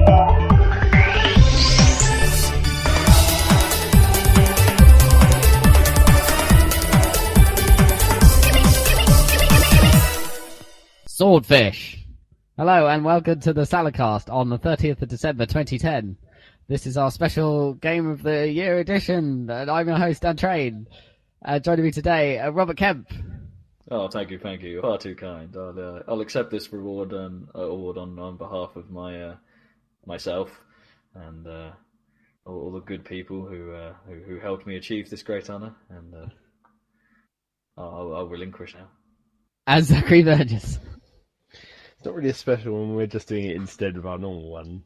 Swordfish. Hello and welcome to the Saladcast on the 30th of December 2010. This is our special Game of the Year edition, and I'm your host, Dan Train. Joining me today, Robert Kemp. Oh, thank you. You're far too kind. I'll accept this award on behalf of myself and all the good people who helped me achieve this great honour, and I'll relinquish now. And Zachary Burgess. It's not really a special one, we're just doing it instead of our normal one.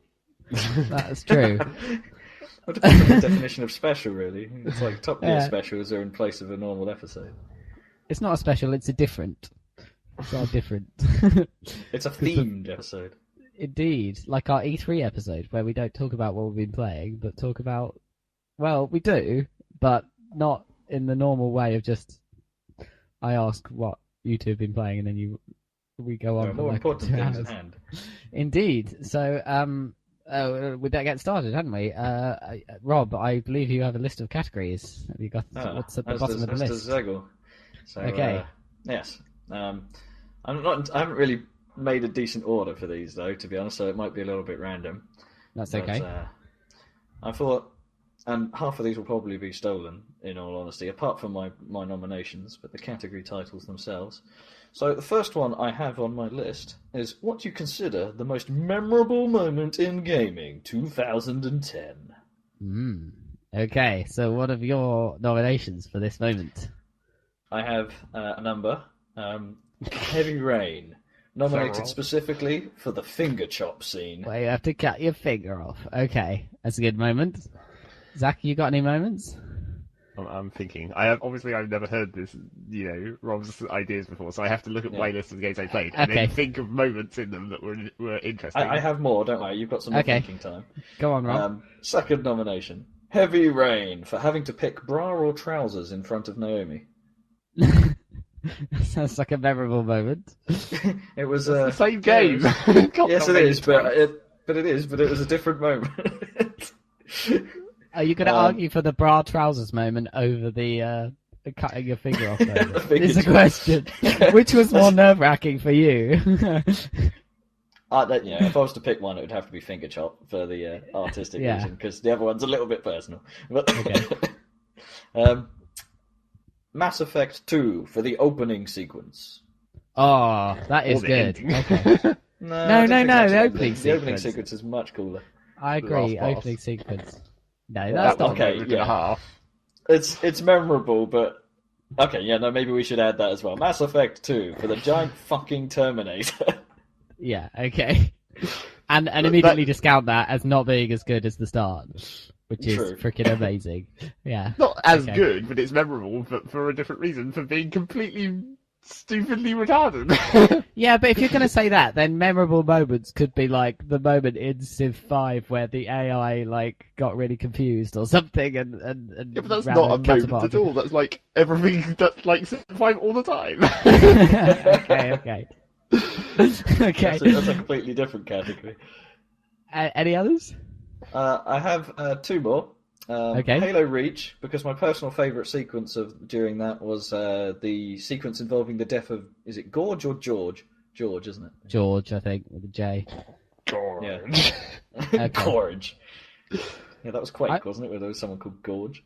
That's true. What depends on the definition of special, really. It's like top tier specials are in place of a normal episode. It's not a special, it's a different. It's all different. It's a themed episode. Indeed. Like our E3 episode, where we don't talk about what we've been playing, but talk about... Well, we do, but not in the normal way of just... I ask what you two have been playing, and then we go on. More important things at hand. Indeed. So, we better get started, hadn't we? Rob, I believe you have a list of categories. Have you got what's at the bottom of the list? Zegel. So, okay. Yes. I haven't really made a decent order for these, though, to be honest. So it might be a little bit random. That's okay. I thought, and half of these will probably be stolen, in all honesty, apart from my nominations, but the category titles themselves. So the first one I have on my list is what you consider the most memorable moment in gaming 2010. Okay, so what are your nominations for this moment? I have a number, Heavy Rain, nominated specifically for the finger chop scene. Well, you have to cut your finger off. Okay, that's a good moment. Zach, you got any moments? I'm thinking. I've never heard this, Rob's ideas before, so I have to look at my list of the games I played and then think of moments in them that were interesting. I have more, don't worry. You've got some more thinking time. Go on, Rob. Second nomination, Heavy Rain, for having to pick bra or trousers in front of Naomi. Sounds like a memorable moment. It was the same game. Yes, it is, but it was a different moment. Are you going to argue for the bra trousers moment over the cutting your finger off? Is the question. Which was more nerve-wracking for you? If I was to pick one, it would have to be finger chop for the artistic reason, because the other one's a little bit personal. But Mass Effect 2 for the opening sequence. Oh, that is good. Okay. No. The opening sequence is much cooler. I agree. Opening sequence. No, that's not okay. Yeah, it's memorable, but maybe we should add that as well. Mass Effect 2 for the giant fucking Terminator. Yeah. Okay. And immediately discount that as not being as good as the start, which is freaking amazing. Yeah. Not as good, but it's memorable for a different reason, for being completely stupidly retarded. Yeah, but if you're going to say that, then memorable moments could be like the moment in Civ 5 where the AI got really confused or something, and yeah, but that's not a moment at all. That's like everything that's like Civ 5 all the time. Okay. Okay. That's a completely different category. Any others? I have two more. Halo Reach, because my personal favourite sequence during that was the sequence involving the death of, is it Gorge or George? George, isn't it? George, I think, with a J. George. Yeah. Gorge. Yeah, that was Quake, wasn't it, where there was someone called Gorge?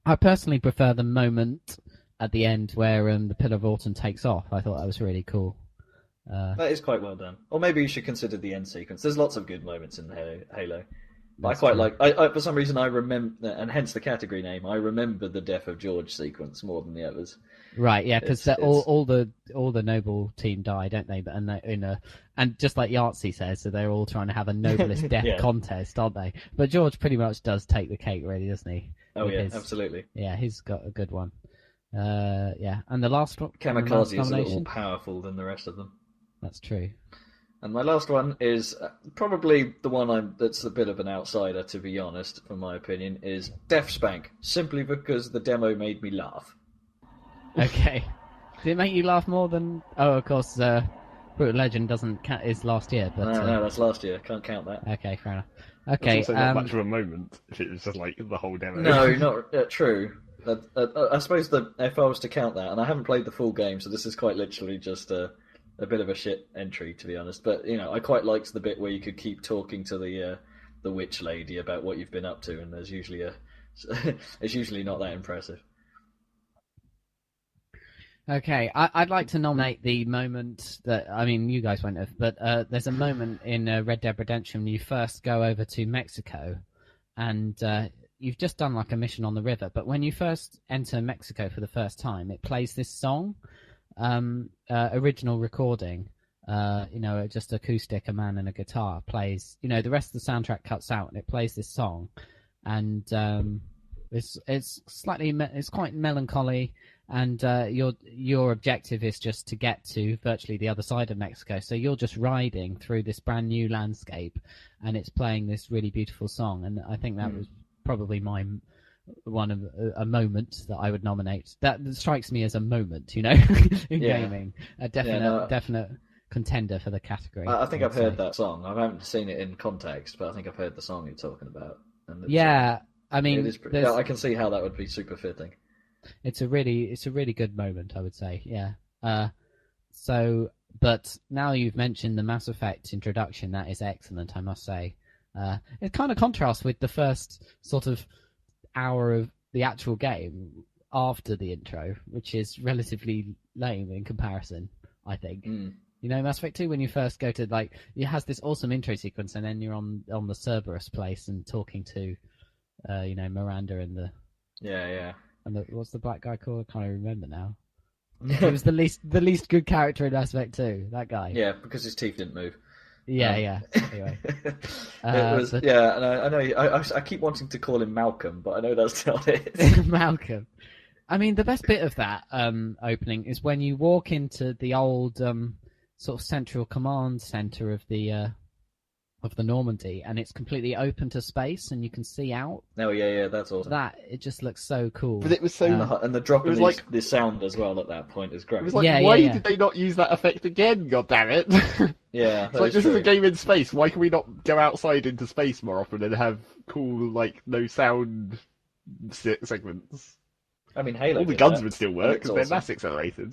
I personally prefer the moment at the end where the Pillar of Autumn takes off. I thought that was really cool. That is quite well done. Or maybe you should consider the end sequence. There's lots of good moments in Halo. But I quite like. I for some reason I remember, and hence the category name. I remember the death of George sequence more than the others. Right, yeah, because all the noble team die, don't they? But and just like Yahtzee says, so they're all trying to have a noblest death contest, aren't they? But George pretty much does take the cake, really, doesn't he? Oh yeah, absolutely. Yeah, he's got a good one. And the last one, Kamikaze is a little more powerful than the rest of them. That's true. And my last one is probably the one that's a bit of an outsider, to be honest, from my opinion, is Death Spank, simply because the demo made me laugh. Okay. Did it make you laugh more than... Oh, of course, Brutal Legend doesn't count, is last year, but No, that's last year. Can't count that. okay, fair enough. It's Okay, also not much of a moment if it was just like the whole demo. No, not true. I suppose if I was to count that, and I haven't played the full game, so this is quite literally just a bit of a shit entry, to be honest. But I quite liked the bit where you could keep talking to the witch lady about what you've been up to, and there's usually it's usually not that impressive. Okay, I'd like to nominate the moment that, I mean, you guys won't have, but there's a moment in Red Dead Redemption when you first go over to Mexico, and you've just done like a mission on the river, but when you first enter Mexico for the first time, it plays this song, original recording, just acoustic, a man and a guitar plays, the rest of the soundtrack cuts out, and it plays this song, and it's quite melancholy. And your objective is just to get to virtually the other side of Mexico. So you're just riding through this brand new landscape, and it's playing this really beautiful song. And I think that was probably one of a moment that I would nominate. That strikes me as a moment, in gaming, a definite contender for the category. I think I've heard that song. I haven't seen it in context, but I think I've heard the song you're talking about. And I mean, it is I can see how that would be super fitting. It's a really good moment, I would say. Yeah. But now you've mentioned the Mass Effect introduction, that is excellent, I must say. It kind of contrasts with the first sort of hour of the actual game after the intro, which is relatively lame in comparison, I think. Mass Effect 2, when you first go to, it has this awesome intro sequence, and then you're on the Cerberus place and talking to, Miranda and the... Yeah. And what's the black guy called? I can't even remember now. He was the least good character in Mass Effect 2, that guy. Yeah, because his teeth didn't move. Yeah. Anyway. And I know I keep wanting to call him Malcolm, but I know that's not it. Malcolm. I mean, the best bit of that opening is when you walk into the old sort of central command center of the Normandy, and it's completely open to space, and you can see out. Oh yeah, that's awesome. It just looks so cool. But it was so, and the drop of the sound as well at that point is great. It was like, why did they not use that effect again? God damn it! Yeah, it's like this is a game in space. Why can we not go outside into space more often and have cool no sound segments? I mean, Halo. All the guns would still work because they're mass accelerated.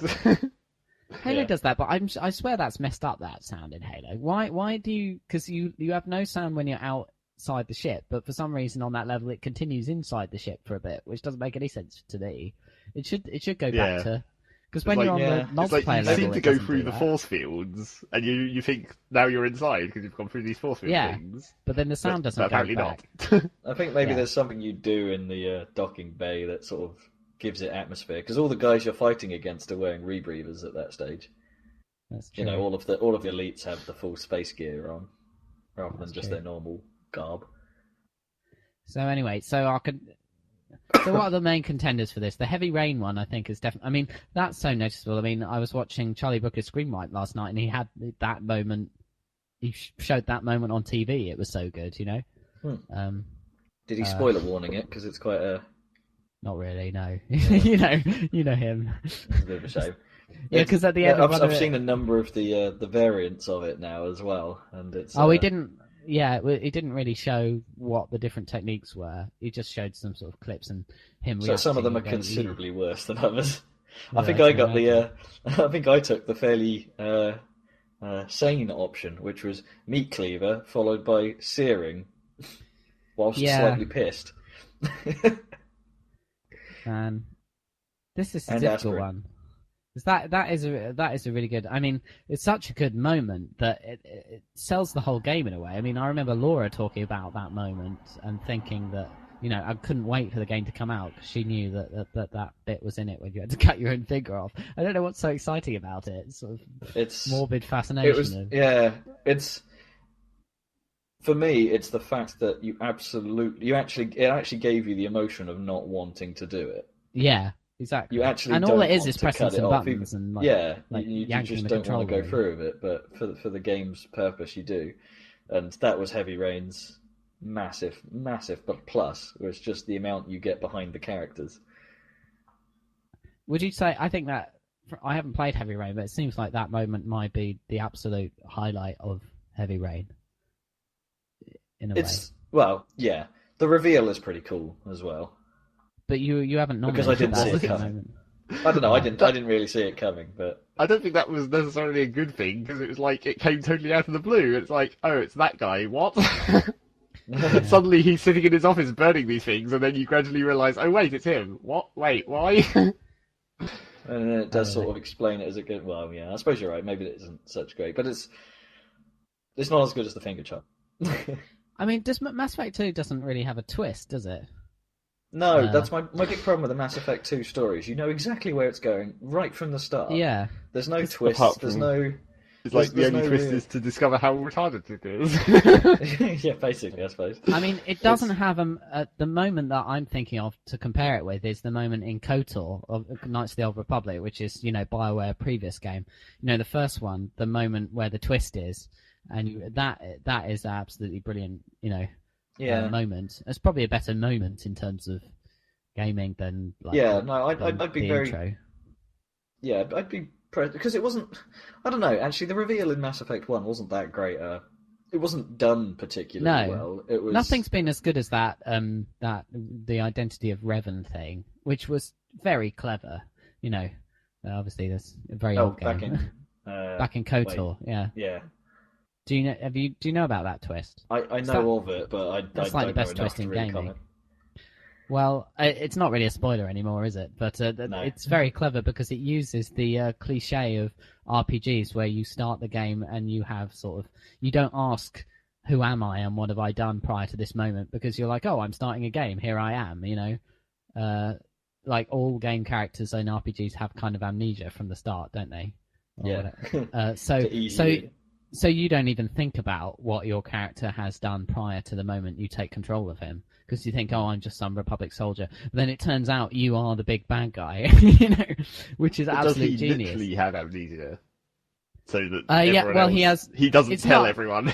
Halo does that, but I swear that's messed up, that sound in Halo. Why do you... Because you have no sound when you're outside the ship, but for some reason on that level it continues inside the ship for a bit, which doesn't make any sense to me. It should go back to... Because when you're on the multiplayer level, you seem to go through the force fields, and you think now you're inside because you've gone through these force field things. But then the sound doesn't go back. Not. I think maybe there's something you do in the docking bay that sort of gives it atmosphere, because all the guys you're fighting against are wearing rebreathers at that stage. That's true. All of the elites have the full space gear on, rather than just their normal garb. So anyway, so what are the main contenders for this? The Heavy Rain one, I think, is definitely... I mean, that's so noticeable. I mean, I was watching Charlie Brooker's Screenwrite last night, and he had that moment... He showed that moment on TV. It was so good, Did he spoiler warning it? Because it's quite a... Not really, no. you know him. It's a bit of a shame. Yeah, because at the end, I've seen a number of the variants of it now as well, and it's. He didn't. Yeah, he didn't really show what the different techniques were. He just showed some sort of clips and him. So some of them are considerably worse than others. I think I got I think I took the fairly sane option, which was meat cleaver followed by searing, whilst slightly pissed. Man, this is a difficult one. That is a really good... I mean, it's such a good moment that it sells the whole game in a way. I mean, I remember Laura talking about that moment and thinking that, I couldn't wait for the game to come out because she knew that bit was in it when you had to cut your own finger off. I don't know what's so exciting about it. It's sort of morbid fascination. It's... For me, it's the fact that it actually gave you the emotion of not wanting to do it. Yeah, exactly. You actually and don't all it is want to pressing cut some it off. buttons and you yanking just the don't want to control go through with it. But for the game's purpose, you do, and that was Heavy Rain's massive. But plus was just the amount you get behind the characters. Would you say? I think that I haven't played Heavy Rain, but it seems like that moment might be the absolute highlight of Heavy Rain. In a way. Well, yeah. The reveal is pretty cool as well. But you haven't nominated because I didn't see that it at the coming. moment. I don't know. I didn't really see it coming, but I don't think that was necessarily a good thing because it was like it came totally out of the blue. It's like, oh, it's that guy. What? Suddenly he's sitting in his office burning these things, and then you gradually realise, oh wait, it's him. What? Wait, why? and then it does sort of explain it as it goes. Well, yeah, I suppose you're right. Maybe it isn't such great, but it's not as good as the finger chop. I mean, Mass Effect 2 doesn't really have a twist, does it? No, that's my big problem with the Mass Effect 2 stories. You know exactly where it's going right from the start. Yeah. There's no twists. There's no. It's like the only twist is to discover how retarded it is. Yeah, basically, I suppose. I mean, it doesn't have the moment that I'm thinking of to compare it with is the moment in KOTOR of Knights of the Old Republic, which is, BioWare previous game. The first one, the moment where the twist is, and that is an absolutely brilliant, moment. It's probably a better moment in terms of gaming than I'd be very intro. Yeah, I'd be because it wasn't. I don't know. Actually, the reveal in Mass Effect 1 wasn't that great. It wasn't done particularly well. It was nothing's been as good as that. The identity of Revan thing, which was very clever. Obviously that's a very old game. Back in KOTOR, yeah. Do you know about that twist? I know of it, but that's I like don't the best know enough twist in to really gaming. comment. Well, it's not really a spoiler anymore, is it? But No. it's very clever because it uses the cliche of RPGs where you start the game and you have you don't ask who am I and what have I done prior to this moment because you're like, oh, I'm starting a game, here I am, like all game characters in RPGs have kind of amnesia from the start, don't they? So you don't even think about what your character has done prior to the moment you take control of him. Because you think, oh, I'm just some Republic soldier. But then it turns out you are the big bad guy, which is absolute genius. Does he literally have amnesia? So that he doesn't tell everyone.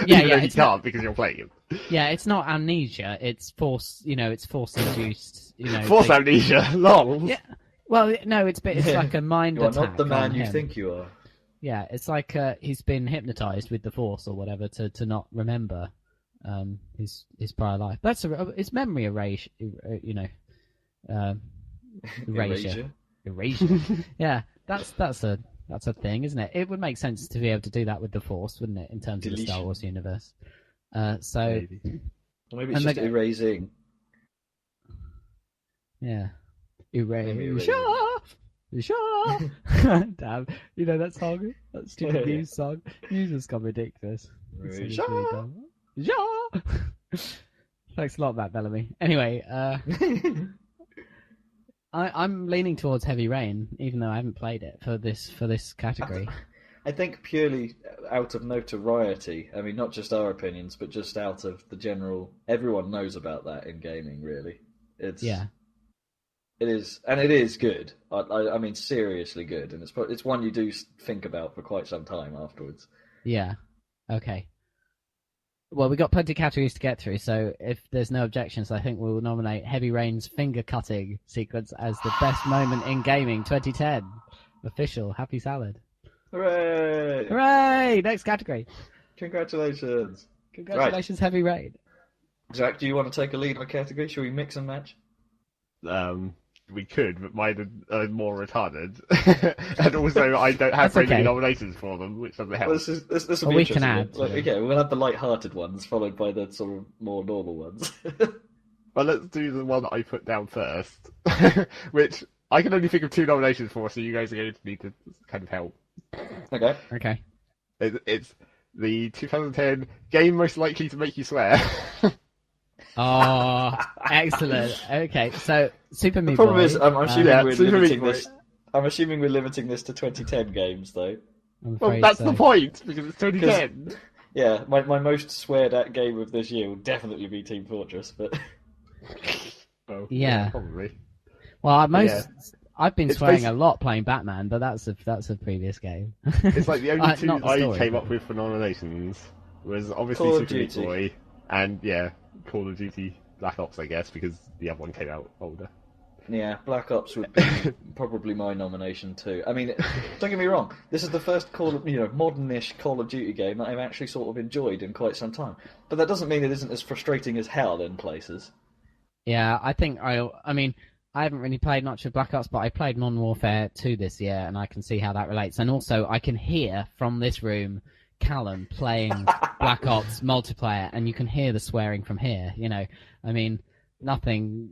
He can't because you're playing him. Yeah, it's not amnesia. It's force. It's force-induced. Force amnesia. Lol. Yeah. Well, no, it's like a mind attack. You're not the man you him. think you are. Yeah, it's like he's been hypnotized with the force or whatever to not remember his prior life. It's memory erasure. Erasure. Yeah, that's a thing, isn't it? It would make sense to be able to do that with the force, wouldn't it, in terms of the Star Wars universe? Maybe it's just erasing. Yeah, erasure. Damn, that song, that stupid Muse song. Muse has gone ridiculous. Thanks a lot, Matt Bellamy. Anyway, I'm leaning towards Heavy Rain, even though I haven't played it for this category. I think purely out of notoriety. I mean, not just our opinions, but just out of the general. Everyone knows about that in gaming. Really, It is, and it is good. I mean, seriously good, and it's one you do think about for quite some time afterwards. Yeah. Okay. Well, we've got plenty of categories to get through, so if there's no objections, I think we'll nominate Heavy Rain's finger-cutting sequence as the best moment in gaming 2010. Official Happy Salad. Hooray! Hooray! Next category. Congratulations. Congratulations, right. Heavy Rain. Zach, do you want to take a lead on a category? Shall we mix and match? We could, but mine are more retarded. And also, I don't have very many nominations for them, which doesn't help. Well, this will be interesting. Can add. We'll have the light-hearted ones, followed by the sort of more normal ones. Well, let's do the one that I put down first, which I can only think of 2 nominations for, so you guys are going to need to kind of help. Okay. It's the 2010 game most likely to make you swear. Oh, excellent. Okay, so Super Meat Boy. The problem is, I'm assuming we're limiting this to 2010 games, though. Well, that's the point, because it's 2010. Yeah, my most sweared at game of this year would definitely be Team Fortress, but... Well, yeah. Probably. Well, I've been swearing a lot playing Batman, but that's a previous game. It's like the only 2 I came up with for nominations was obviously Super Meat Boy and, Call of Duty Black Ops, I guess, because the other one came out older. Yeah, Black Ops would be probably my nomination too. I mean, don't get me wrong. This is the first modern-ish Call of Duty game that I've actually sort of enjoyed in quite some time. But that doesn't mean it isn't as frustrating as hell in places. Yeah, I think I mean, I haven't really played much of Black Ops, but I played Modern Warfare 2 this year, and I can see how that relates. And also, I can hear from this room Callum playing Black Ops multiplayer, and you can hear the swearing from here. I mean, nothing.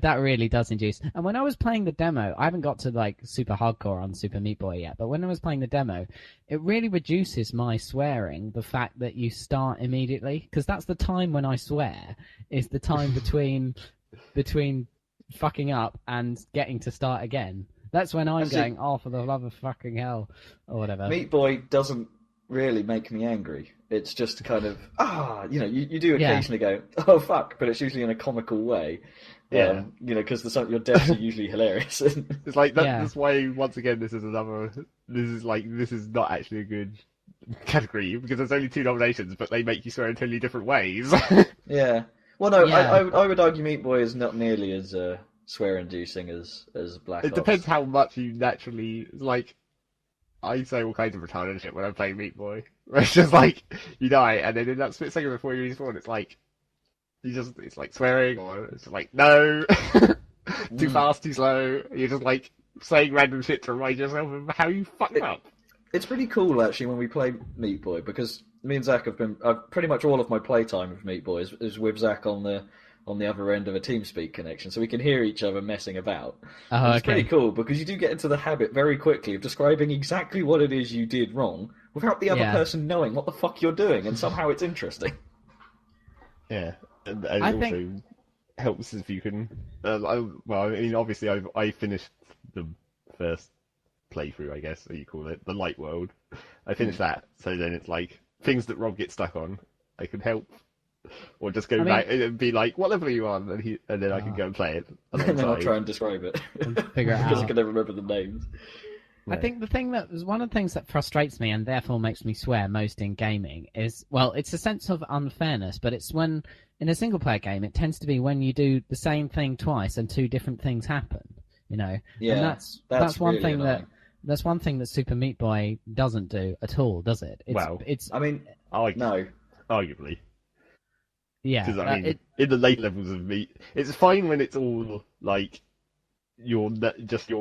That really does induce. And when I was playing the demo, I haven't got to like super hardcore on Super Meat Boy yet, but when I was playing the demo, it really reduces my swearing. The fact that you start immediately, because that's the time when I swear, is the time between fucking up and getting to start again. That's when I'm going, oh, for the love of fucking hell, or whatever. Meat Boy doesn't really make me angry. It's just kind of, you do occasionally go, oh, fuck, but it's usually in a comical way. Yeah. Because your deaths are usually hilarious. It's like, that's why, once again, this is not actually a good category, because there's only 2 nominations, but they make you swear in totally different ways. Yeah. Well, no, yeah. I would argue Meat Boy is not nearly as swear-inducing as Black Ops. It depends how much you naturally, like, I say all kinds of retarded shit when I'm playing Meat Boy. It's just like, you die, and then in that split second before you respawn, it's like, it's like swearing, or it's like, no, too fast, too slow. You're just like saying random shit to remind yourself of how you fucked up. It's pretty cool, actually, when we play Meat Boy, because me and Zach have been pretty much all of my playtime with Meat Boy is with Zach on the other end of a TeamSpeak connection, so we can hear each other messing about. It's pretty cool because you do get into the habit very quickly of describing exactly what it is you did wrong without the other person knowing what the fuck you're doing, and somehow it's interesting. Yeah, and it also helps if you can. Obviously, I finished the first playthrough, I guess you call it, the light world. I finished that, so then it's like things that Rob gets stuck on, I can help, or just go back and be like, "What level are you on?" and then I can go and play it. And then I'll try and describe it and figure it out because I can never remember the names. I think the thing that was one of the things that frustrates me and therefore makes me swear most in gaming is, well, it's a sense of unfairness, but it's when in a single player game it tends to be when you do the same thing twice and 2 different things happen. Yeah, and that's one really thing annoying. That's one thing that Super Meat Boy doesn't do at all, does it? Arguably. Yeah. Because, in the late levels of Meat, it's fine when it's all, like, you're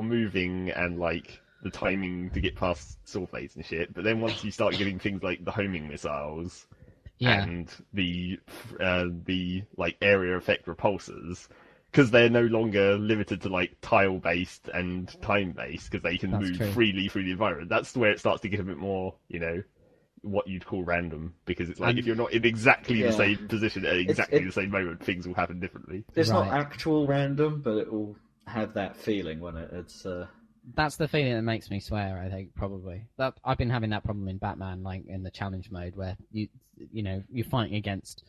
moving and, like, the timing to get past saw blades and shit, but then once you start getting things like the homing missiles and the like, area effect repulsors, because they're no longer limited to like tile-based and time-based, because they can move freely through the environment. That's where it starts to get a bit more, what you'd call random, because it's like if you're not in exactly the same position at exactly the same moment, things will happen differently. It's not actual random, but it will have that feeling, won't it? It's That's the feeling that makes me swear, I think, probably. I've been having that problem in Batman, like in the challenge mode, where you're fighting against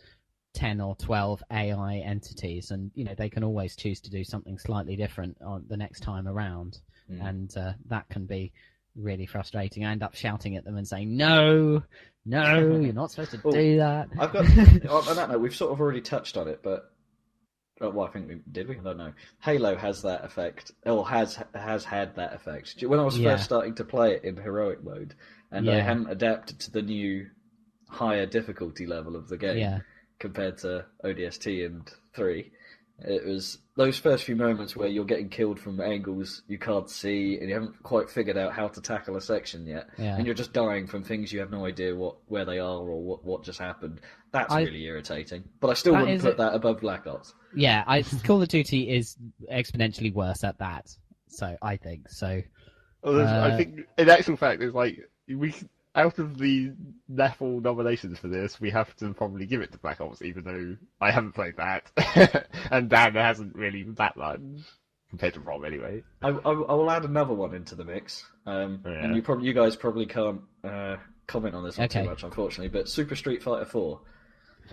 10 or 12 AI entities, and they can always choose to do something slightly different on the next time around, and that can be really frustrating. I end up shouting at them and saying, "No, you're not supposed to do that." I've got on that note, we've sort of already touched on it, but I think we did. I don't know. Halo has that effect, or has had that effect. When I was first starting to play it in heroic mode, and I hadn't adapted to the new higher difficulty level of the game compared to ODST and 3, it was those first few moments where you're getting killed from angles you can't see, and you haven't quite figured out how to tackle a section yet, and you're just dying from things you have no idea where they are or what just happened. That's really irritating. But I still wouldn't put that above Black Ops. Yeah, Call of Duty is exponentially worse at that. So I think so. Well, I think in actual fact, it's like out of the level nominations for this, we have to probably give it to Black Ops, even though I haven't played that, and Dan hasn't really that much compared to Rob anyway. I will add another one into the mix, and you guys probably can't comment on this one too much, unfortunately. But Super Street Fighter 4.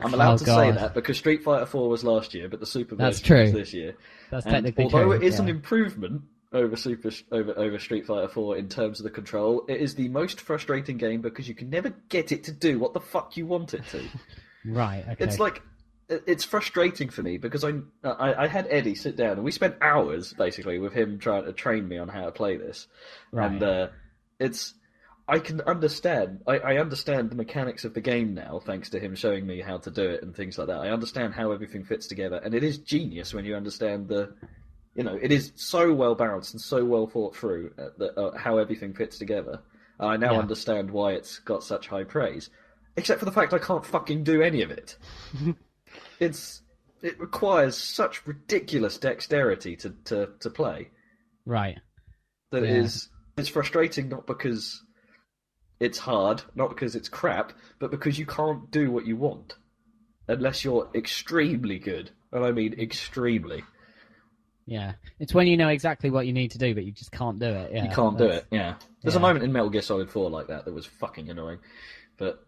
I'm allowed to say that because Street Fighter 4 was last year, but the Super version was this year. That's technically true. Although it is an improvement over Street Fighter 4 in terms of the control, it is the most frustrating game because you can never get it to do what the fuck you want it to. Right. Okay. It's like it's frustrating for me because I had Eddie sit down and we spent hours basically with him trying to train me on how to play this, Right. and I can understand. I understand the mechanics of the game now, thanks to him showing me how to do it and things like that. I understand how everything fits together, and it is genius when you understand it is so well balanced and so well thought through how everything fits together. I now understand why it's got such high praise, except for the fact I can't fucking do any of it. It requires such ridiculous dexterity to play. Right. That it's frustrating, not because it's hard, not because it's crap, but because you can't do what you want unless you're extremely good, and I mean extremely. Yeah, it's when you know exactly what you need to do, but you just can't do it. Yeah, you can't do it. Yeah, there's a moment in Metal Gear Solid 4 like that was fucking annoying, but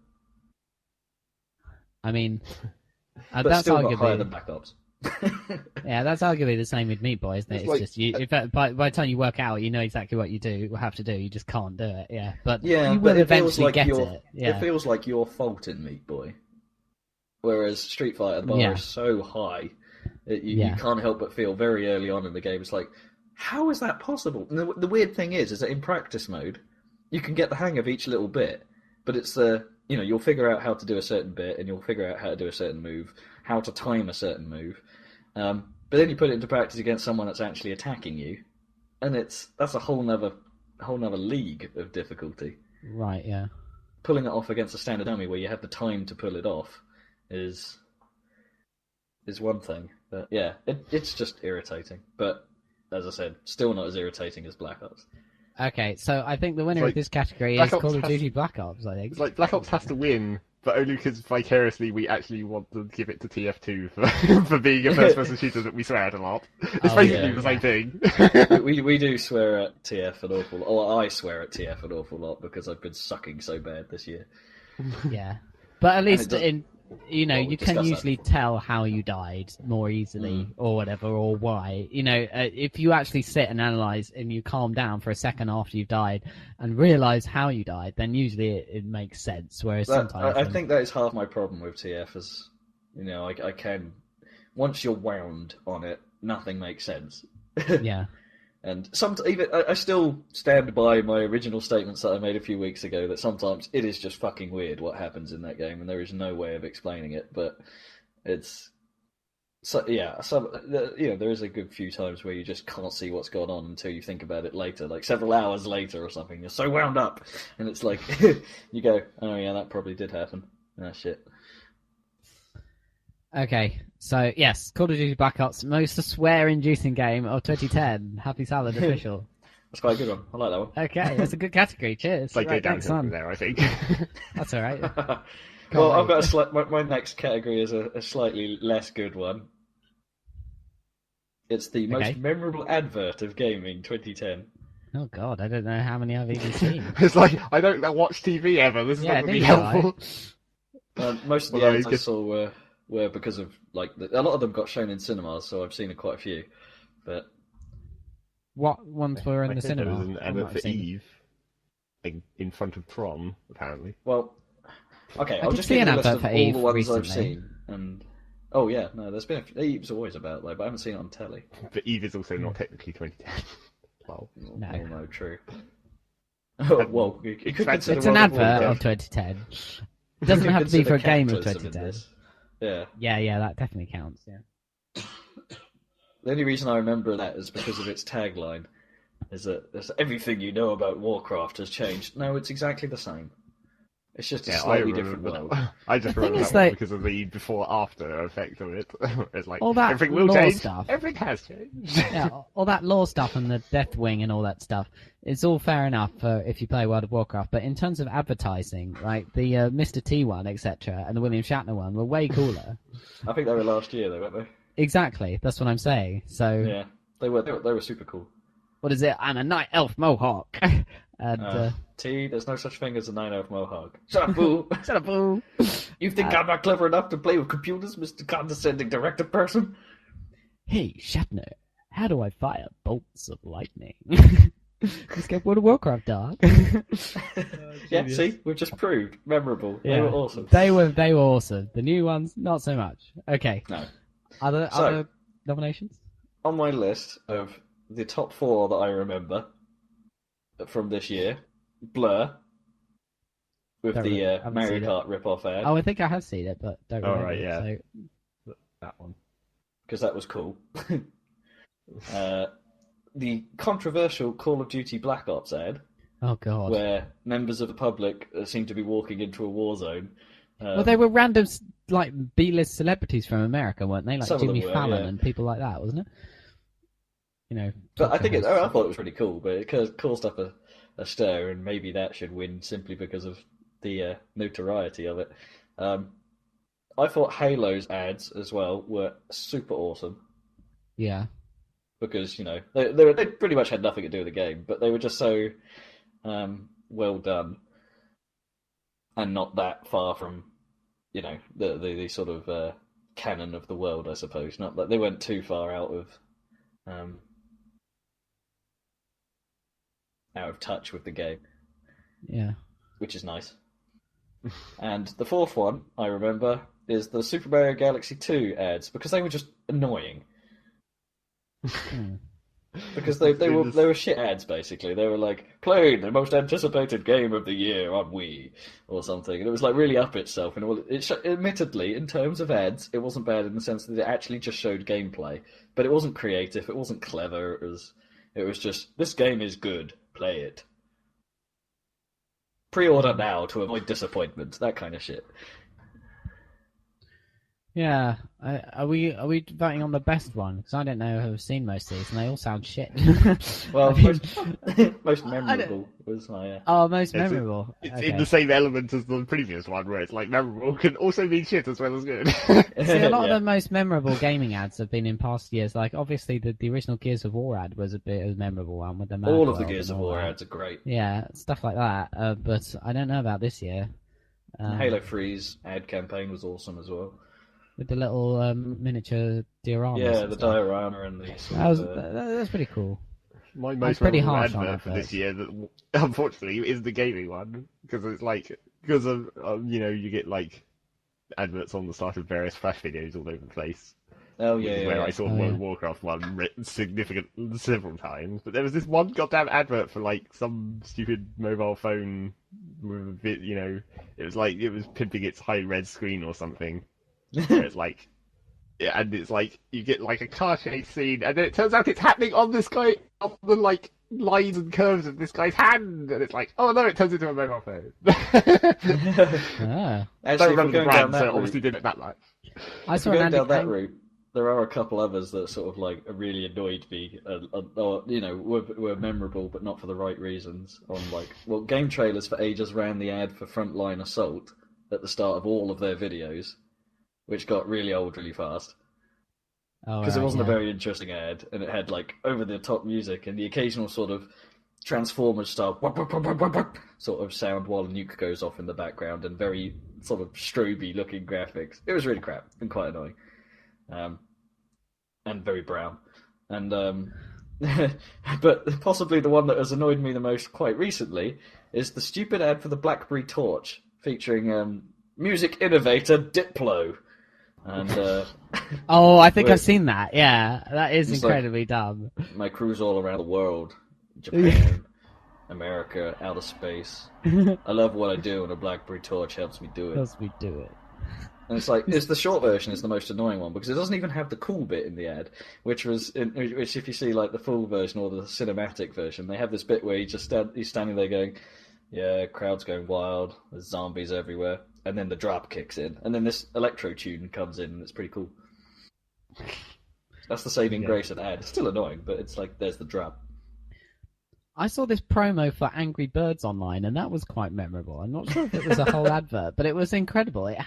I mean, but that's still arguably not higher than Black Ops. Yeah, that's arguably the same with Meat Boy, isn't it? It's It's like- just you. In fact, by the time you work out, you know exactly what you have to do. You just can't do it. Yeah, but Yeah, you but will it feels eventually like get your it. Yeah, it feels like your fault in Meat Boy, whereas Street Fighter the bar is so high, you can't help but feel very early on in the game. It's like, how is that possible? And the weird thing is that in practice mode, you can get the hang of each little bit, but it's you'll figure out how to do a certain bit, and you'll figure out how to do a certain move, how to time a certain move. But then you put it into practice against someone that's actually attacking you, and that's a whole nother league of difficulty. right. Yeah, Pulling it off against a standard dummy where you have the time to pull it off is one thing. But yeah, it's just irritating. But as I said, still not as irritating as Black Ops. Okay, so I think the winner Like, of this category Black is Ops Call of has- Duty Black Ops. I think. It's like Black Ops has to win, but only because vicariously we actually want to give it to TF2 for being a first-person shooter that we swear at a lot. It's Oh, basically yeah, the same thing. we do swear at TF an awful lot. Or I swear at TF an awful lot because I've been sucking so bad this year. Yeah, but at least does- you Well, can discuss that usually before. tell how you died more easily or whatever, or why. If you actually sit and analyze and you calm down for a second after you've died and realize how you died, then usually it makes sense. Whereas sometimes I think that is half my problem with TF. Is I can once you're wound on it, nothing makes sense. yeah, And even I still stand by my original statements that I made a few weeks ago that sometimes it is just fucking weird what happens in that game, and there is no way of explaining it. But it's there is a good few times where you just can't see what's going on until you think about it later, like several hours later or something. You're so wound up, and it's like you go, oh yeah, that probably did happen. Ah shit. Okay, so yes, Call of Duty Black Ops, most swear-inducing game of 2010. Happy Salad official. That's quite a good one. I like that one. Okay, that's a good category. Cheers. It's like Right, go next downhill one. from there, I think. That's all right. Well, I've wait. got my next category is a slightly less good one. It's the most Okay. memorable advert of gaming 2010. Oh God, I don't know how many I've even seen. It's like, I don't watch TV ever, this is Yeah, not going to be neither do I. helpful. Most of the Although ads I it's saw were because of a lot of them got shown in cinemas, so I've seen quite a few. But What ones were in I the think there cinema? was an I might advert have for seen. Eve in front of Tron, apparently. well, okay, I I'll did just see give an you a list advert of for all Eve the ones I've recently. seen. And oh yeah, no, there's been Eve's always about but I haven't seen it on telly. But Eve is also not technically 2010. Well, No. Oh, no, true. Oh, well, you could consider It's an World of advert Warcraft. of 2010. It doesn't You have to be consider for a game of characters in 2010. this. Yeah. Yeah, that definitely counts. Yeah. The only reason I remember that is because of its tagline, is that everything you know about Warcraft has changed. No, it's exactly the same. It's just a yeah, I slightly different remember world. that. I just remember is that one that- because of the before-after effect of it. It's like, All that everything will lore change, stuff. everything has changed. Yeah, all that lore stuff and the Deathwing and all that stuff, it's all fair enough for if you play World of Warcraft. But in terms of advertising, like the Mr. T one, etc., and the William Shatner one were way cooler. I think they were last year, though, weren't they? Exactly, that's what I'm saying. So, Yeah, they were super cool. what is it? I'm a night elf mohawk. And T, there's no such thing as a 9-elf mohawk. Shut up, fool! shut up, fool. You think I'm not clever enough to play with computers, Mr. Condescending Director person? Hey, Shatner, how do I fire bolts of lightning? Let's get World of Warcraft dark. Yeah, see, we've just proved memorable. Yeah. They were awesome. They were awesome. The new ones, not so much. Okay. No. Other nominations? On my list of the top 4 that I remember from this year, Blur with Haven't Mario seen it. Kart rip-off ad. Oh, I think I have seen it, but don't Oh, remember. right, yeah. So That one. Because that was cool. The controversial Call of Duty Black Ops ad, oh god. where members of the public seem to be walking into a war zone. Well, they were random like B-list celebrities from America, weren't they? Like Some of them Jimmy were, Fallon yeah. and people like that, wasn't it? You know. But I talk think shows. I thought it was pretty cool, but it caused up a stir, and maybe that should win simply because of the notoriety of it. I thought Halo's ads as well were super awesome. Yeah. Because they pretty much had nothing to do with the game, but they were just so well done, and not that far from the sort of canon of the world, I suppose. Not that they went too far out of touch with the game, Yeah. which is nice. And the fourth one I remember is the Super Mario Galaxy 2 ads, because they were just annoying. Hmm. Because they were shit ads, basically. They were like, played the most anticipated game of the year on Wii, or something. And it was like really up itself. And admittedly, in terms of ads, it wasn't bad in the sense that it actually just showed gameplay. But it wasn't creative, it wasn't clever, it was just, this game is good, play it. Pre-order now to avoid disappointment, that kind of shit. Yeah. Are we voting on the best one? Because I don't know who have seen most of these, and they all sound shit. Well, I mean, most memorable was my... Oh, most It's- memorable. It's Okay. in the same element as the previous one, where it's like memorable can also mean shit as well as good. See, a lot Yeah. of the most memorable gaming ads have been in past years. Like, obviously, the original Gears of War ad was a bit of a memorable one with the Mad All of the World Gears and of all War that. ads are great. Yeah, stuff like that. But I don't know about this year. Halo 3's ad campaign was awesome as well. With the little miniature dioramas. Yeah, and the stuff. diorama and the That was sort of, that's pretty cool. My That's most pretty memorable harsh on advert for adverts. this year, that unfortunately is the gaming one, because it's like because of you get like adverts on the start of various Flash videos all over the place. Oh Which yeah, is yeah, where yeah. I saw Oh, World yeah. of Warcraft one written several times. But there was this one goddamn advert for like some stupid mobile phone with a bit, it was pimping its high res screen or something. Where it's like, yeah, and it's like you get like a car chase scene, and then it turns out it's happening on this guy, on the like lines and curves of this guy's hand, and it's like, oh no, it turns into a mobile phone. Ah. Actually, Don't if we're remember the going down brand, that so it route, obviously did it that much. I if saw we're an going down that Andy route, there are a couple others that sort of like really annoyed me, or were memorable, but not for the right reasons. Game trailers for ages ran the ad for Frontline Assault at the start of all of their videos, which got really old really fast. Because it wasn't a very interesting ad, and it had like over-the-top music and the occasional sort of Transformers style sort of sound while a nuke goes off in the background, and very sort of stroby-looking graphics. It was really crap and quite annoying, and very brown. And but possibly the one that has annoyed me the most quite recently is the stupid ad for the BlackBerry Torch featuring music innovator Diplo. And Oh, I think Wait. I've seen that. Yeah, that is It's like- incredibly dumb. my cruise all around the world, Japan, America, outer space. I love what I do, and a BlackBerry Torch helps me do it. Because we do it. And it's the short version is the most annoying one, because it doesn't even have the cool bit in the ad, which if you see like the full version or the cinematic version, they have this bit where he's standing there going, yeah, crowd's going wild, there's zombies everywhere, and then the drop kicks in, and then this electro tune comes in, and it's pretty cool. That's the saving grace of the ad. It's still annoying, but it's like there's the drop. I saw this promo for Angry Birds online, and that was quite memorable. I'm not sure if it was a whole advert, but it was incredible. It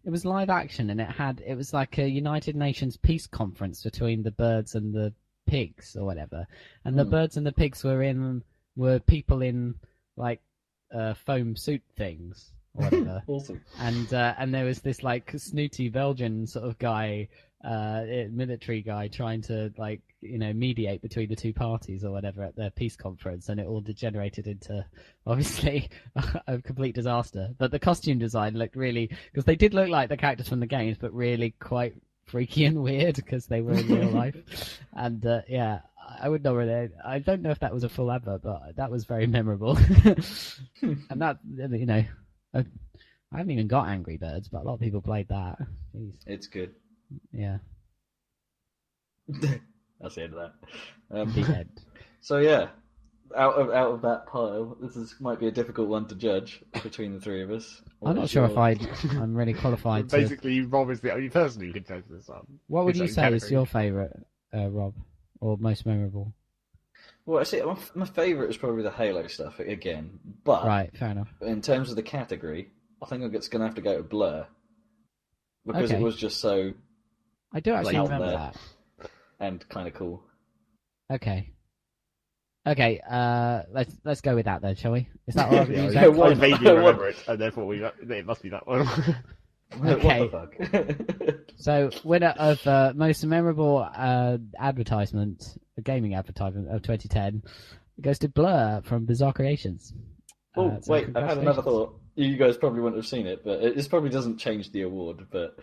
was live action, and it was like a United Nations peace conference between the birds and the pigs or whatever. And the birds and the pigs were people in like foam suit things or whatever. Awesome. And there was this like snooty Belgian sort of guy military guy trying to mediate between the two parties or whatever at their peace conference, and it all degenerated into obviously a complete disaster. But the costume design looked really, because they did look like the characters from the games, but really quite freaky and weird because they were in real life. And yeah, I would not really. I don't know if that was a full advert, but that was very memorable. And that, I haven't even got Angry Birds, but a lot of people played that. Jeez. It's good. Yeah. That's the end of that. The end. So yeah, out of that pile, might be a difficult one to judge between the three of us. I'm not sure if I'm really qualified to... Basically, Rob is the only person who can judge this one. What would you say is your favourite, Rob, or most memorable? Well, I see. My favourite is probably the Halo stuff again, but right, fair enough. In terms of the category, I think it's going to have to go to Blur because it was just so. I do actually remember that, and kind of cool. Okay. Let's go with that then, shall we? Is that all right with you, Zach? I vaguely remember it, and therefore it must be that one. Okay. What the fuck? So, winner of most memorable advertisement, a gaming advertisement of 2010, goes to Blur from Bizarre Creations. Oh, wait, I had another thought. You guys probably wouldn't have seen it, but this probably doesn't change the award, but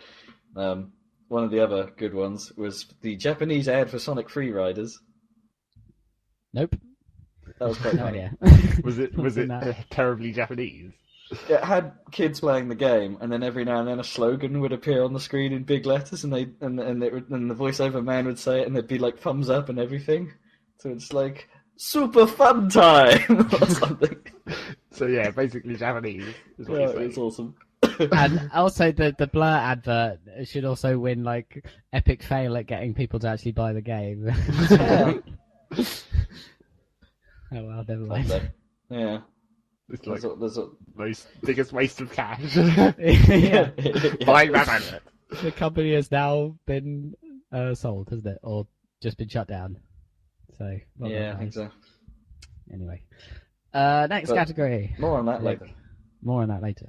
one of the other good ones was the Japanese ad for Sonic Free Riders. Nope. That was quite funny. Was it terribly Japanese? It had kids playing the game, and then every now and then a slogan would appear on the screen in big letters, and the voiceover man would say it, and there'd be like thumbs up and everything. So it's like super fun time or something. So yeah, basically Japanese. Is what it's awesome. And also the Blur advert should also win like epic fail at getting people to actually buy the game. Oh well, never mind. Yeah. It's like there's most biggest waste of cash. Yeah. Buying that advert. The company has now been sold, hasn't it? Or just been shut down. So yeah, I think so. Anyway. Next category. More on that later. More on that later.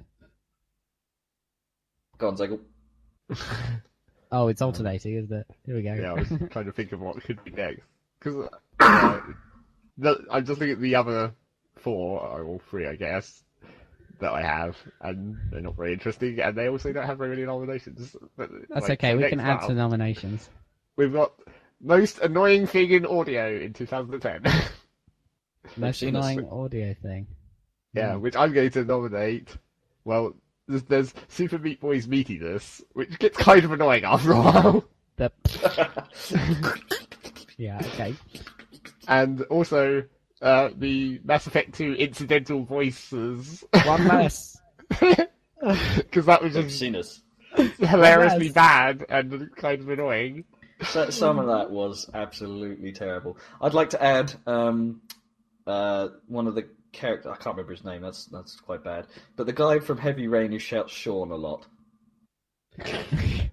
Go on, Zegel. Oh, it's alternating, isn't it? Here we go. Yeah, I was trying to think of what could be next. Because I'm just looking at the other four, or all three, I guess, that I have, and they're not very interesting, and they also don't have very many nominations. But, that's okay, we can add to nominations. We've got most annoying thing in audio in 2010. Most annoying audio thing. Yeah, which I'm going to nominate. Well, there's Super Meat Boy's meatiness, which gets kind of annoying after a while. Yeah, okay. And also the Mass Effect 2 incidental voices. One less. Because that was just hilariously bad and kind of annoying. So, some of that was absolutely terrible. I'd like to add one of the characters. I can't remember his name. That's quite bad. But the guy from Heavy Rain who shouts Sean a lot. Okay.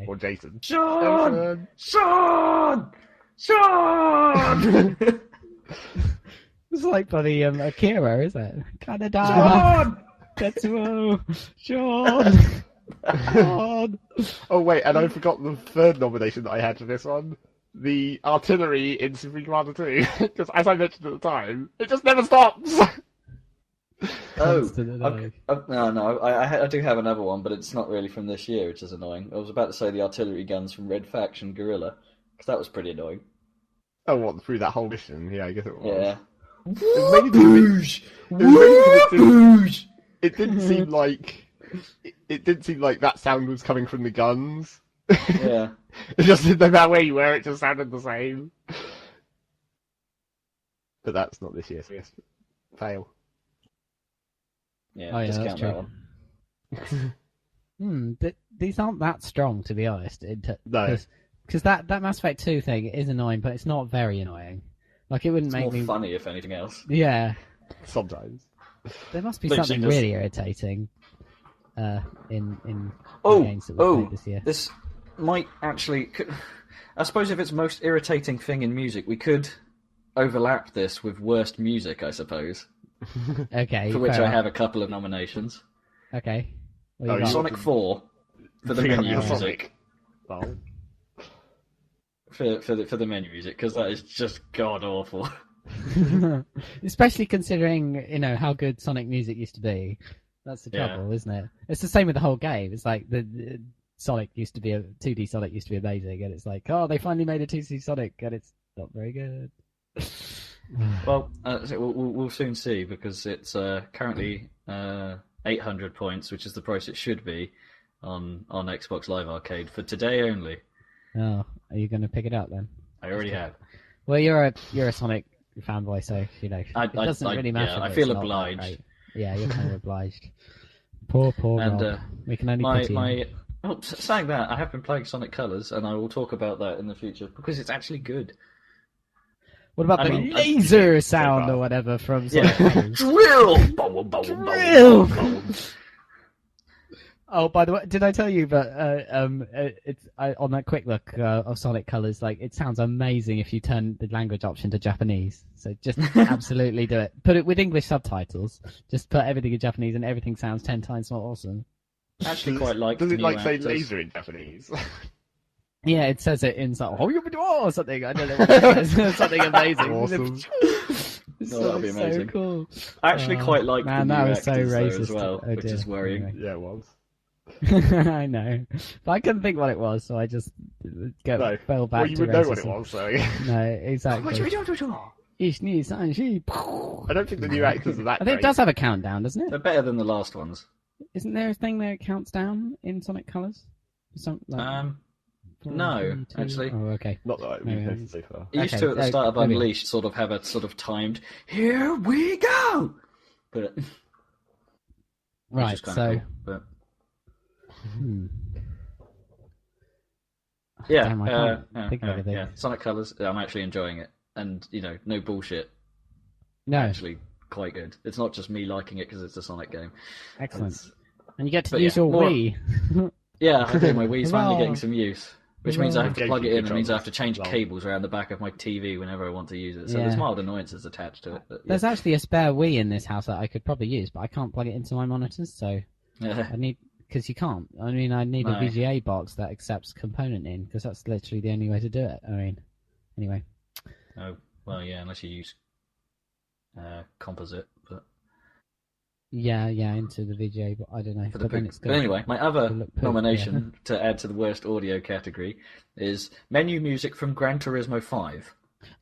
Or Jason. Sean! Sean! Sean! It's like bloody Akira, is it? Canada! Sean! Tetsuo! Sean! Sean! Oh wait, and I forgot the third nomination that I had for this one. The artillery in Super Commander 2. Because as I mentioned at the time, it just never stops! Oh, no, I do have another one, but it's not really from this year, which is annoying. I was about to say the artillery guns from Red Faction Guerrilla, because that was pretty annoying. Oh, what, through that whole mission? Yeah, I guess it was. Yeah. It didn't seem like that sound was coming from the guns. Yeah. It just didn't know that way you were, it just sounded the same. But that's not this year, so yes. Fail. Yeah, discount that one. These aren't that strong, to be honest. No. Because that Mass Effect 2 thing is annoying, but it's not very annoying. Like, it wouldn't make me... It's more funny, if anything else. Yeah. Sometimes. There must be something really irritating in the games that we played this year. This might actually... I suppose if it's most irritating thing in music, we could overlap this with worst music, I suppose. Okay. For which I have a couple of nominations. Okay. Sonic 4 for the menu music. Oh. for the menu music, because that is just god awful. Especially considering, how good Sonic music used to be. That's the Yeah. trouble, isn't it? It's the same with the whole game. It's like the Sonic used to be 2D Sonic used to be amazing, and it's like, oh, they finally made a 2D Sonic, and it's not very good. Well, we'll soon see, because it's currently 800 points, which is the price it should be on Xbox Live Arcade for today only. Oh, are you going to pick it up then? I already have. Well, you're a Sonic fanboy, so it doesn't really matter. Yeah, I that feel it's not that obliged. great. Yeah, you're kind of obliged. Poor And Rob. We can only pity him. Saying that, I have been playing Sonic Colors, and I will talk about that in the future, because it's actually good. What about the laser sound or whatever from Sonic Colors? Drill! Drill! Oh, by the way, did I tell you that on that quick look of Sonic Colors, like, it sounds amazing if you turn the language option to Japanese. So just absolutely do it. Put it with English subtitles. Just put everything in Japanese, and everything sounds 10 times more awesome. Actually, quite like. Does it new say actors. laser in Japanese? Yeah, it says it in or something. I don't know what it says. Something amazing. Awesome. That'd be amazing. So cool. I actually quite like the new that was actors so though, racist. as well, Oh, which dear. is worrying. Anyway. Yeah, it was. I know, but I couldn't think what it was, so I just fell back Well, you to would know what it racism. was, so... No, exactly. Ich need Sanji. I don't think the new actors are that I think it does have a countdown, doesn't They're it? better than the last ones. Isn't there a thing that counts down in Sonic Colors? No, actually. Oh, okay. Not that I've Maybe been so far. It used to, at the start of maybe. Unleashed, sort of have a sort of timed, here we go! But, which Right, is kinda so... cool, but... Hmm. Yeah, Damn, I can't think of anything. yeah. Sonic Colors, I'm actually enjoying it. And, no bullshit. No, Actually, quite good. It's not just me liking it because it's a Sonic game. excellent. It's- And you get to but use yeah, your more- Wii. Yeah, I do. My Wii's finally Hurrah. getting some use. Which means I have to Hurrah. plug it in, and means I have to change Lol. cables around the back of my TV whenever I want to use it. So Yeah. there's mild annoyances attached to it. But, yeah. There's actually a spare Wii in this house that I could probably use, but I can't plug it into my monitors, so Yeah. I need... Because you can't. I mean, I need No. a VGA box that accepts component in, because that's literally the only way to do it. I mean, anyway. Oh, well, yeah, unless you use composite. But Yeah, into the VGA, but I don't know. for the But then pig. it's But gonna- anyway, my other it'll look pig, nomination to add to the worst audio category is menu music from Gran Turismo 5.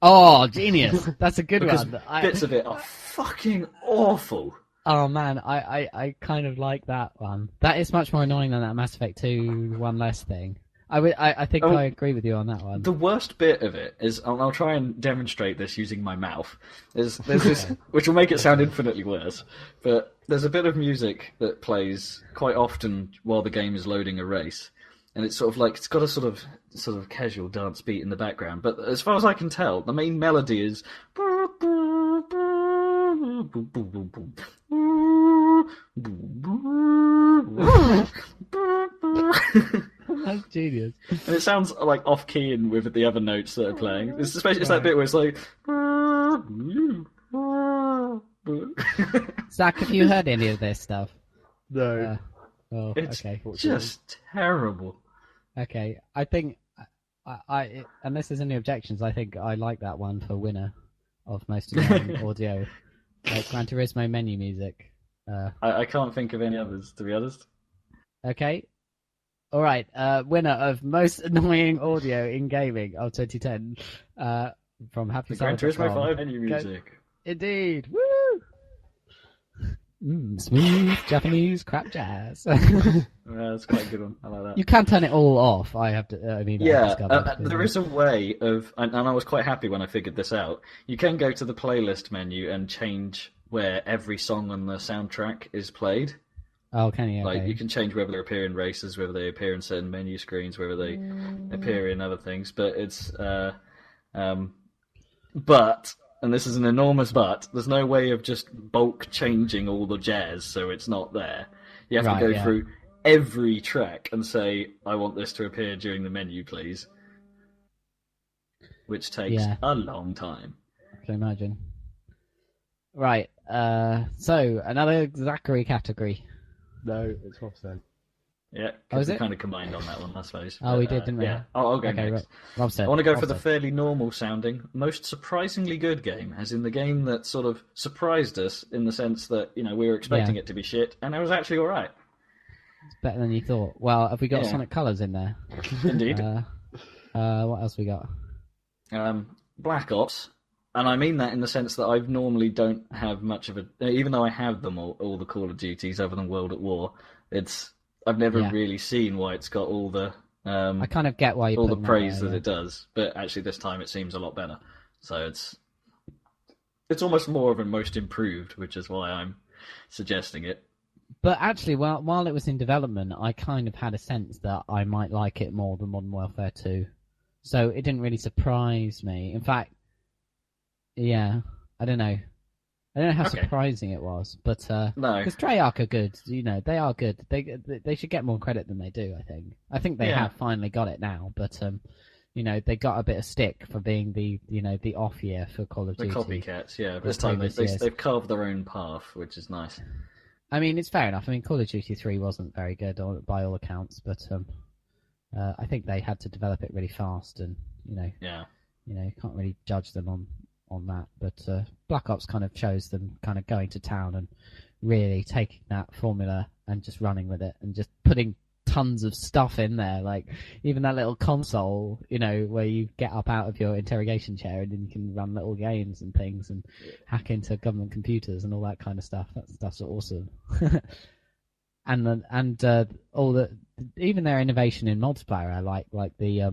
Oh, genius! That's a good Because one. bits of it are fucking awful. Oh man, I kind of like that one. That is much more annoying than that Mass Effect 2 one less thing. I think Oh. I agree with you on that one. The worst bit of it is, and I'll try and demonstrate this using my mouth, there's this, which will make it sound infinitely worse, but there's a bit of music that plays quite often while the game is loading a race, and it's sort of like, it's got a sort of casual dance beat in the background, but as far as I can tell, the main melody is... That's genius. And it sounds like off key and with the other notes that are playing. It's especially that bit where it's like. Zach, have you heard any of this stuff? No. Oh, It's okay. just terrible. Okay, I think and this is any objections, I think I like that one for winner of most annoying audio. Like Gran Turismo menu music. I can't think of any others, to be honest. Okay. Alright, winner of most annoying audio in gaming of 2010 from The Gran happysalad.com. Turismo 5 menu music. Indeed. Woo! Smooth Japanese crap jazz. Yeah, that's quite a good one. I like that. You can turn it all off. I have to. I've Yeah, discovered. there is a way of, and I was quite happy when I figured this out. You can go to the playlist menu and change where every song on the soundtrack is played. Oh, can you? Like Okay. you can change whether they appear in races, whether they appear in certain menu screens, whether they appear in other things. But it's, but, and this is an enormous but. There's no way of just bulk changing all the jazz so it's not there. You have Right, to go yeah. through every track and say, I want this to appear during the menu, please. Which takes Yeah. a long time. I can imagine. Right. So another Zachary category. No, it's 12%. Yeah, Oh, because is we it? kind of combined on that one, I suppose. Oh, we did, didn't we? Yeah, I'll go Okay, next. Rob said. I want to go Rob for the said. fairly normal sounding, most surprisingly good game, as in the game that sort of surprised us in the sense that, we were expecting Yeah. it to be shit, and it was actually alright. It's better than you thought. Well, have we got Yeah. Sonic Colors in there? Indeed. What else we got? Black Ops, and I mean that in the sense that I normally don't have much of a... Even though I have them all the Call of Duties other than World at War, I've never Yeah. really seen why it's got all the... I kind of get why you're all the putting praise that that there, it does, but actually this time it seems a lot better. So it's almost more of a most improved, which is why I'm suggesting it. But actually, while it was in development, I kind of had a sense that I might like it more than Modern Warfare 2. So it didn't really surprise me. In fact, yeah, I don't know. I don't know how Okay. surprising it was, but No. because Treyarch are good, they are good. They should get more credit than they do. I think they Yeah. have finally got it now, but they got a bit of stick for being the off year for Call of The Duty. copycats, yeah. The This time previous years. they've carved their own path, which is nice. I mean, it's fair enough. I mean, Call of Duty 3 wasn't very good by all accounts, but I think they had to develop it really fast, and Yeah. you can't really judge them on that. But Black Ops kind of shows them kind of going to town and really taking that formula and just running with it and just putting tons of stuff in there, like even that little console, where you get up out of your interrogation chair and then you can run little games and things and hack into government computers and all that kind of stuff. That stuff's awesome. and all the even their innovation in multiplayer, I like the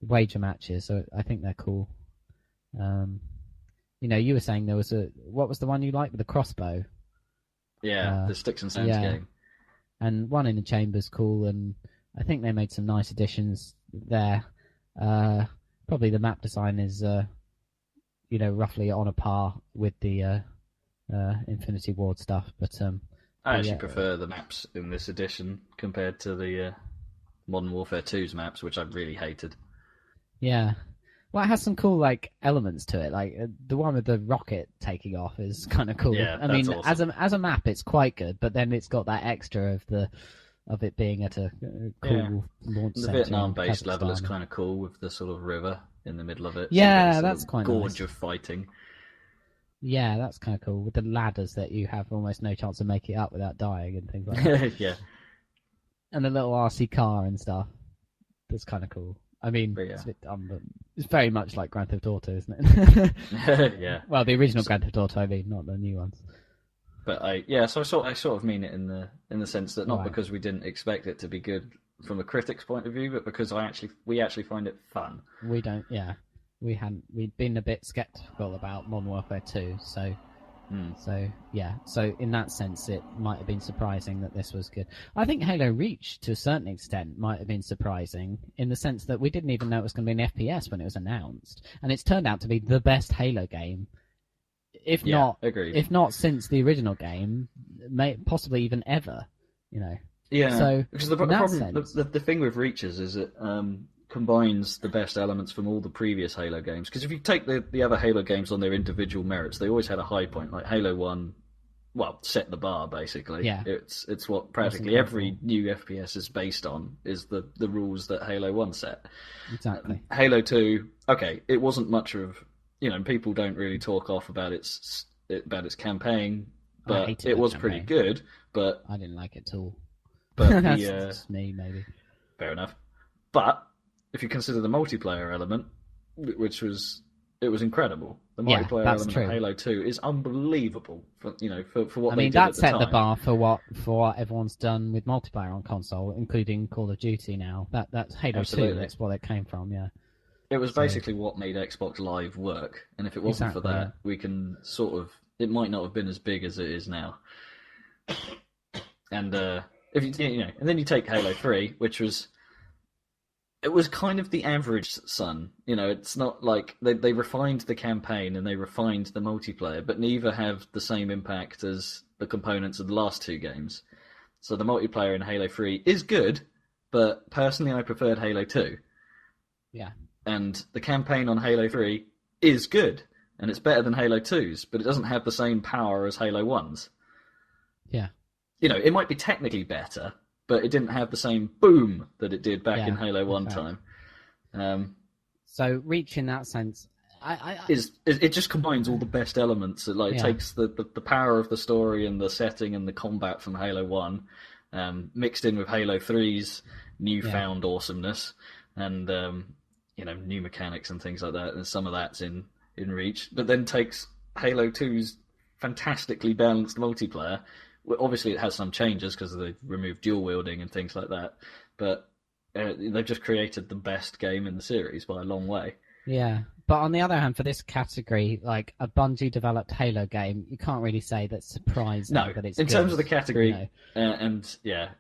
wager matches. So I think they're cool. You were saying there was what was the one you liked with the crossbow? Yeah, the Sticks and Stones yeah. game. And one in the chamber's cool, and I think they made some nice additions there. Probably the map design is, roughly on a par with the Infinity Ward stuff. But I actually prefer the maps in this edition compared to the Modern Warfare 2's maps, which I really hated. Yeah. Well, it has some cool elements to it. Like the one with the rocket taking off is kind of cool. Yeah, I mean, awesome. as a map, it's quite good. But then it's got that extra of it being at a cool launch The center. Vietnam-based in level is Kazakhstan. kind of cool with the sort of river in the middle of it. Yeah, So that's quite gorge nice. of fighting. Yeah, that's kind of cool with the ladders that you have almost no chance of making it up without dying and things like that. Yeah. And the little RC car and stuff. That's kind of cool. I mean, But yeah. it's a bit dumb, but it's very much like Grand Theft Auto, isn't it? Yeah. Well, the original Grand Theft Auto, I mean, not the new ones. But I sort of mean it in the sense that not Right. because we didn't expect it to be good from a critic's point of view, but because we actually find it fun. We don't, yeah. We'd been a bit skeptical about Modern Warfare 2, so yeah. So in that sense, it might have been surprising that this was good. I think Halo Reach, to a certain extent, might have been surprising in the sense that we didn't even know it was going to be an FPS when it was announced, and it's turned out to be the best Halo game, if not since the original game, possibly even ever. Yeah. So because the problem, the thing with Reaches is it combines the best elements from all the previous Halo games. Because if you take the other Halo games on their individual merits, they always had a high point. Like Halo 1, set the bar, basically. Yeah. It's what practically every new FPS is based on, is the rules that Halo 1 set. Exactly. Halo 2, okay, it wasn't much of... people don't really talk off about its campaign, but it was pretty good, but... I didn't like it at all. But That's just me, maybe. Fair enough. But if you consider the multiplayer element, it was incredible. The multiplayer element of Halo 2 is unbelievable for what they did at the time. I mean, that set the bar for what everyone's done with multiplayer on console, including Call of Duty now. That's Halo 2, that's where it came from, yeah. It was basically what made Xbox Live work, and if it wasn't for that, we can it might not have been as big as it is now. And if and then you take Halo 3, which was kind of the average Sun. It's not like they refined the campaign and they refined the multiplayer, but neither have the same impact as the components of the last two games. So the multiplayer in Halo 3 is good, but personally I preferred Halo 2. Yeah. And the campaign on Halo 3 is good, and it's better than Halo 2's, but it doesn't have the same power as Halo 1's. Yeah. It might be technically better, but it didn't have the same boom that it did back Yeah, in Halo 1 fair. time. So Reach, in that sense, It just combines all the best elements. It Yeah. takes the power of the story and the setting and the combat from Halo 1, mixed in with Halo 3's newfound awesomeness and new mechanics and things like that, and some of that's in Reach, but then takes Halo 2's fantastically balanced multiplayer. Well, obviously, it has some changes because they removed dual wielding and things like that, but they've just created the best game in the series by a long way. Yeah, but on the other hand, for this category, like a Bungie developed Halo game, you can't really say that's surprising. No, that it's in good, terms of the category, you know.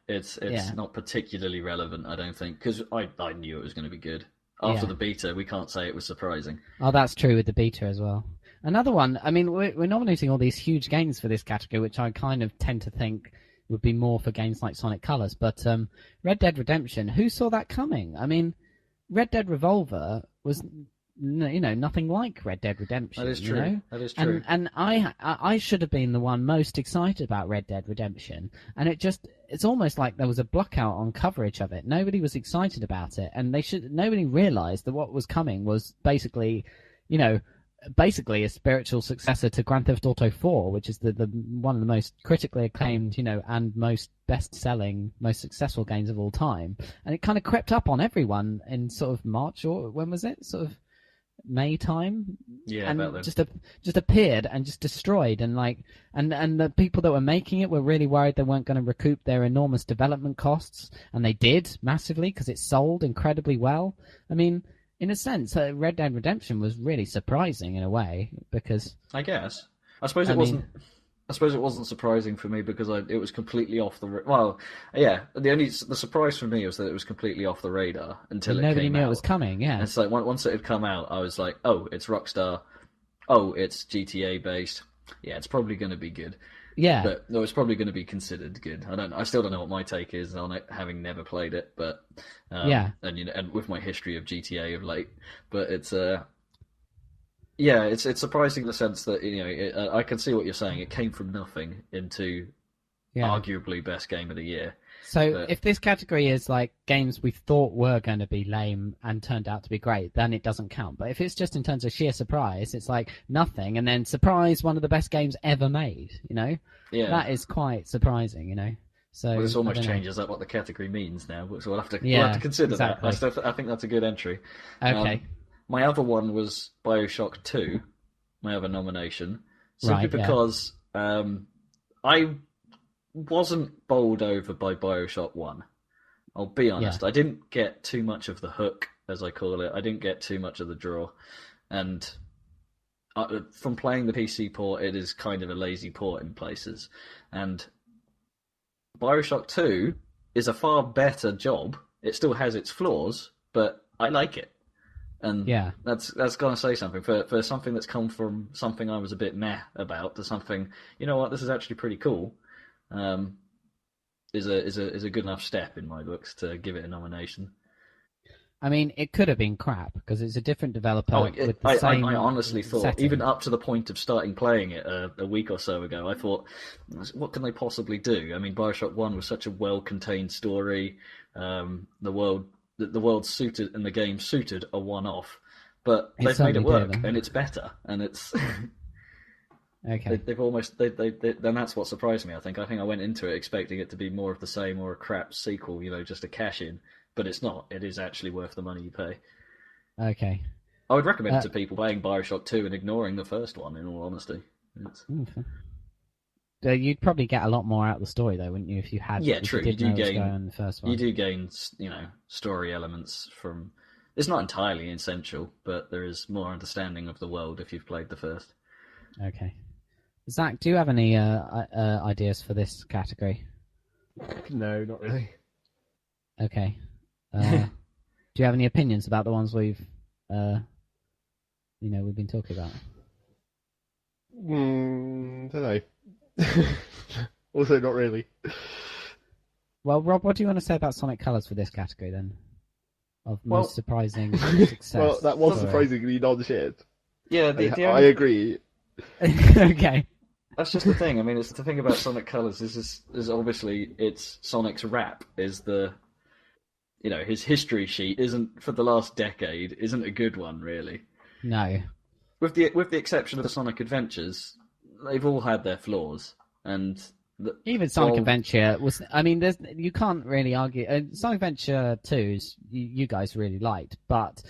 it's not particularly relevant, I don't think, because I knew it was going to be good. After the beta, we can't say it was surprising. Oh, that's true with the beta as well. Another one, I mean, we're nominating all these huge games for this category, which I kind of tend to think would be more for games like Sonic Colors, but Red Dead Redemption, who saw that coming? I mean, Red Dead Revolver was, nothing like Red Dead Redemption. That is true. You know? That is true. And I should have been the one most excited about Red Dead Redemption, and it's almost like there was a blackout on coverage of it. Nobody was excited about it, and nobody realized that what was coming was basically a spiritual successor to Grand Theft Auto 4, which is the one of the most critically acclaimed, and most best-selling, most successful games of all time. And it kind of crept up on everyone in sort of March, or when was it? Sort of May time. Yeah, and about then. just appeared and just destroyed, and and the people that were making it were really worried they weren't going to recoup their enormous development costs, and they did massively because it sold incredibly well. I mean, in a sense, Red Dead Redemption was really surprising in a way, because I guess. I suppose it wasn't surprising for me because it was completely off the. Well, yeah. The surprise for me was that it was completely off the radar until it nobody came knew out. It was coming. Yeah, And it's like once it had come out, I was like, oh, it's Rockstar. Oh, it's GTA based. Yeah, it's probably going to be good. yeah. But no, it's probably going to be considered good. I still don't know what my take is on it, having never played it. But and with my history of GTA of late, but it's it's surprising in the sense that I can see what you're saying. It came from nothing into arguably best game of the year. So if this category is like games we thought were going to be lame and turned out to be great, then it doesn't count. But if it's just in terms of sheer surprise, it's like nothing, and then surprise, one of the best games ever made. Yeah, that is quite surprising. So this almost I don't know. changes up what the category means now. So we'll have to consider exactly. that. I think that's a good entry. Okay. My other one was BioShock 2, my other nomination, simply Right, yeah. because I wasn't bowled over by BioShock 1. I'll be honest. Yeah. I didn't get too much of the hook, as I call it. I didn't get too much of the draw. And from playing the PC port, it is kind of a lazy port in places. And BioShock 2 is a far better job. It still has its flaws, but I like it. And that's going to say something. For something that's come from something I was a bit meh about to something, this is actually pretty cool, is a good enough step in my books to give it a nomination. I mean, it could have been crap because it's a different developer with the same I honestly thought, setting. even up to the point of starting playing it a week or so ago, I thought, what can they possibly do? I mean, BioShock 1 was such a well-contained story. The world suited and the game suited a one-off, but they've made it work and it's better, and it's okay. Then that's what surprised me. I think I went into it expecting it to be more of the same or a crap sequel, just a cash in, but it's not. It is actually worth the money you pay. Okay. I would recommend it to people playing BioShock 2 and ignoring the first one. In all honesty, you'd probably get a lot more out of the story, though, wouldn't you? If you had, true. You do gain on the first one. You do gain, story elements from. It's not entirely essential, but there is more understanding of the world if you've played the first. Okay, Zach, do you have any ideas for this category? No, not really. Okay. Do you have any opinions about the ones we've been talking about? Don't know. Also, not really. Well, Rob, what do you want to say about Sonic Colors for this category then? Of most surprising success. Well, that was surprisingly non-shit. Yeah, I agree. Okay. that's just the thing. I mean, it's the thing about Sonic Colors is obviously it's Sonic's rap is the, his history sheet isn't for the last decade isn't a good one really. No. With the exception of the Sonic Adventures, they've all had their flaws, and even Sonic Adventure was. I mean, you can't really argue. Sonic Adventure 2's you guys really liked, but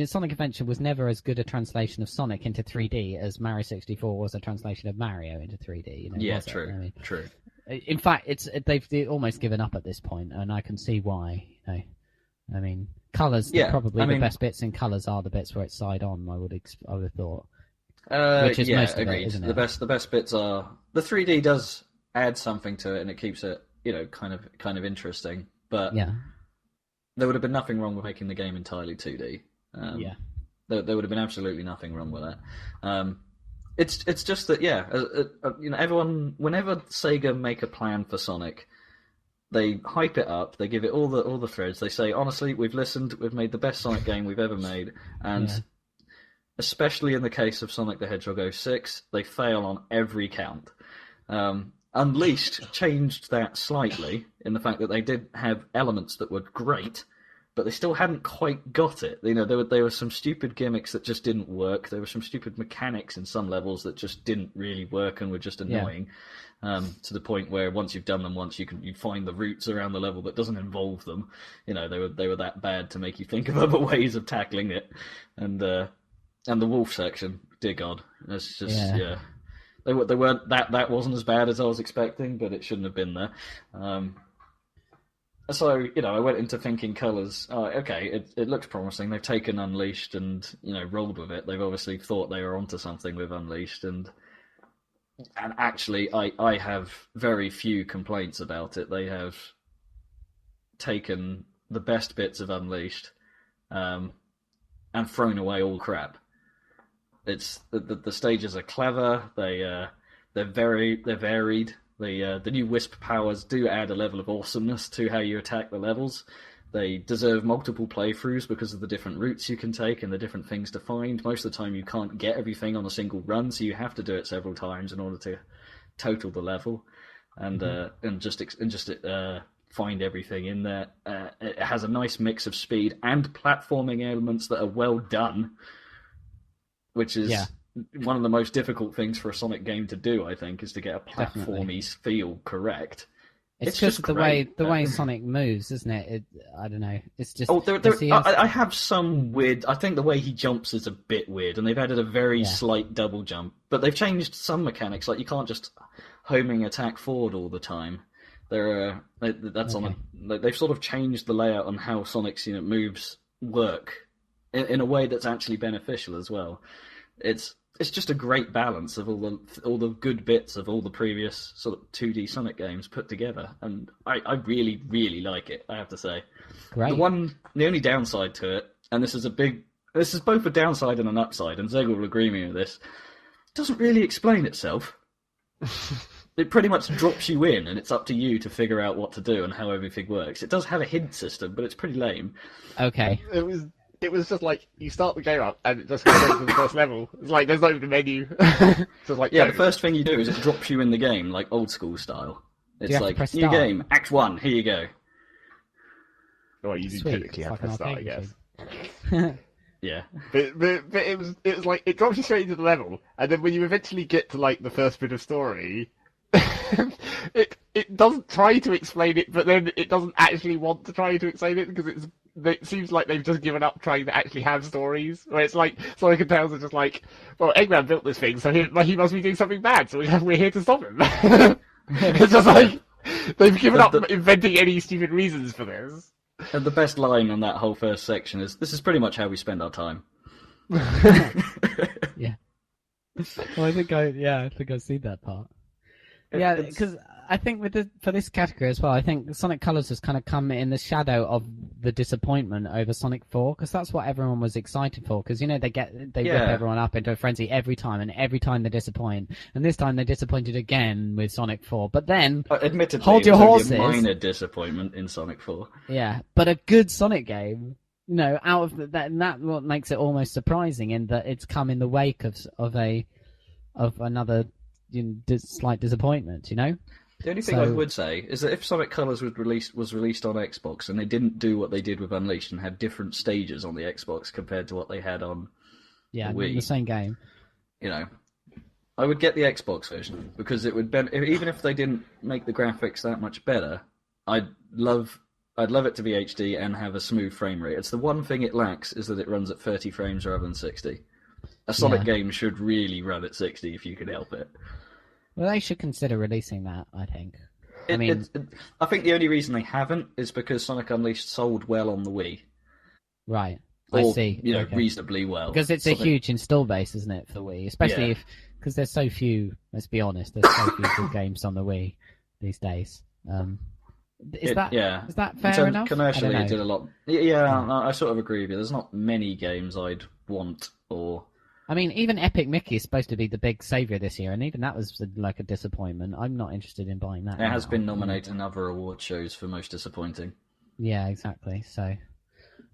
Sonic Adventure was never as good a translation of Sonic into 3D as Mario 64 was a translation of Mario into 3D. Yeah, true. I mean, true. In fact, they've almost given up at this point, and I can see why. I mean, colors. Yeah, the best bits in colors are the bits where it's side on. I would have thought. Which is yeah, most of agreed. it, isn't it? The best bits are the 3D does add something to it, and it keeps it kind of interesting. But yeah, there would have been nothing wrong with making the game entirely 2D. Yeah, there would have been absolutely nothing wrong with that. It's just that everyone whenever Sega make a plan for Sonic, they hype it up, they give it all the threads. They say, honestly, we've listened, we've made the best Sonic game we've ever made, and especially in the case of Sonic the Hedgehog 06, they fail on every count. Unleashed changed that slightly in the fact that they did have elements that were great, but they still hadn't quite got it. There were some stupid gimmicks that just didn't work. There were some stupid mechanics in some levels that just didn't really work and were just annoying. To the point where once you've done them once, you find the routes around the level that doesn't involve them. They were that bad to make you think of other ways of tackling it. And the wolf section, dear God, it's just They weren't that wasn't as bad as I was expecting, but it shouldn't have been there. So I went into thinking colors. Okay, it looks promising. They've taken Unleashed and rolled with it. They've obviously thought they were onto something with Unleashed, and actually, I have very few complaints about it. They have taken the best bits of Unleashed, and thrown away all crap. It's the stages are clever. They're varied. The new Wisp powers do add a level of awesomeness to how you attack the levels. They deserve multiple playthroughs because of the different routes you can take and the different things to find. Most of the time, you can't get everything on a single run, so you have to do it several times in order to total the level and find everything in there. It has a nice mix of speed and platforming elements that are well done, which is one of the most difficult things for a Sonic game to do, I think, is to get a platformy feel correct. It's just the way Sonic moves, isn't it? I don't know. It's just. I have some weird. I think the way he jumps is a bit weird, and they've added a very slight double jump. But they've changed some mechanics, like you can't just homing attack forward all the time. They've sort of changed the layout on how Sonic's moves work in a way that's actually beneficial as well. It's just a great balance of all the good bits of all the previous sort of 2D Sonic games put together, and I really, really like it, I have to say. Great. The only downside to it, and this is both a downside and an upside, and Zeg will agree with me with this, it doesn't really explain itself. It pretty much drops you in, and it's up to you to figure out what to do and how everything works. It does have a hint system, but it's pretty lame. Okay. It was just like, you start the game up, and it just goes straight to the first level. It's like, there's not even a menu. Just like, the first thing you do is it drops you in the game, like old school style. It's like, new game, Act 1, here you go. Well, you do typically have to start, I guess. Yeah. But it was like, it drops you straight into the level, and then when you eventually get to like the first bit of story, it doesn't try to explain it, but then it doesn't actually want to try to explain it, because it seems like they've just given up trying to actually have stories, where it's like Sonic and Tails are just like, well, Eggman built this thing, so he must be doing something bad, so we're here to stop him. It's just like, they've given up inventing any stupid reasons for this. And the best line on that whole first section is, this is pretty much how we spend our time. Yeah. Well, I think I've seen that part. Yeah, because I think for this category as well, I think Sonic Colors has kind of come in the shadow of the disappointment over Sonic 4, because that's what everyone was excited for. Because they rip everyone up into a frenzy every time, and every time they disappoint. And this time they disappointed again with Sonic 4. But then, admittedly, hold your horses. A minor disappointment in Sonic 4. Yeah, but a good Sonic game. Out of that, and that's what makes it almost surprising, in that it's come in the wake of another slight disappointment, you know? The only thing I would say is that if Sonic Colors was released on Xbox and they didn't do what they did with Unleashed and had different stages on the Xbox compared to what they had on the Wii, the same game. You know, I would get the Xbox version because it would even if they didn't make the graphics that much better, I'd love it to be HD and have a smooth frame rate. It's the one thing it lacks is that it runs at 30 frames rather than 60. A Sonic game should really run at 60 if you can help it. Well, they should consider releasing that, I think. I think the only reason they haven't is because Sonic Unleashed sold well on the Wii. Right, I see. Reasonably well. Because it's a huge install base, isn't it, for the Wii? Especially because there's so few, let's be honest, there's so few good games on the Wii these days. Is that fair enough? Commercially, it did a lot. I sort of agree with you. There's not many games I'd want or... I mean, even Epic Mickey is supposed to be the big saviour this year, and even that was like a disappointment. I'm not interested in buying that. It has been nominated in other award shows for most disappointing. Yeah, exactly. So,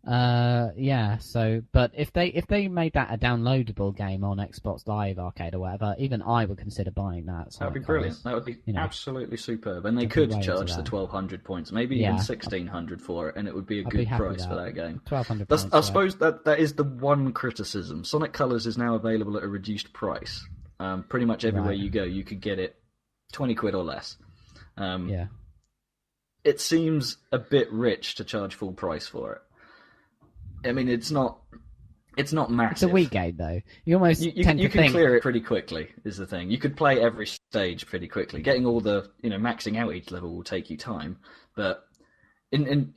but if they made that a downloadable game on Xbox Live Arcade or whatever, even I would consider buying that. That would be brilliant. That would be absolutely superb. And they could charge the 1,200 points, maybe even 1,600 for it, and it would be a good price for that game. 1,200 points. I suppose that is the one criticism. Sonic Colors is now available at a reduced price. Pretty much everywhere you go, you could get it 20 quid or less. It seems a bit rich to charge full price for it. I mean, it's not massive. It's a Wii game, though. You almost you can clear it pretty quickly. Is the thing. You could play every stage pretty quickly. Getting all the maxing out each level will take you time. But in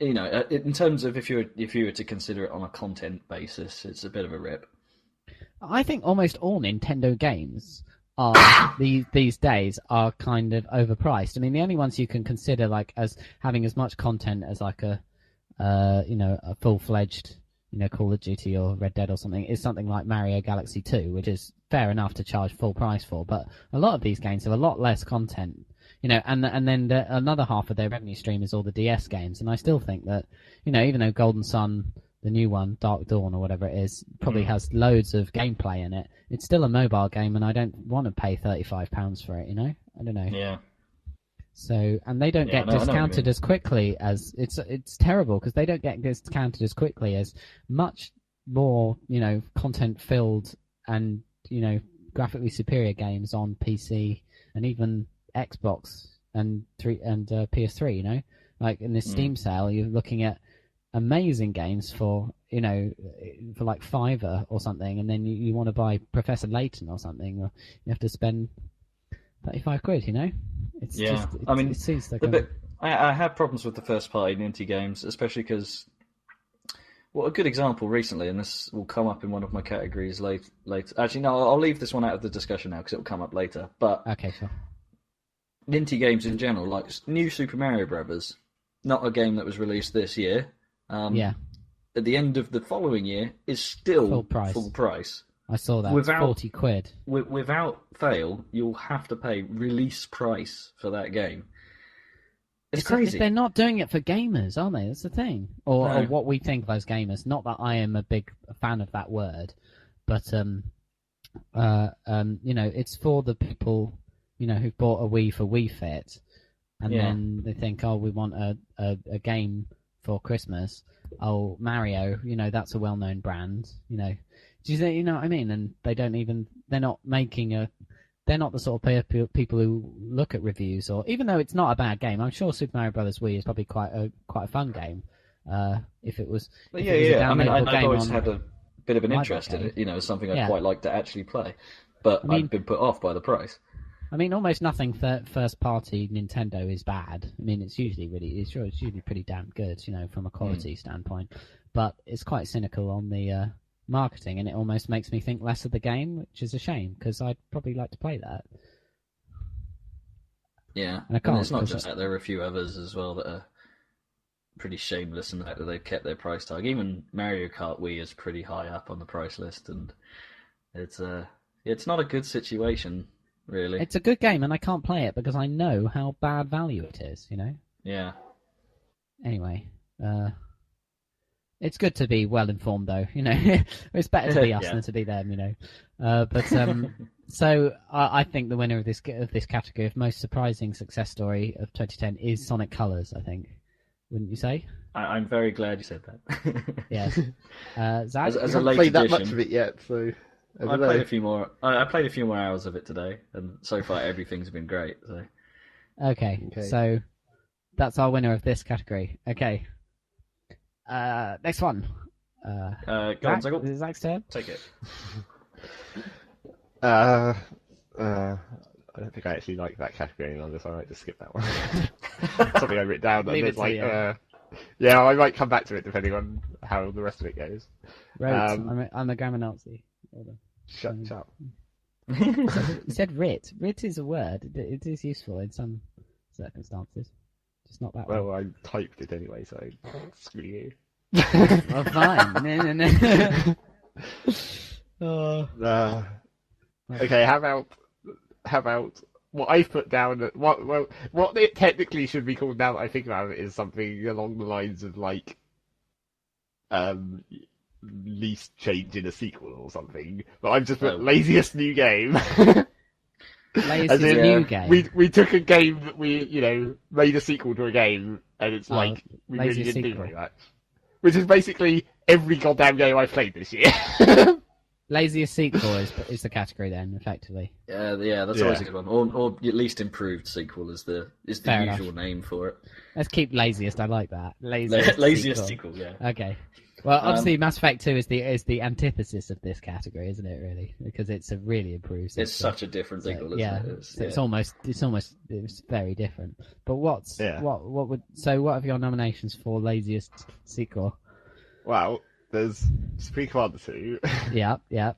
terms of if you were to consider it on a content basis, it's a bit of a rip. I think almost all Nintendo games are these days are kind of overpriced. I mean, the only ones you can consider like as having as much content as like a full-fledged Call of Duty or Red Dead or something is something like Mario Galaxy 2, which is fair enough to charge full price for. But a lot of these games have a lot less content, and then another half of their revenue stream is all the DS games. And I still think that, even though Golden Sun, the new one, Dark Dawn or whatever it is, probably has loads of gameplay in it, it's still a mobile game, and I don't want to pay £35 for it. I don't know. Yeah. So, and they don't get discounted as quickly as it's terrible because they don't get discounted as quickly as much more content filled and graphically superior games on PC and even Xbox and PS3. Like in this Steam sale, you're looking at amazing games for like $5 or something, and then you want to buy Professor Layton or something, or you have to spend 35 quid. It's just, it seems like I have problems with the first party Ninty games, especially because, a good example recently, and this will come up in one of my categories later. Actually, no, I'll leave this one out of the discussion now because it will come up later. But okay, sure. Ninty games in general, like New Super Mario Brothers, not a game that was released this year. At the end of the following year, is still full price. I saw that. 40 quid. Without fail, you'll have to pay release price for that game. It's crazy. They're not doing it for gamers, are they? That's the thing. Or what we think of as gamers. Not that I am a big fan of that word, but it's for the people who've bought a Wii for Wii Fit, and then they think, we want a game for Christmas. Oh, Mario, that's a well-known brand. Do you know what I mean? And they're not the sort of people who look at reviews, or even though it's not a bad game, I'm sure Super Mario Brothers Wii is probably quite a fun game. If it was, I mean, I've always had a bit of an interest in it. As something I'd quite like to actually play, but I've been put off by the price. I mean, almost nothing first party Nintendo is bad. I mean, it's usually pretty damn good, from a quality standpoint. But it's quite cynical on the marketing, and it almost makes me think less of the game, which is a shame because I'd probably like to play that. Yeah, and it's not just that. There are a few others as well that are pretty shameless in the fact that they've kept their price tag. Even Mario Kart Wii is pretty high up on the price list, and it's not a good situation, really. It's a good game, and I can't play it because I know how bad value it is. Yeah. Anyway, It's good to be well informed, though. It's better to be us Yeah. than to be them. So I think the winner of this category of most surprising success story of 2010 is Sonic Colors. I think, wouldn't you say? I'm very glad you said that. Yes. Zach? As I a haven't late played that addition, much of it yet, so I I don't played know. a few more. I played a few more hours of it today, and so far everything's been great. So Okay. Okay. So that's our winner of this category. Okay. Next one. go on, Zach? Zaggle. Is it Zach's turn? Take it. Uh, I don't think I actually like that category any longer, so I might just skip that one. Something I wrote down, and Leave it's it to like, you. yeah, I might come back to it depending on how the rest of it goes. Wrote. I'm a grammar Nazi. Hold on. Shut up. You said writ. Writ is a word. It is useful in some circumstances. Just not that one. Well, I typed it anyway, so screw you. Well, fine. No. Okay, how about what I've put down? What it technically should be called now that I think about it is something along the lines of like, least change in a sequel or something. But I've just put laziest new game. Lazy As in, new game. we took a game that we made a sequel to a game, and it's like we really laziest didn't do sequel. very much. Which is basically every goddamn game I've played this year. Laziest sequel is the category then, effectively. Yeah, that's always a good one. Or at least improved sequel is the Fair usual enough. name for it. Let's keep laziest. I like that. Laziest, Laziest sequel, yeah. Okay. Well, obviously, Mass Effect 2 is the antithesis of this category, isn't it? Really, because it's a really improved sequel. It's such a different sequel, isn't it? It's very different. But what have your nominations for laziest sequel? Well, there's Supreme Commander 2. Yeah. Yeah,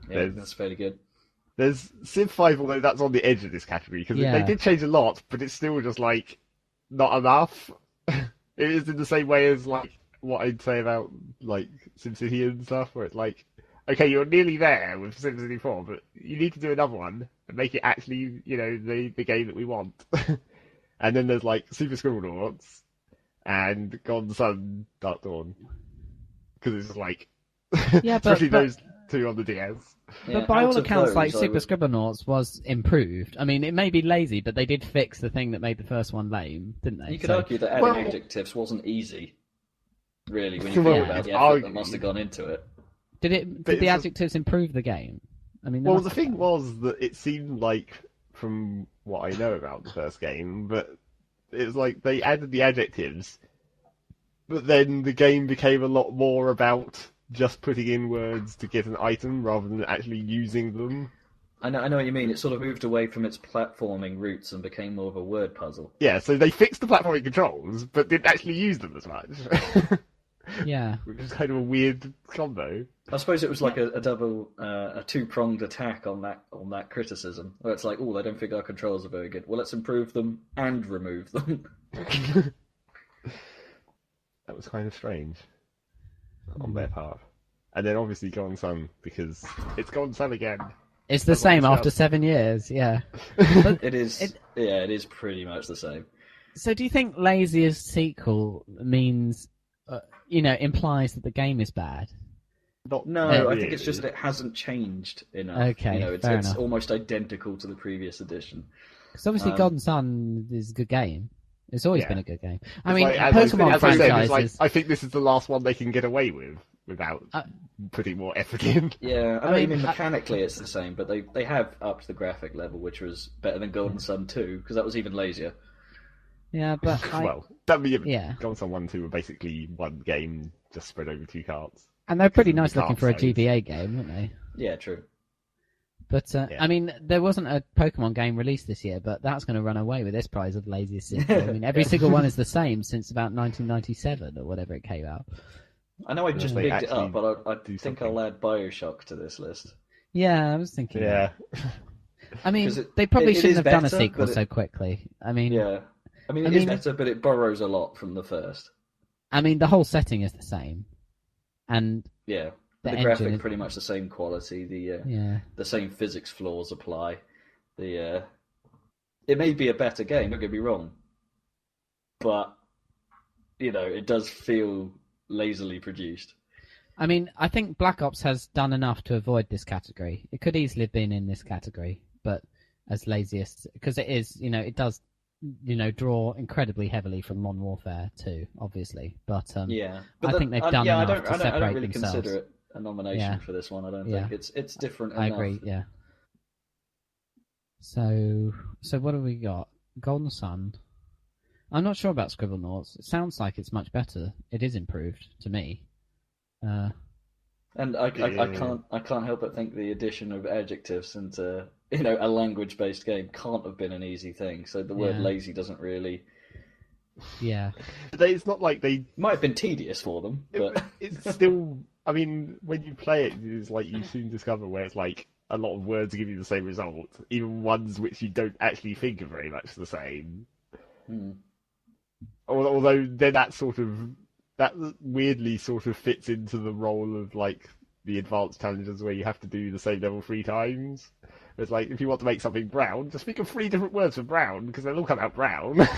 that's fairly good. There's Civ 5, although that's on the edge of this category, because Yeah. they did change a lot, but it's still just, like, not enough. It is in the same way as, like, what I'd say about, like, SimCity and stuff, where it's like, okay, you're nearly there with SimCity 4, but you need to do another one and make it actually, the game that we want. And then there's, like, Super Scribblenauts and Gone Sun Dark Dawn. Because it's like, Yeah, especially those two on the DS. But by all accounts, like I Super would- Scribblenauts was improved. I mean, it may be lazy, but they did fix the thing that made the first one lame, didn't they? You could argue that adding adjectives wasn't easy, really, when you Well, think about the effort that must have gone into it. Did But the it's adjectives improve the game? I mean, they Well, must the have thing done. was that it seemed like, from what I know about the first game, but it was like they added the adjectives, but then the game became a lot more about just putting in words to get an item rather than actually using them. I know what you mean. It sort of moved away from its platforming roots and became more of a word puzzle. Yeah, so they fixed the platforming controls, but didn't actually use them as much. Yeah. Which is kind of a weird combo. I suppose it was like a double, a two-pronged attack on that criticism, where it's like, oh, I don't think our controls are very good. Well, let's improve them and remove them. That was kind of strange on their part. And then obviously Gone Sun, because it's Gone Sun again. It's the That's what same we after said. 7 years, yeah. But It is pretty much the same. so do you think laziest sequel means, implies that the game is bad? Not No, really. I think it's just that it hasn't changed enough. Okay, It's fair enough. almost identical to the previous edition. Because obviously Golden Sun is a good game. It's always Yeah. been a good game. I It's mean, like, Pokemon as I said, franchises... it's like, I think this is the last one they can get away with without putting more effort in. Yeah, I I mean, mean, mechanically it's the same, but they have upped the graphic level, which was better than Golden Sun 2, because that was even lazier. Yeah, but Well, that be Yeah. Gone Sun 1 and 2 were basically one game just spread over two carts. and they're pretty because nice of the looking for a cart size. GBA game, weren't they? Yeah, true. But Yeah. I mean, there wasn't a Pokemon game released this year, but that's going to run away with this prize of laziest sequel. I mean, every single one is the same since about 1997 or whatever it came out. I know I just They picked it up, actually but I do think something. I'll add Bioshock to this list. Yeah, I was thinking. Yeah. I mean, 'Cause they probably it shouldn't is have done a better, sequel but so quickly. I mean, Yeah. I mean, I it is mean- better, but it borrows a lot from the first. the whole setting is the same, and Yeah. The The graphic engine- pretty much the same quality. yeah, The same physics flaws apply. It may be a better game. Don't get me wrong, but it does feel lazily produced. I mean, I think Black Ops has done enough to avoid this category. It could easily have been in this category, but as laziest, because it is, it does, draw incredibly heavily from Modern Warfare 2, obviously. But yeah, I think they've done enough to separate I don't really themselves. consider it a nomination for this one. I don't think it's different enough. I agree. Yeah. So what have we got? Golden Sun. I'm not sure about Scribblenauts. It sounds like it's much better. It is improved to me. And I can't help but think the addition of adjectives into a language-based game can't have been an easy thing. So the word lazy doesn't really. Yeah. It's not like they might have been tedious for them, but it's still. I mean, when you play it, it's like you soon discover where it's like a lot of words give you the same result, even ones which you don't actually think are very much the same. Although then that weirdly sort of fits into the role of like the advanced challenges where you have to do the same level 3 times. It's like if you want to make something brown, just think of 3 different words for brown because they'll all come out brown. I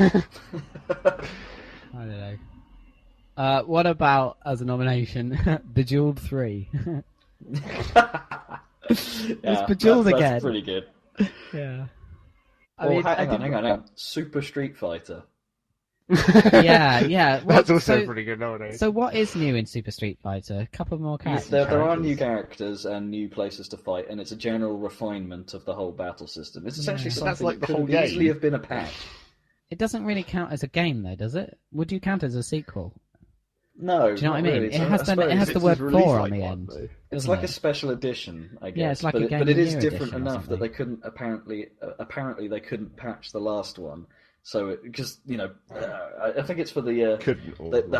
don't know. What about as a nomination, Bejeweled 3? It's Bejeweled again. That's pretty good. Yeah. Hang on. Super Street Fighter. Yeah. That's also pretty good nowadays. So what is new in Super Street Fighter? A couple more characters. There are new characters and new places to fight, and it's a general refinement of the whole battle system. It's essentially something like that the whole could game. easily have been a patch. It doesn't really count as a game, though, does it? Would you count it as a sequel? No. Do you know what I mean? Really. It has the word 4 on the end. It's like a special edition, I guess. Yeah, it's like a Game but it is Year different edition or enough that something. they couldn't apparently they couldn't patch the last one. So because I think it's for the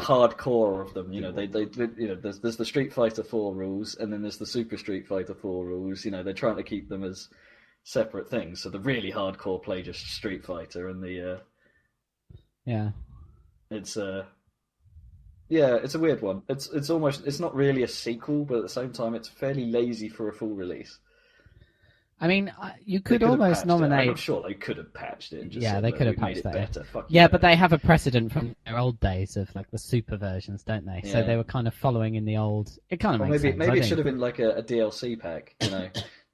hardcore of them. There's the Street Fighter 4 rules, and then there's the Super Street Fighter 4 rules. They're trying to keep them as separate things. So the really hardcore play just Street Fighter, and it's it's a weird one. It's not really a sequel, but at the same time, it's fairly lazy for a full release. I mean, you could almost nominate. I'm sure they could have patched it. And just they could have patched it better. But they have a precedent from their old days of like the super versions, don't they? Yeah. So they were kind of following in the old. It kind of makes sense. Maybe it should have been like a DLC pack.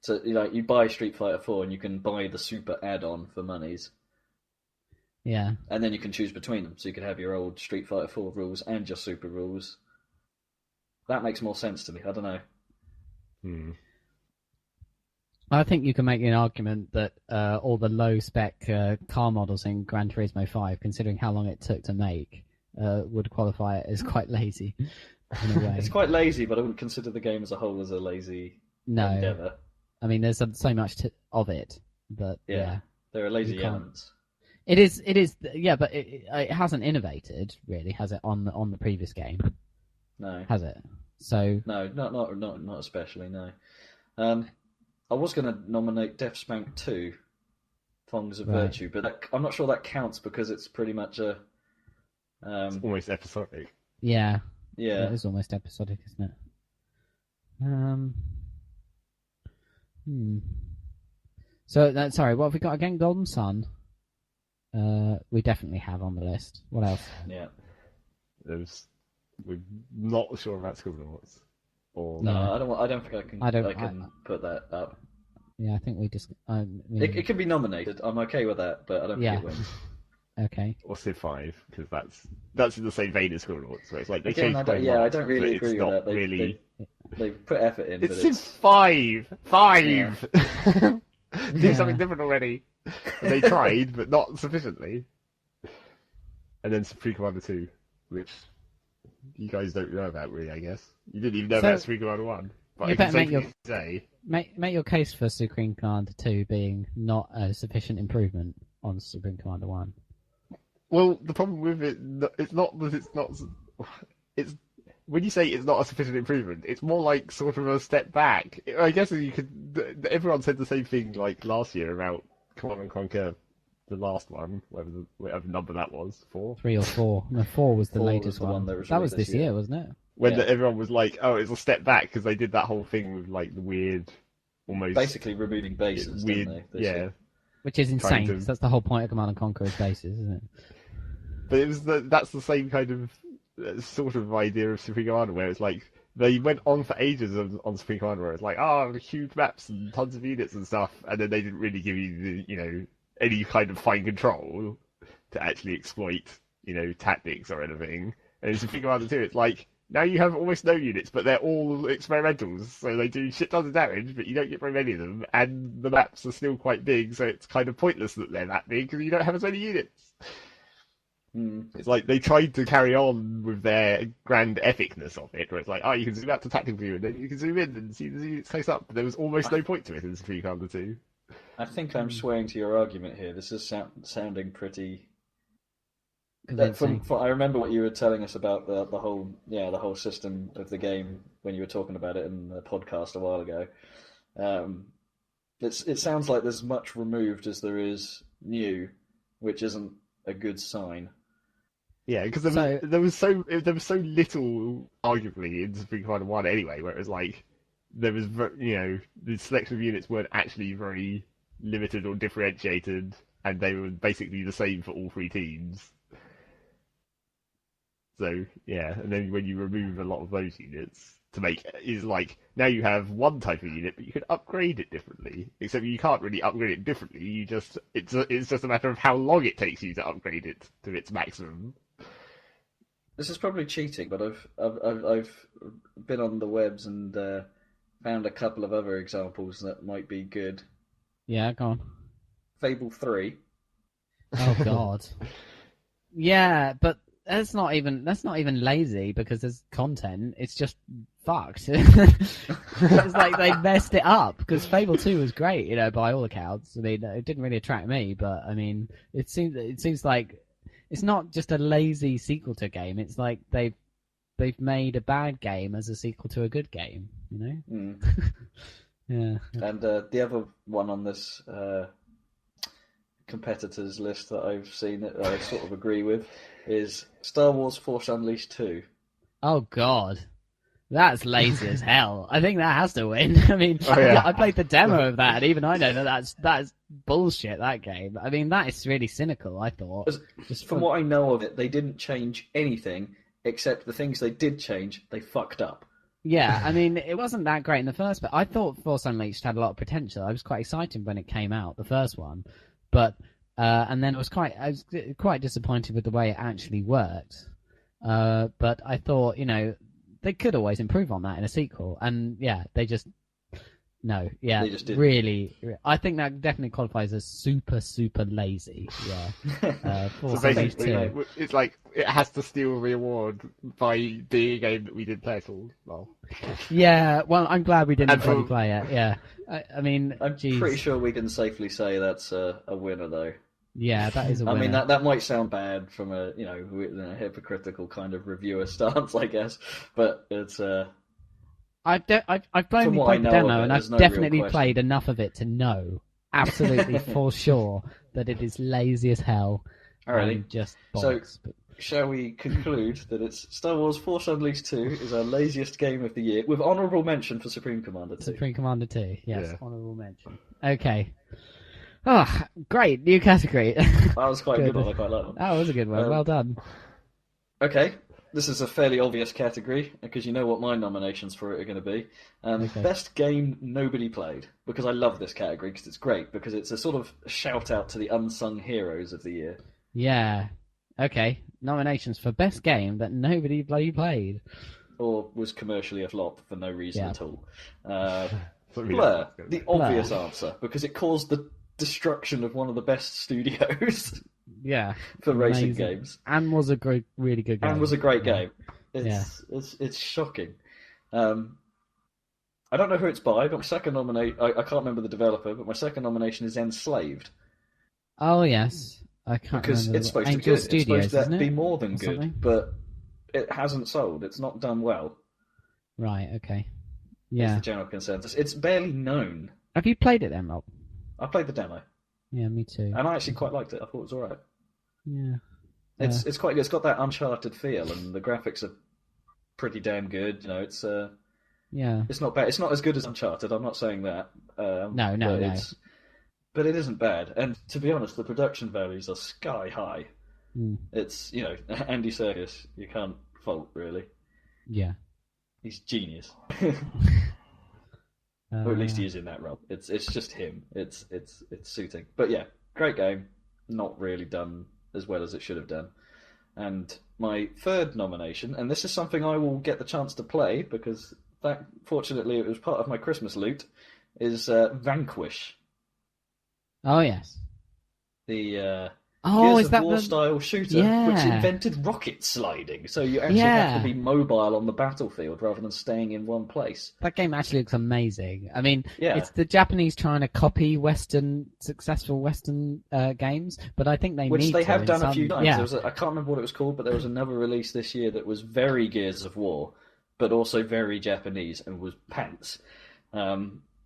So you buy Street Fighter 4 and you can buy the super add-on for monies. Yeah. And then you can choose between them, so you could have your old Street Fighter 4 rules and your super rules. That makes more sense to me. I don't know. I think you can make an argument that all the low-spec car models in Gran Turismo 5, considering how long it took to make, would qualify it as quite lazy, in a way. It's quite lazy, but I wouldn't consider the game as a whole as a lazy endeavour. I mean, there's so much of it, but there are lazy elements. It is, but it hasn't innovated, really, has it, on the previous game? No. Has it? So no, not especially, no. I was going to nominate Death Spank 2, Thongs of Virtue, but I'm not sure that counts because it's pretty much a... it's almost episodic. Yeah. Yeah. It is almost episodic, isn't it? So, sorry, what have we got again? Golden Sun? We definitely have on the list. What else? Yeah. We're not sure about Scribblenauts. No, I don't think I can put that up. Yeah, I think we just. It can be nominated. I'm okay with that, but I don't think it wins. Okay. Or Civ 5, because that's in the same vein as Scribblenauts, where it's like they Again, changed I don't really agree with that. They put effort in. It's Civ 5. Yeah. Do something different already. They tried, but not sufficiently. And then Supreme Commander 2, which you guys don't know about, really, I guess. You didn't even know about Supreme Commander 1. But you better make your case for Supreme Commander 2 being not a sufficient improvement on Supreme Commander 1. Well, the problem with it, it's not that it's not... It's when you say it's not a sufficient improvement, it's more like sort of a step back. I guess you could... Everyone said the same thing like last year about Command & Conquer, the last one, whatever number that was, 4? 3 or 4. No, 4 was the latest one. That was this year, wasn't it? When everyone was like, oh, it's a step back, because they did that whole thing with like the weird, almost... Basically removing bases, didn't they? Year. Which is insane, because that's the whole point of Command & Conquer is bases, isn't it? But that's the same kind of sort of idea of Supreme Commander, where it's like they went on for ages on Supreme Commander, where it's like, huge maps and tons of units and stuff, and then they didn't really give you any kind of fine control to actually exploit tactics or anything. And in Supreme Commander 2, it's like now you have almost no units, but they're all experimentals, so they do shit tons of damage, but you don't get very many of them, and the maps are still quite big, so it's kind of pointless that they're that big because you don't have as many units. It's like they tried to carry on with their grand epicness of it, where it's like, you can zoom out to tactical view, and then you can zoom in and see the units close up. But there was almost no point to it in Supreme Commander 2. I think I'm swaying to your argument here. This is sounding pretty. I remember what you were telling us about the whole system of the game when you were talking about it in the podcast a while ago. It sounds like there's much removed as there is new, which isn't a good sign. Yeah, because there was so little, arguably, in Supreme Commander 1 anyway, where it was like there was the selection of units weren't actually very limited or differentiated, and they were basically the same for all three teams. So yeah, and then when you remove a lot of those units to make is like now you have one type of unit, but you can upgrade it differently. Except you can't really upgrade it differently. It's just a matter of how long it takes you to upgrade it to its maximum. This is probably cheating, but I've been on the webs and found a couple of other examples that might be good. Yeah, go on. Fable 3. Oh God. Yeah, but that's not even lazy because there's content. It's just fucked. It's like they messed it up because Fable 2 was great, by all accounts. I mean, it didn't really attract me, but I mean, it seems like it's not just a lazy sequel to a game. It's like they've made a bad game as a sequel to a good game. Yeah. And the other one on this competitors list that I've seen that I sort of agree with is Star Wars Force Unleashed 2. Oh God, that's lazy as hell. I think that has to win. I mean, I played the demo of that, and even I know that's bullshit. That game. I mean, that is really cynical. I thought. From what I know of it, they didn't change anything except the things they did change, they fucked up. Yeah, I mean, it wasn't that great in the first, but I thought Force Unleashed had a lot of potential. I was quite excited when it came out, the first one, but and then I was quite disappointed with the way it actually worked. But I thought, they could always improve on that in a sequel, and they just no, they just didn't. Really. I think that definitely qualifies as super lazy. Yeah, so basically, it's like it has to steal the award by being a game that we did play at all. Well, yeah. Well, I'm glad we didn't really play it. Yeah, I mean, I'm pretty sure we can safely say that's a winner, though. Yeah, that is a winner. I mean, that might sound bad from a hypocritical kind of reviewer stance, I guess, but it's I've only played the demo, and I've definitely played enough of it to know absolutely for sure that it is lazy as hell. Alrighty. Just bollocks. So, shall we conclude that it's Star Wars Force Unleashed 2 is our laziest game of the year, with honourable mention for Supreme Commander 2. Supreme Commander 2, yes, honourable mention. Okay. Oh, great, new category. That was quite a good one, I quite like that. That was a good one, well done. Okay. This is a fairly obvious category, because you know what my nominations for it are going to be. Best game nobody played, because I love this category, because it's great, because it's a sort of shout-out to the unsung heroes of the year. Yeah. Okay. Nominations for best game that nobody bloody played. Or was commercially a flop for no reason at all. Blur, the obvious answer, because it caused the destruction of one of the best studios. Yeah, for racing games, and was a really good game. And was a great game. It's shocking. I don't know who it's by, but my second nomination, I can't remember the developer, but my second nomination is Enslaved. Oh yes, I can't because remember. It's supposed to be good. It's supposed to be more than good, but it hasn't sold. It's not done well. Right. Okay. Yeah. It's the general consensus. It's barely known. Have you played it then, Rob? I played the demo. Yeah, me too. And I actually quite liked it. I thought it was alright. Yeah. It's quite good. It's got that Uncharted feel, and the graphics are pretty damn good. It's it's not bad. It's not as good as Uncharted. I'm not saying that. No. But it isn't bad. And to be honest, the production values are sky high. Mm. It's Andy Serkis. You can't fault, really. Yeah. He's genius. Uh, Or at least he is in that role. It's just him. It's suiting. But yeah, great game. Not really done as well as it should have done. And my third nomination, and this is something I will get the chance to play because fortunately it was part of my Christmas loot, is Vanquish. Oh yes. The Oh, Gears is of that War the style shooter, Yeah. which invented rocket sliding, so you actually have to be mobile on the battlefield rather than staying in one place. That game actually looks amazing. I mean, Yeah. it's the Japanese trying to copy successful Western games, but I think they Which need they to have in done a some- few times. Yeah. I can't remember what it was called, but there was another release this year that was very Gears of War, but also very Japanese and was pants.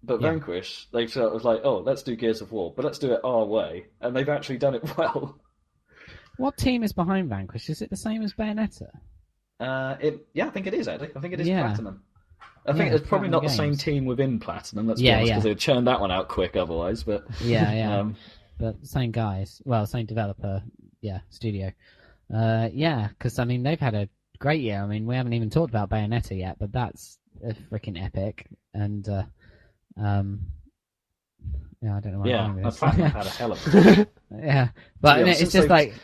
But Yeah. Vanquish, they felt it was like, oh, let's do Gears of War, but let's do it our way, and they've actually done it well. What team is behind Vanquish? Is it the same as Bayonetta? I think it is actually. I think it is Yeah. Platinum. I think Yeah, it's probably Platinum not the same Games. team within Platinum. Let's be Yeah, honest, yeah. because they'd churn that one out quick otherwise. But Yeah. But same guys. Well, same developer. Yeah, studio. Because I mean they've had a great year. I mean we haven't even talked about Bayonetta yet, but that's a freaking epic. And I don't know why I'm going with this. Platinum had a hell of a Yeah, but Yeah, it's since just they've- like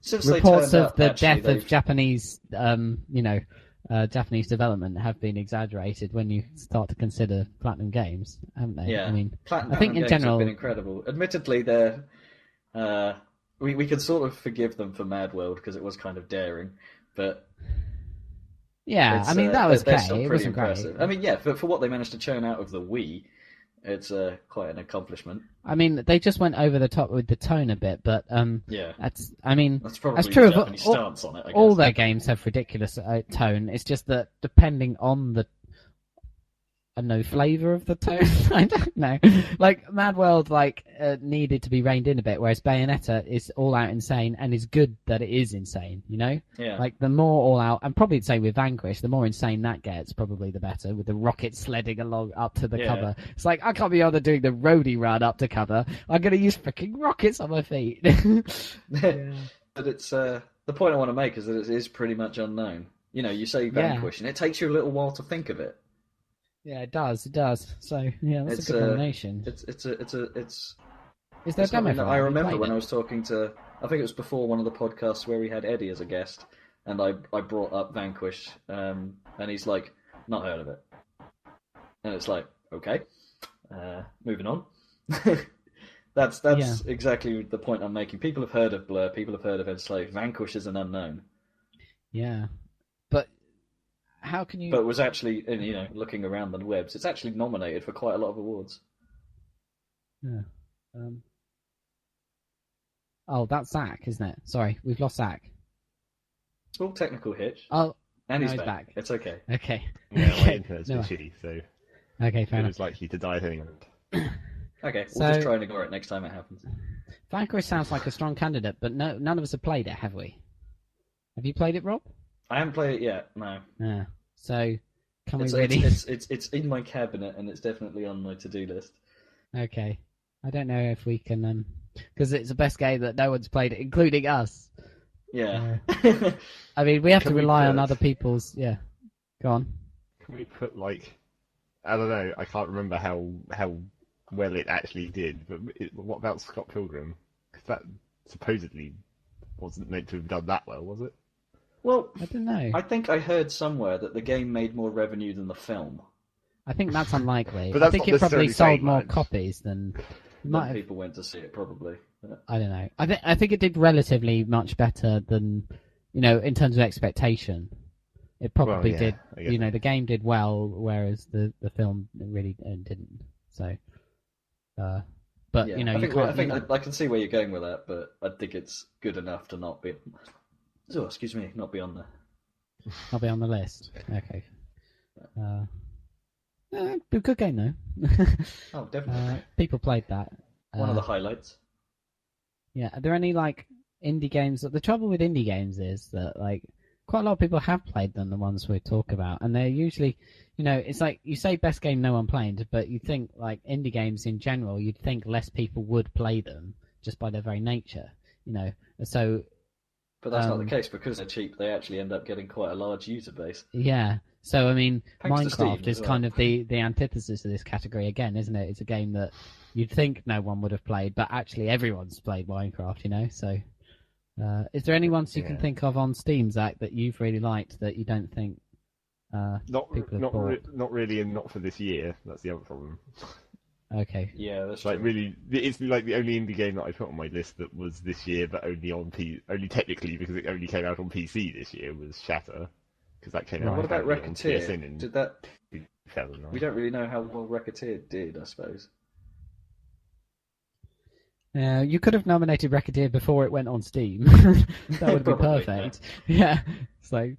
Since they reports turned of up, the actually, death of they've- Japanese, Japanese development have been exaggerated when you start to consider Platinum Games, haven't they? Yeah, I mean, Platinum I think in Games general, have been incredible. Admittedly, they're we can sort of forgive them for Mad World because it was kind of daring, but yeah, it's, I mean that was they're okay. still It pretty wasn't impressive. great. I mean, yeah, for what they managed to churn out of the Wii, it's quite an accomplishment. I mean, they just went over the top with the tone a bit, but Yeah, that's. I mean, that's probably that's true the of Japanese all- stance on it. I guess. all their games have ridiculous tone. It's just that depending on the flavor of the tone. I don't know. Like Mad World, needed to be reined in a bit, whereas Bayonetta is all out insane and is good that it is insane. You know, Yeah, like the more all out, and probably the same with Vanquish. The more insane that gets, probably the better. With the rocket sledding along up to the Yeah. cover, it's like I can't be bothered doing the roadie run up to cover. I'm gonna use freaking rockets on my feet. but it's the point I want to make is that it is pretty much unknown. You know, you say Vanquish, and it takes you a little while to think of it. Yeah, it does. It does. So yeah, that's It's a good nomination. It's Is there a It's demo not- for that? I Have you remember played when it? I was talking to, I think it was before one of the podcasts where we had Eddie as a guest, and I brought up Vanquish, and he's like, not heard of it. And it's like, okay, moving on. That's Yeah. exactly the point I'm making. People have heard of Blur, people have heard of Enslaved. Vanquish is an unknown. Yeah, but how can you? But was actually, looking around the webs, it's actually nominated for quite a lot of awards. Yeah. Oh, that's Zach, isn't it? Sorry, we've lost Zach. Small technical hitch. Oh, And now he's he's back. back. It's okay. okay. Yeah, my Okay. internet's No. been shitty, so Okay, fair it enough. was likely to die at any moment. Okay, we'll So- just try and ignore it next time it happens. Vanquish sounds like a strong candidate, but none of us have played it, have we? Have you played it, Rob? I haven't played it yet, no. Yeah. So, can we It's, really? it's in my cabinet and it's definitely on my to-do list. Okay. I don't know if we can, because it's the best game that no one's played it, including us. Yeah. I mean, we have Can to we rely on put- other people's. Yeah. Go on. Can we put I don't know, I can't remember how well it actually did, but what about Scott Pilgrim? Because that supposedly wasn't meant to have done that well, was it? Well, I don't know. I think I heard somewhere that the game made more revenue than the film. I think that's unlikely. But I that's think not it probably necessarily sold saying more much. copies than. Then Might have, people went to see it, probably. I don't know. I think it did relatively much better than, in terms of expectation. It probably Well, yeah, did. I guess. The game did well, whereas the film really didn't. So, but Yeah, you I think, can't. I can see where you're going with that, but I think it's good enough to not be... Oh, excuse me, not be on there. I'll be on the list. Okay. A good game though. Oh, definitely. People played that. One of the highlights. Yeah. Are there any indie games? The trouble with indie games is that quite a lot of people have played them, the ones we talk about, and they're usually, it's like you say best game no one played, but you think indie games in general, you'd think less people would play them just by their very nature, So But that's not the case because they're cheap. They actually end up getting quite a large user base. Yeah. So I mean, Thanks to Steam Minecraft is as well. kind of the antithesis of this category again, isn't it? It's a game that you'd think no one would have played, but actually everyone's played Minecraft. You know. So, is there any ones you can think of on Steam, Zach, that you've really liked that you don't think Not people have bought? not really, and not for this year. That's the other problem. Okay. Yeah, that's Like true. really, it's like the only indie game that I put on my list that was this year, but only technically because it only came out on PC this year was Shatter, because that came out. What about apparently on PSN Racketeer? in Did that? 2009. We don't really know how well Racketeer did, I suppose. You could have nominated Racketeer before it went on Steam. That would be Probably, perfect. Yeah. It's like.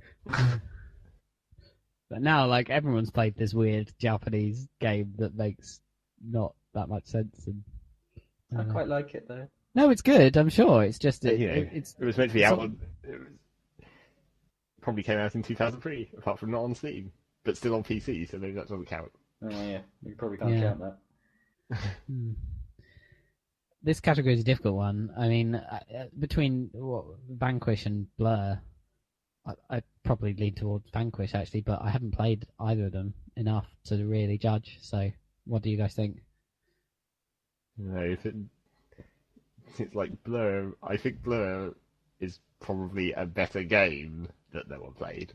But now, like, everyone's played this weird Japanese game that makes not that much sense. And I quite like it though. no, it's good. I'm sure. It's just You know, it's it was meant to be out. It probably came out in 2003, apart from not on Steam, but still on PC, so maybe that doesn't count. Oh yeah, you probably can't count that. This category is a difficult one. I mean, between Vanquish and Blur, I probably lean towards Vanquish actually, but I haven't played either of them enough to really judge. So, what do you guys think? No, it's like Blur. I think Blur is probably a better game that no one played.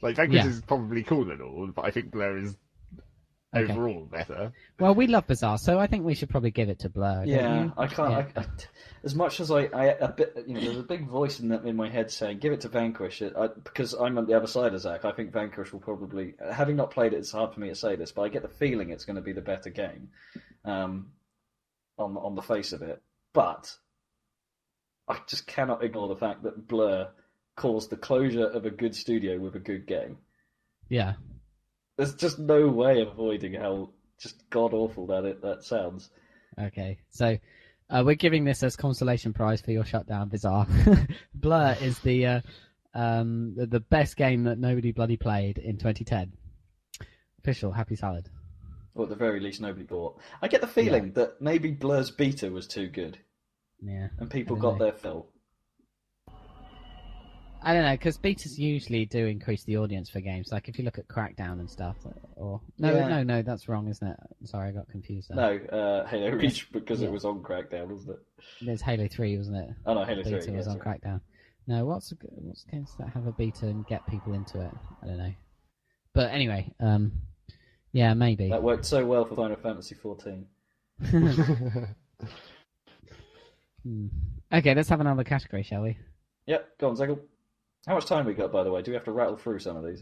Like Vanquish is probably cool and all, but I think Blur is overall better. Well, we love Bizarre, so I think we should probably give it to Blur. Yeah, don't you? I can't. Yeah. As much as I a bit, there's a big voice in my head saying give it to Vanquish, because I'm on the other side of Zach. I think Vanquish will probably, having not played it, it's hard for me to say this, but I get the feeling it's going to be the better game, on the face of it. But I just cannot ignore the fact that Blur caused the closure of a good studio with a good game. Yeah. There's just no way of avoiding how just god awful that sounds. Okay, so we're giving this as consolation prize for your shutdown, Bizarre. Blur is the best game that nobody bloody played in 2010. Official Happy Salad. Or at the very least, nobody bought. I get the feeling that maybe Blur's beta was too good. Yeah. And people got their fill. I don't know, because betas usually do increase the audience for games. Like if you look at Crackdown and stuff, or no, that's wrong, isn't it? Sorry, I got confused there. No, Halo Reach because it was on Crackdown, wasn't it? There's Halo 3, wasn't it? Oh no, Halo 3 beta was on Crackdown. No, what's games that have a beta and get people into it? I don't know. But anyway, yeah, maybe. That worked so well for Final Fantasy 14. Okay, let's have another category, shall we? Yep, go on, Zegel. How much time we got, by the way? Do we have to rattle through some of these?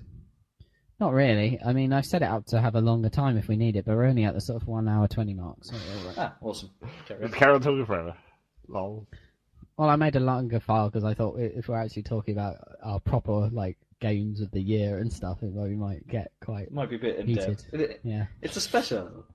Not really. I mean, I've set it up to have a longer time if we need it, but we're only at the sort of 1 hour 20 mark. So Awesome. Carol talking forever. Lol. Well, I made a longer file because I thought if we're actually talking about our proper games of the year and stuff, we might get quite might be a bit in heated. depth. Yeah, it's a special.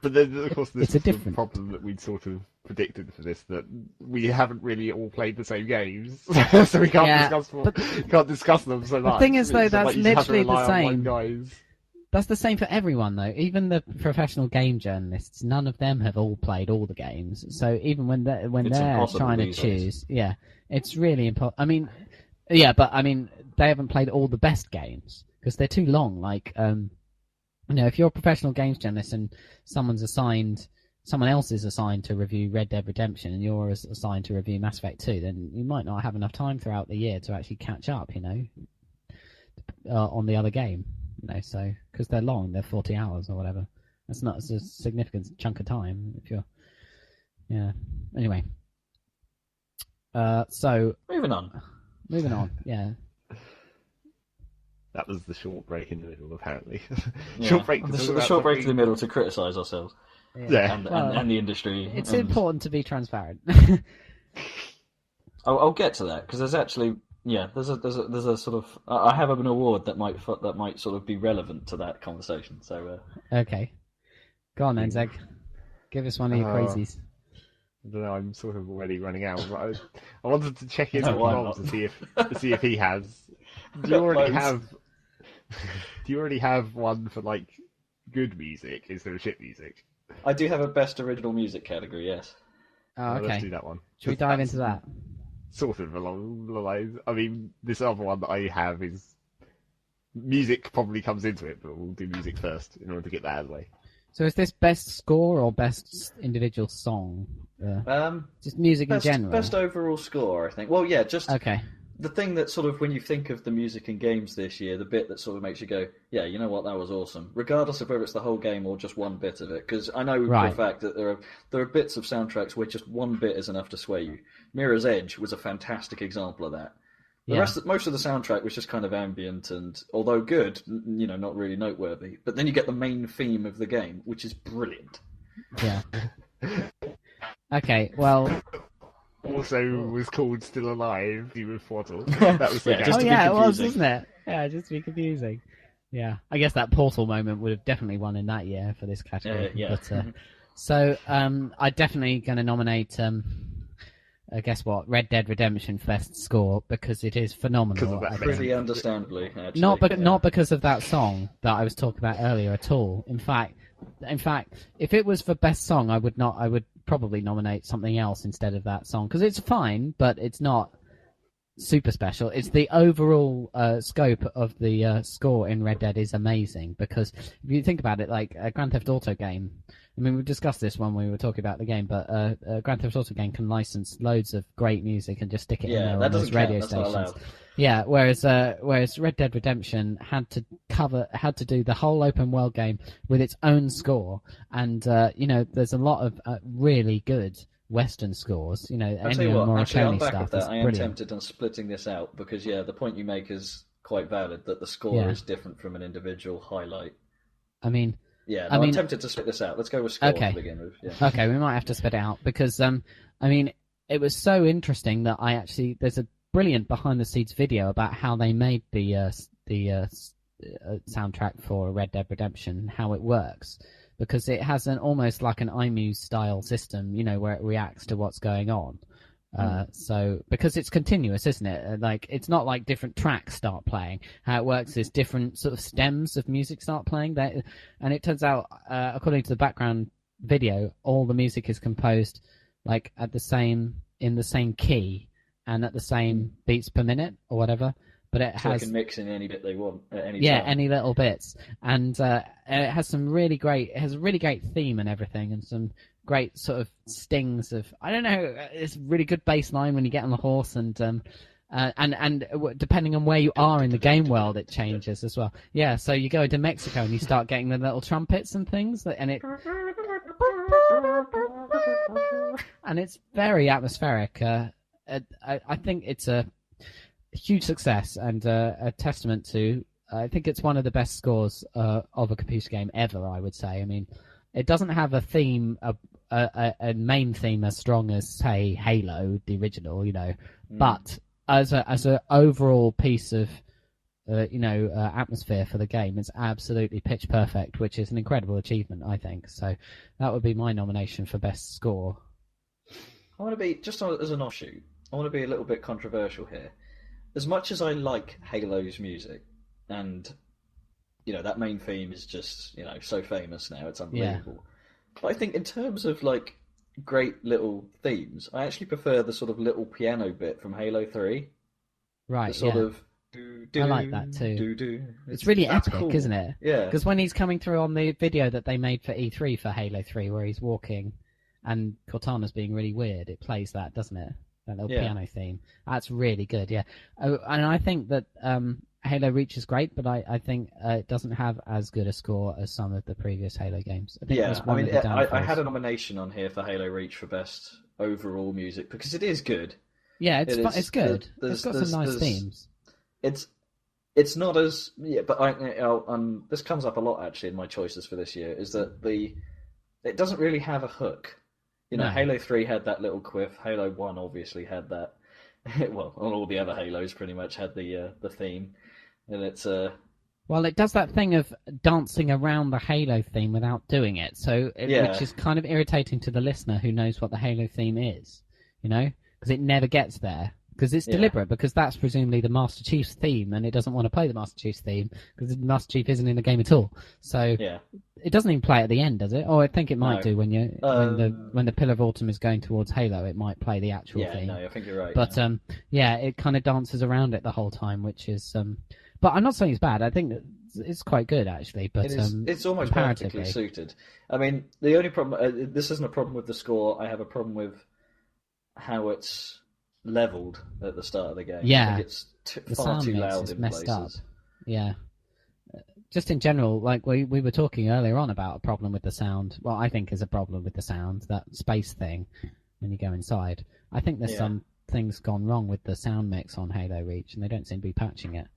But then, of course, this It's a is the different problem that we'd sort of predicted for this, that we haven't really all played the same games, so we can't discuss them so much. The thing is, though, So, that's you just have to literally the rely on same. one guy's. That's the same for everyone, though. Even the professional game journalists, none of them have all played all the games. So even when they're trying to choose, it's really impossible. I mean, they haven't played all the best games because they're too long. Like, if you're a professional games journalist and someone else is assigned to review Red Dead Redemption and you're assigned to review Mass Effect 2, then you might not have enough time throughout the year to actually catch up, on the other game. So because they're long, they're 40 hours or whatever. That's not a significant chunk of time if you're. Yeah. Anyway. So moving on. Yeah. That was the short break in the middle, apparently. Yeah. Short break. The short break in the middle to criticise ourselves. Yeah. And the industry. It's important to be transparent. I'll get to that because there's actually there's a sort of I have an award that might sort of be relevant to that conversation. So okay, go on then, Zeg. Give us one of your crazies. I don't know. I'm sort of already running out. But I wanted to check in with why Rob not? to see if he has. Do you already have one for good music instead of shit music? I do have a best original music category. Yes. Oh, okay. Let's do that one. Should we dive into that? sort of along the lines. I mean, this other one that I have is music probably comes into it, but we'll do music first in order to get that out of the way. So is this best score or best individual song? Just music in general. Best overall score, I think. Well, yeah, just okay. The thing that sort of, when you think of the music in games this year, the bit that sort of makes you go, yeah, you know what, that was awesome, regardless of whether it's the whole game or just one bit of it. Because I know for a fact that there are bits of soundtracks where just one bit is enough to sway you. Mirror's Edge was a fantastic example of that. Most of the soundtrack was just kind of ambient and, although good, not really noteworthy. But then you get the main theme of the game, which is brilliant. Yeah. Okay, well... Also was called Still Alive, with Throttle. That was the game. It was, wasn't it? Yeah, just to be confusing. Yeah, I guess that Portal moment would have definitely won in that year for this category. But, so, I'm definitely going to nominate, guess what, Red Dead Redemption for best score, because it is phenomenal. Pretty understandably, actually. Not because of that song that I was talking about earlier at all. In fact, if it was for best song, I would probably nominate something else instead of that song, because it's fine, but it's not super special. It's the overall scope of the score in Red Dead is amazing, because if you think about it, like a Grand Theft Auto game, I mean, we discussed this when we were talking about the game, but a Grand Theft Auto game can license loads of great music and just stick it in there on those radio stations. Yeah, whereas Red Dead Redemption had to do the whole open world game with its own score, and there's a lot of really good Western scores. I'll tell you what, actually, on back of that, I am tempted on splitting this out, because the point you make is quite valid, that the score is different from an individual highlight. I mean, I'm tempted to split this out. Let's go with score to begin with. Yeah. Okay, we might have to split it out, because it was so interesting that there's a brilliant behind-the-scenes video about how they made the soundtrack for Red Dead Redemption, how it works, because it has almost like an iMuse style system, where it reacts to what's going on. So because it's continuous, isn't it? Like, it's not like different tracks start playing. How it works is different sort of stems of music start playing. And it turns out, according to the background video, all the music is composed like in the same key and at the same beats per minute or whatever. But it has, they can mix in any bit they want at any time. time. Any little bits, and it has a really great theme and everything, and some great sort of stings of, I don't know, it's a really good bass line when you get on the horse, and depending on where you are in the game world, it changes as well. Yeah, so you go into Mexico and you start getting the little trumpets and things, and it's very atmospheric. I think it's a huge success and a testament to. I think it's one of the best scores of a computer game ever, I would say. I mean, it doesn't have a theme, a main theme as strong as, say, Halo, the original, but as a overall piece of atmosphere for the game, it's absolutely pitch perfect, which is an incredible achievement, I think. So that would be my nomination for best score. I want to be, just as an offshoot, I want to be a little bit controversial here. As much as I like Halo's music, and that main theme is just so famous now, it's unbelievable. Yeah. But I think in terms of like great little themes, I actually prefer the sort of little piano bit from Halo 3. Right. The sort of I like that too. It's really epic, cool. Isn't it? Yeah. Because when he's coming through on the video that they made for E3 for Halo 3, where he's walking and Cortana's being really weird, it plays that, doesn't it? That little piano theme. That's really good, yeah. And I think that Halo Reach is great, but I think it doesn't have as good a score as some of the previous Halo games. I think I had a nomination on here for Halo Reach for best overall music, because it is good. Yeah, it's good. It's got some nice themes. It's not as but this comes up a lot actually in my choices for this year, is that it doesn't really have a hook. No. Halo 3 had that little quiff. Halo 1 obviously had that. Well, all the other Halos pretty much had the theme, and it's Well, it does that thing of dancing around the Halo theme without doing it, which is kind of irritating to the listener who knows what the Halo theme is, because it never gets there. Because it's Yeah. deliberate, because that's presumably the Master Chief's theme, and it doesn't want to play the Master Chief's theme, because the Master Chief isn't in the game at all. So Yeah. it doesn't even play at the end, does it? Oh, I think it might No. do when the Pillar of Autumn is going towards Halo, it might play the actual Yeah, theme. no, I think you're right. But it kind of dances around it the whole time, which is But I'm not saying it's bad. I think that it's quite good actually. But it's almost comparatively perfectly suited. I mean, the only problem this isn't a problem with the score. I have a problem with how it's leveled at the start of the game. Yeah. I think it's the far sound too mix loud is in messed up. places. Yeah. Just in general, like we were talking earlier on about a problem with the sound. Well, I think is a problem with the sound, that space thing when you go inside. I think there's some things gone wrong with the sound mix on Halo Reach, and they don't seem to be patching it.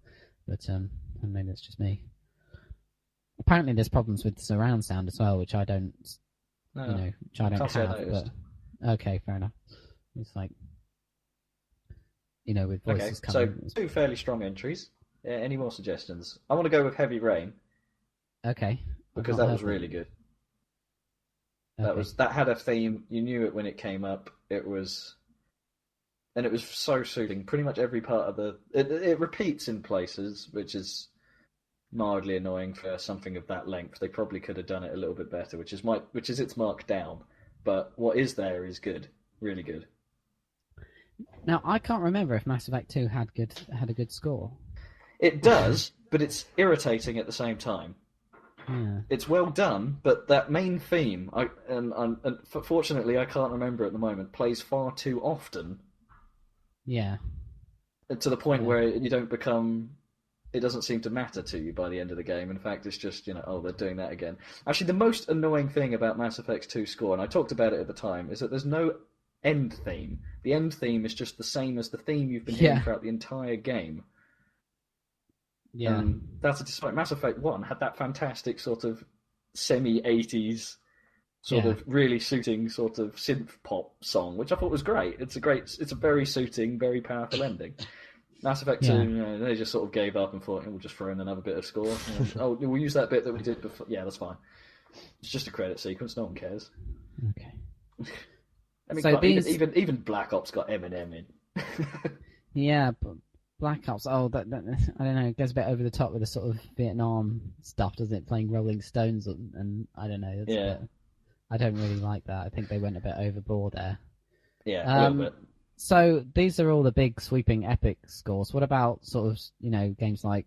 But maybe it's just me. Apparently, there's problems with surround sound as well, which I don't, which I don't Can't say I have. noticed. But okay, fair enough. It's like, with voices coming. So 2 fairly strong entries. Any more suggestions? I want to go with Heavy Rain Okay. because that was really good. Okay. That had a theme. You knew it when it came up. It was so soothing. Pretty much every part of it repeats in places, which is mildly annoying for something of that length. They probably could have done it a little bit better, which is its mark down. But what is there is good, really good. Now I can't remember if Mass Effect 2 had a good score. It does, but it's irritating at the same time. Yeah. It's well done, but that main theme, fortunately I can't remember at the moment, plays far too often. Yeah. To the point where you don't become... It doesn't seem to matter to you by the end of the game. In fact, it's just, they're doing that again. Actually, the most annoying thing about Mass Effect 2 score, and I talked about it at the time, is that there's no end theme. The end theme is just the same as the theme you've been hearing throughout the entire game. Yeah. That's a despite. Mass Effect 1 had that fantastic sort of semi-80s sort of really suiting sort of synth pop song, which I thought was great. It's a very suiting, very powerful ending. Mass Effect 2, they just sort of gave up and thought, we'll just throw in another bit of score. We'll use that bit that we did before. Yeah, that's fine. It's just a credit sequence. No one cares. Okay. I mean, So even Black Ops got Eminem in. Yeah, but Black Ops. Oh, that I don't know. It goes a bit over the top with the sort of Vietnam stuff, doesn't it? Playing Rolling Stones and I don't know. I don't really like that. I think they went a bit overboard there. Yeah, a little bit. So these are all the big sweeping epic scores. What about sort of games like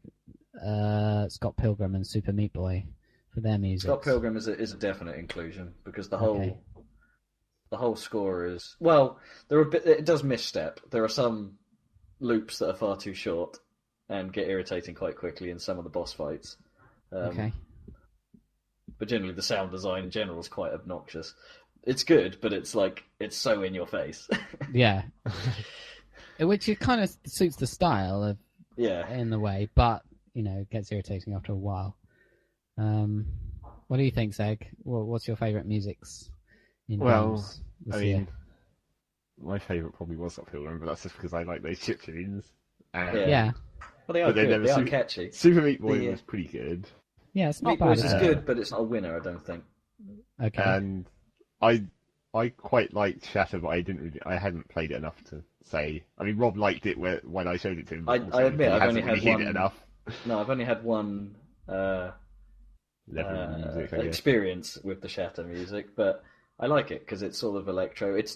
Scott Pilgrim and Super Meat Boy for their music? Scott Pilgrim is a definite inclusion because the whole score is it does misstep. There are some loops that are far too short and get irritating quite quickly in some of the boss fights. Okay. But generally, the sound design in general is quite obnoxious. It's good, but it's so in your face. Yeah. Which it kind of suits the style of in the way, but it gets irritating after a while. What do you think, Zeg? What's your favourite musics in games this year? My favourite probably was Scott Pilgrim, but that's just because I like those chip tunes. Yeah. Well, they are good. They are catchy. Super Meat Boy was pretty good. Yeah, it's not Meat bad. Boys is good, but it's not a winner, I don't think. Okay. And I quite liked Shatter, but I hadn't played it enough to say. I mean, Rob liked it when I showed it to him. I admit I've only had one. It enough. No, I've only had one level of music, experience with the Shatter music, but I like it because it's sort of electro. It's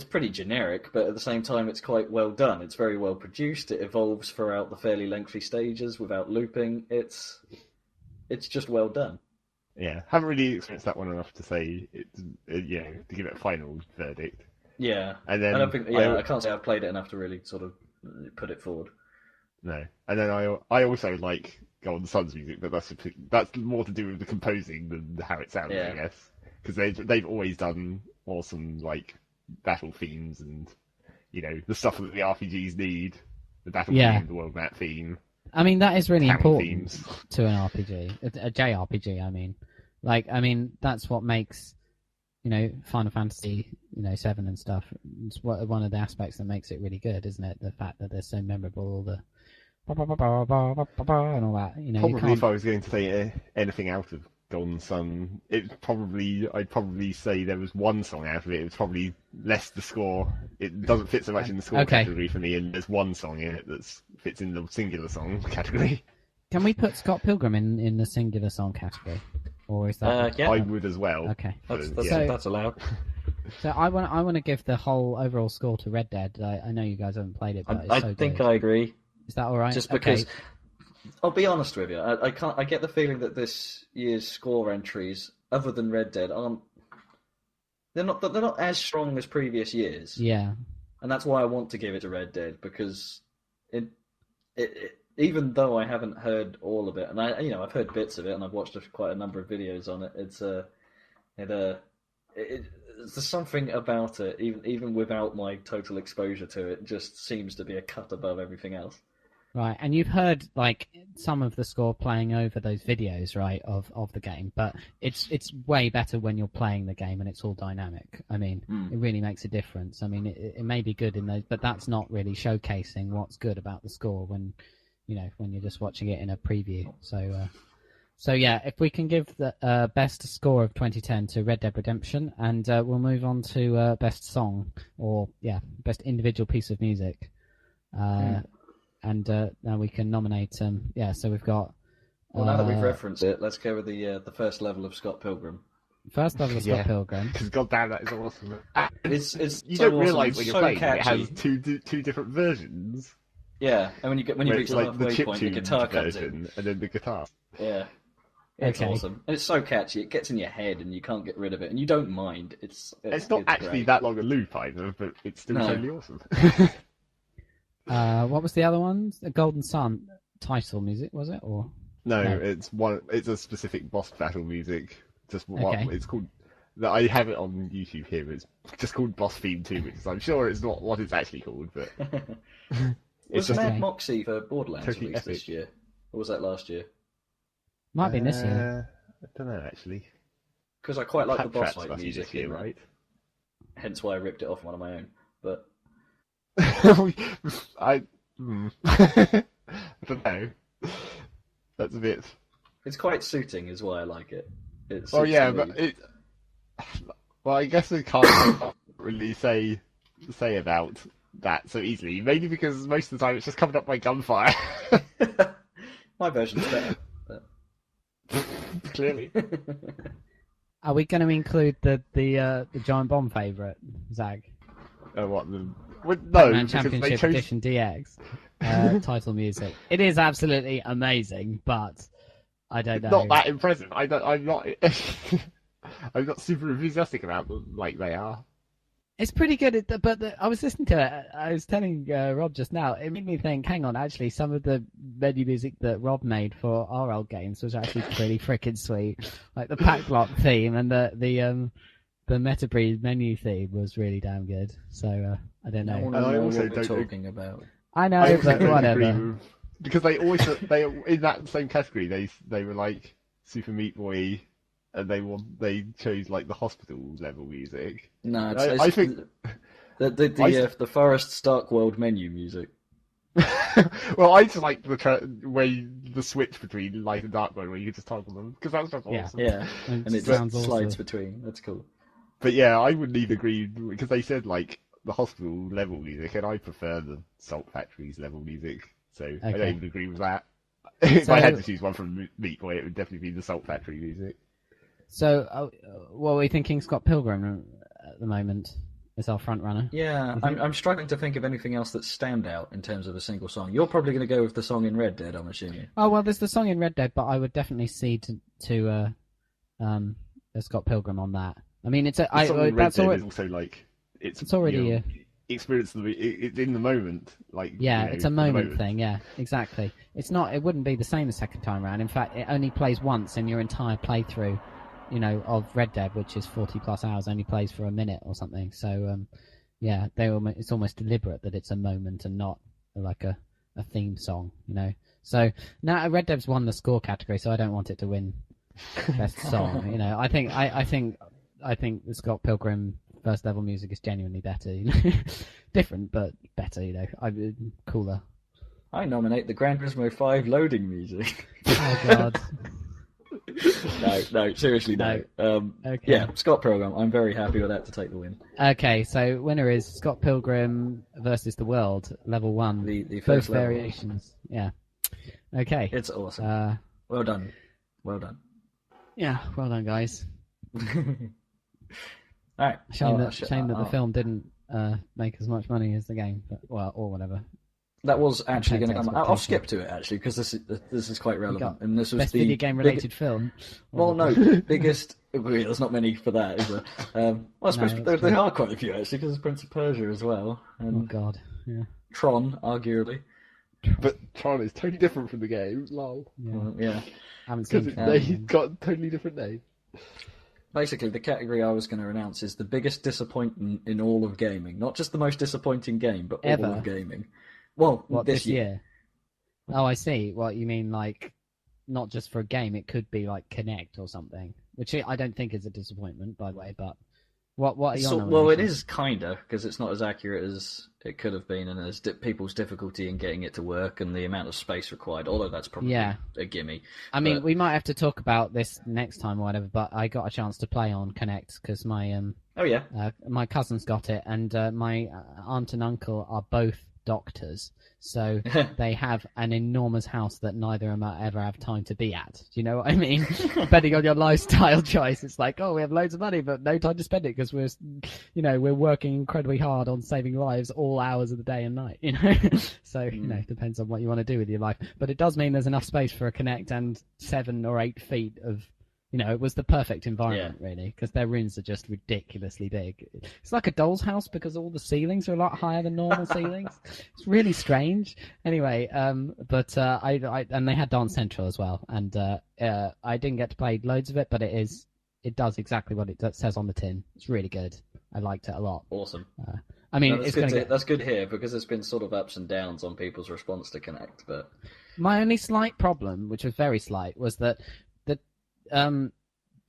pretty generic, but at the same time, it's quite well done. It's very well produced. It evolves throughout the fairly lengthy stages without looping. It's just well done. Yeah, haven't really experienced that one enough to say to give it a final verdict. Yeah, and then I don't think. Yeah, I can't say I've played it enough to really sort of put it forward. No, and then I also like Golden Sun's music, but that's more to do with the composing than how it sounds, I guess, because they've always done awesome battle themes and the stuff that the RPGs need, the battle theme, the world map theme. I mean, that is really important themes. To an RPG, a JRPG. I mean, that's what makes Final Fantasy 7 and stuff. It's one of the aspects that makes it really good, isn't it? The fact that they're so memorable, all the and all that. Probably if I was going to say anything out of Golden Sun, I'd probably say there was one song out of it. It was probably less the score. It doesn't fit so much in the score Okay. category for me, and there's one song in it that fits in the singular song category. Can we put Scott Pilgrim in the singular song category, or is that? Yeah, I would as well. Okay. that's allowed. So I want to give the whole overall score to Red Dead. I know you guys haven't played it, but it's I so think good. I agree. Is that all right? Just because, Okay. I'll be honest with you, I get the feeling that this year's score entries, other than Red Dead, they're not as strong as previous years. Yeah. And that's why I want to give it to Red Dead, because it even though I haven't heard all of it, and I've heard bits of it, and I've watched quite a number of videos on it. There's something about it, even without my total exposure to it, just seems to be a cut above everything else. Right, and you've heard like some of the score playing over those videos, right, of the game, but it's way better when you're playing the game and it's all dynamic. I mean, it really makes a difference. I mean, it may be good in those, but that's not really showcasing what's good about the score when you're just watching it in a preview. So yeah, if we can give the best score of 2010 to Red Dead Redemption, and we'll move on to best song, or best individual piece of music. And now we can nominate. So we've got. Well, now that we've referenced it, let's go with the first level of Scott Pilgrim. First level of Scott Pilgrim. Because goddamn, that is awesome. It's you so don't realise awesome, when you're so playing catchy. it has two different versions. Yeah, and when you reach the like halfway the point, the guitar comes in. version and then the guitar. Yeah. It's Okay. awesome. And it's so catchy, it gets in your head and you can't get rid of it, and you don't mind. It's not actually great. that long a loop either, but it's still No. totally awesome. What was the other one? The Golden Sun title music, was it? Or No, No. it's a specific boss battle music. Just Okay. what it's called. I have it on YouTube here. It's just called Boss Theme 2, because I'm sure it's not what it's actually called, but Was just Mad okay. Moxie for Borderlands Totally released this epic. year? Or was that last year? might be this year. I don't know actually. Because I quite like the boss Claptrap's fight must be music this year, in that. right? Hence why I ripped it off one of my own. But I don't know. That's a bit. it's quite suiting, is why I like it. It Oh suits yeah, the but mood. well, I guess we can't really say about that so easily. Maybe because most of the time it's just covered up by gunfire. My version's better. But... Clearly. Are we going to include the Giant Bomb favourite, Zag? What the? No, Pac-Man because they Championship chose. Edition DX title music. It is absolutely amazing, but I don't know. Not that impressive. I'm not. I'm not super enthusiastic about them like they are. It's pretty good, I was listening to it. I was telling Rob just now. It made me think. Hang on, actually, some of the menu music that Rob made for our old games was actually pretty freaking sweet. Like the Pack Block theme and the Metabreed menu theme was really damn good. So I don't know. No And I know also what we're don't- talking about. I know, I also but don't agree whatever. with- because they in that same category they were like Super Meat Boy, and they chose like the hospital level music. No, I think the Forest Stark World menu music. well, I just like the switch between light and dark mode where you can just toggle them, because that's just Yeah. awesome. Yeah, It and it sounds just slides awesome. between. That's cool. But yeah, I wouldn't even agree, because they said like the hospital level music, and I prefer the Salt Factory's level music, so I Okay. don't even agree with that. If I So- had to choose one from Meat Boy, it would definitely be the Salt Factory music. So, what are we thinking? Scott Pilgrim at the moment is our front runner. Yeah, I'm struggling to think of anything else that's stand out in terms of a single song. You're probably going to go with the song in Red Dead, I'm assuming. Oh well, there's the song in Red Dead, but I would definitely cede to Scott Pilgrim on that. I mean, it's The song in Red that's Dead already is also like it's already you know, experience it's in the moment, like yeah, you know, it's a in the moment thing. Yeah, exactly. It wouldn't be the same the second time around. In fact, it only plays once in your entire playthrough. Of Red Dead, which is 40+ hours, only plays for a minute or something. So, yeah, it's almost deliberate that it's a moment and not like a theme song, So now Red Dead's won the score category, so I don't want it to win best song. I think the Scott Pilgrim first level music is genuinely better. Different but better. Cooler. I nominate the Gran Turismo 5 loading music. Oh God. No, seriously, no. Okay. Yeah, Scott Pilgrim. I'm very happy with that to take the win. Okay, so winner is Scott Pilgrim versus the World, level 1. The Both first level. variations. Yeah. Okay. It's awesome. Well done. Yeah, well done, guys. All right. Shame that the film didn't make as much money as the game, or whatever. That was actually going to Compared come. to I'll skip to it actually because this is quite relevant, and this was best the video game related film. Well, no, biggest. There's not many for that, is there? Well, I suppose there are quite a few actually because there's Prince of Persia as well, and Oh God, yeah. Tron, arguably. But Tron is totally different from the game. Lol. Yeah. Haven't seen Because Tron. they've got totally different names. Basically, the category I was going to announce is the biggest disappointment in all of gaming. Not just the most disappointing game, but all Ever? of gaming. Well, What, this year. Oh, I see. What you mean, like, not just for a game, it could be like Connect or something, which I don't think is a disappointment, by the way, but what are your nominations? Well, it is kinda, because it's not as accurate as it could have been, and there's people's difficulty in getting it to work, and the amount of space required, although that's probably a gimme. I mean, we might have to talk about this next time or whatever, but I got a chance to play on Connect, because my my cousin's got it, and my aunt and uncle are both doctors, so they have an enormous house that neither of them ever have time to be at. Do you know what I mean? Depending on your lifestyle choice, it's like, oh, we have loads of money, but no time to spend it because we're working incredibly hard on saving lives all hours of the day and night. So it depends on what you want to do with your life. But it does mean there's enough space for a Kinect and 7 or 8 feet of. It was the perfect environment, really, because their rooms are just ridiculously big. It's like a doll's house because all the ceilings are a lot higher than normal ceilings. It's really strange. Anyway, but and they had Dance Central as well, and I didn't get to play loads of it, but it does exactly what it says on the tin. It's really good. I liked it a lot. Awesome. I mean, no, that's good to hear because there's been sort of ups and downs on people's response to Connect, but my only slight problem, which was very slight, was that the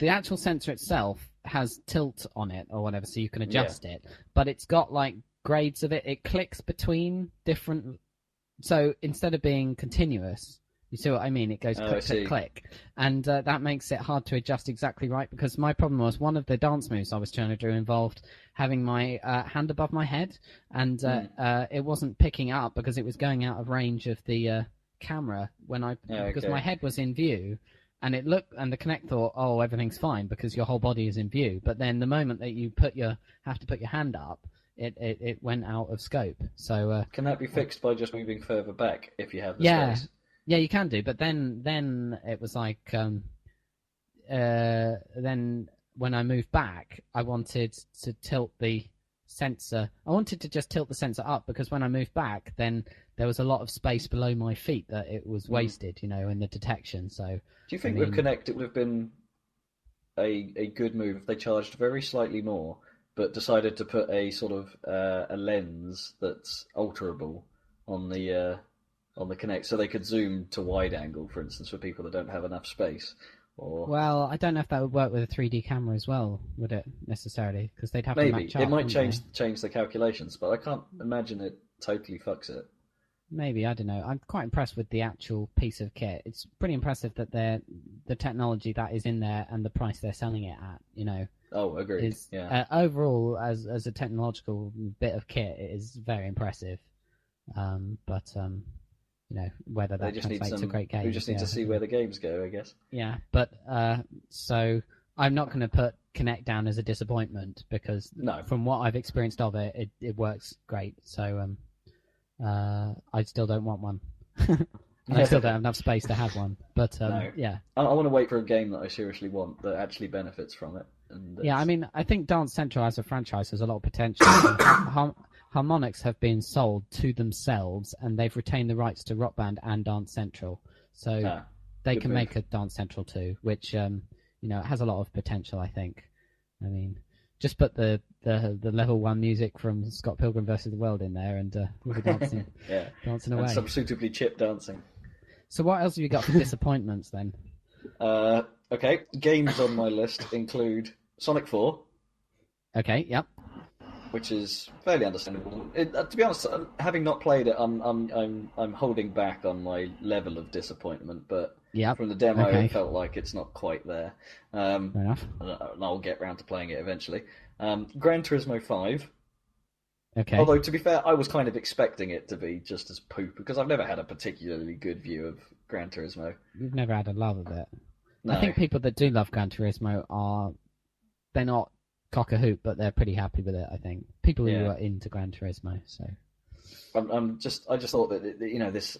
actual sensor itself has tilt on it or whatever, so you can adjust it. But it's got like grades of it. It clicks between different. So instead of being continuous, you see what I mean? It goes click, click, click, and that makes it hard to adjust exactly right. Because my problem was one of the dance moves I was trying to do involved having my hand above my head, and it wasn't picking up because it was going out of range of the camera because my head was in view. And it looked, and the Kinect thought, oh, everything's fine because your whole body is in view. But then the moment that you have to put your hand up, it went out of scope. So can that be fixed by just moving further back if you have the space? Yeah, you can do. But then it was like, then when I moved back, I wanted to tilt the sensor. I wanted to just tilt the sensor up because when I moved back, then there was a lot of space below my feet that it was wasted, in the detection. So, do you think with Kinect it would have been a good move if they charged very slightly more, but decided to put a sort of a lens that's alterable on the Kinect, so they could zoom to wide angle, for instance, for people that don't have enough space? Well, I don't know if that would work with a 3D camera as well, would it necessarily? Because they'd have to match up. It might change the calculations, but I can't imagine it totally fucks it. Maybe, I don't know. I'm quite impressed with the actual piece of kit. It's pretty impressive that the technology that is in there and the price they're selling it at, Oh, agreed. Overall, as a technological bit of kit, it is very impressive. But whether that translates to great games. We just need to see where the games go, I guess. Yeah, but so I'm not going to put Kinect down as a disappointment because from what I've experienced of it, it works great. So I still don't want one. And I still don't have enough space to have one. But yeah. I want to wait for a game that I seriously want that actually benefits from it. Yeah, I mean, I think Dance Central as a franchise has a lot of potential. Harmonix have been sold to themselves, and they've retained the rights to Rock Band and Dance Central. So they can make a Dance Central too, which it has a lot of potential, I think. I mean, just put the level 1 music from Scott Pilgrim versus the World in there, and we'll be dancing, dancing away. And some suitably chip dancing. So what else have you got for disappointments then? Okay, games on my list include Sonic 4. Okay, yep. which is fairly understandable. To be honest, having not played it, I'm holding back on my level of disappointment. But Yep. from the demo, Okay. it felt like it's not quite there. Fair enough. And I'll get round to playing it eventually. Gran Turismo 5. Okay. Although, to be fair, I was kind of expecting it to be just as poop, because I've never had a particularly good view of Gran Turismo. You've never had a love of it. No. I think people that do love Gran Turismo they're not cock a hoop, but they're pretty happy with it. I think people who are into Gran Turismo. So I just thought that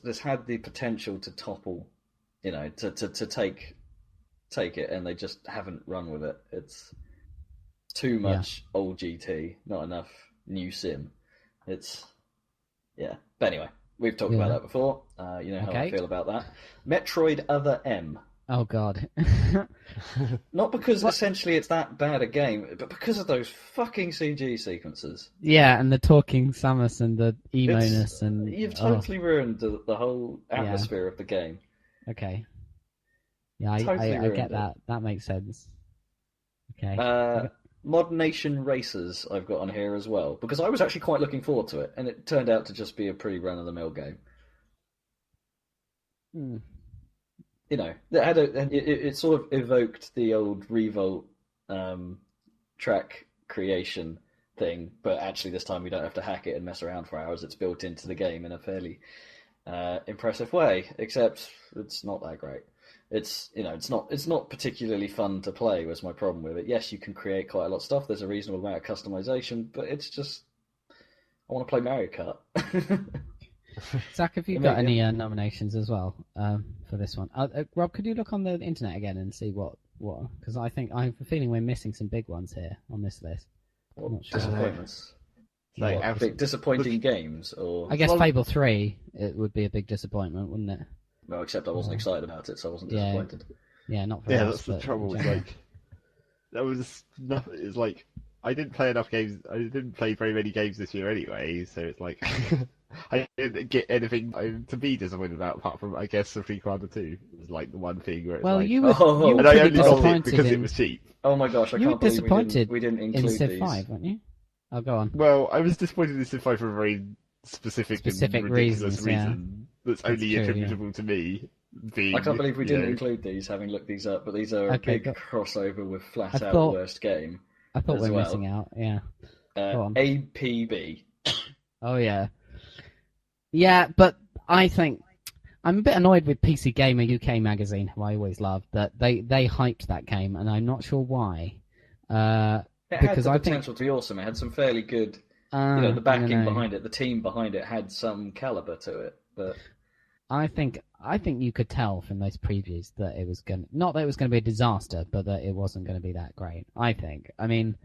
this had the potential to topple, to take it, and they just haven't run with it. It's too much old GT, not enough new sim. But anyway, we've talked about that before. You know how I feel about that. Metroid Other M. Oh God. Not because essentially it's that bad a game, but because of those fucking CG sequences. Yeah, and the talking Samus and the emo-ness and you've totally ruined the whole atmosphere of the game. Okay. Yeah, I get that. That makes sense. Okay. Mod Nation Racers I've got on here as well, because I was actually quite looking forward to it, and it turned out to just be a pretty run-of-the-mill game. It sort of evoked the old Revolt track creation thing, but actually this time we don't have to hack it and mess around for hours. It's built into the game in a fairly impressive way, except it's not that great. It's not particularly fun to play, was my problem with it. Yes, you can create quite a lot of stuff. There's a reasonable amount of customization, but it's just, I want to play Mario Kart. Zach, have you got any nominations as well for this one? Rob, could you look on the internet again and see what? Because I think I have a feeling we're missing some big ones here on this list. I'm not sure. Disappointments. Big disappointing games, or I guess Fable 3 it would be a big disappointment, wouldn't it? Well, except I wasn't excited about it, so I wasn't disappointed. Yeah, not for us. Yeah, that's the trouble. That was nothing. It's like I didn't play enough games. I didn't play very many games this year anyway, so it's like I didn't get anything to be disappointed about, apart from I guess Supreme Commander 2 was like the one thing where it's like, you were and I pretty only got it disappointed because it was cheap. Oh my gosh, I you can't were believe disappointed we didn't include in Civ these. 5, weren't you? Oh, go on. Well, I was disappointed in Civ 5 for a very specific and ridiculous reasons, reason that's only attributable to me. I can't believe we didn't include these, having looked these up, but these are a big crossover with flat out worst game. I thought we were missing out, yeah. APB. Oh, yeah. Yeah, but I think I'm a bit annoyed with PC Gamer UK magazine, who I always loved, that they hyped that game, and I'm not sure why. It had the potential to be awesome. It had some fairly good, the backing behind it, the team behind it had some caliber to it. But I think you could tell from those previews that it was not that it was going to be a disaster, but that it wasn't going to be that great. I think. I mean,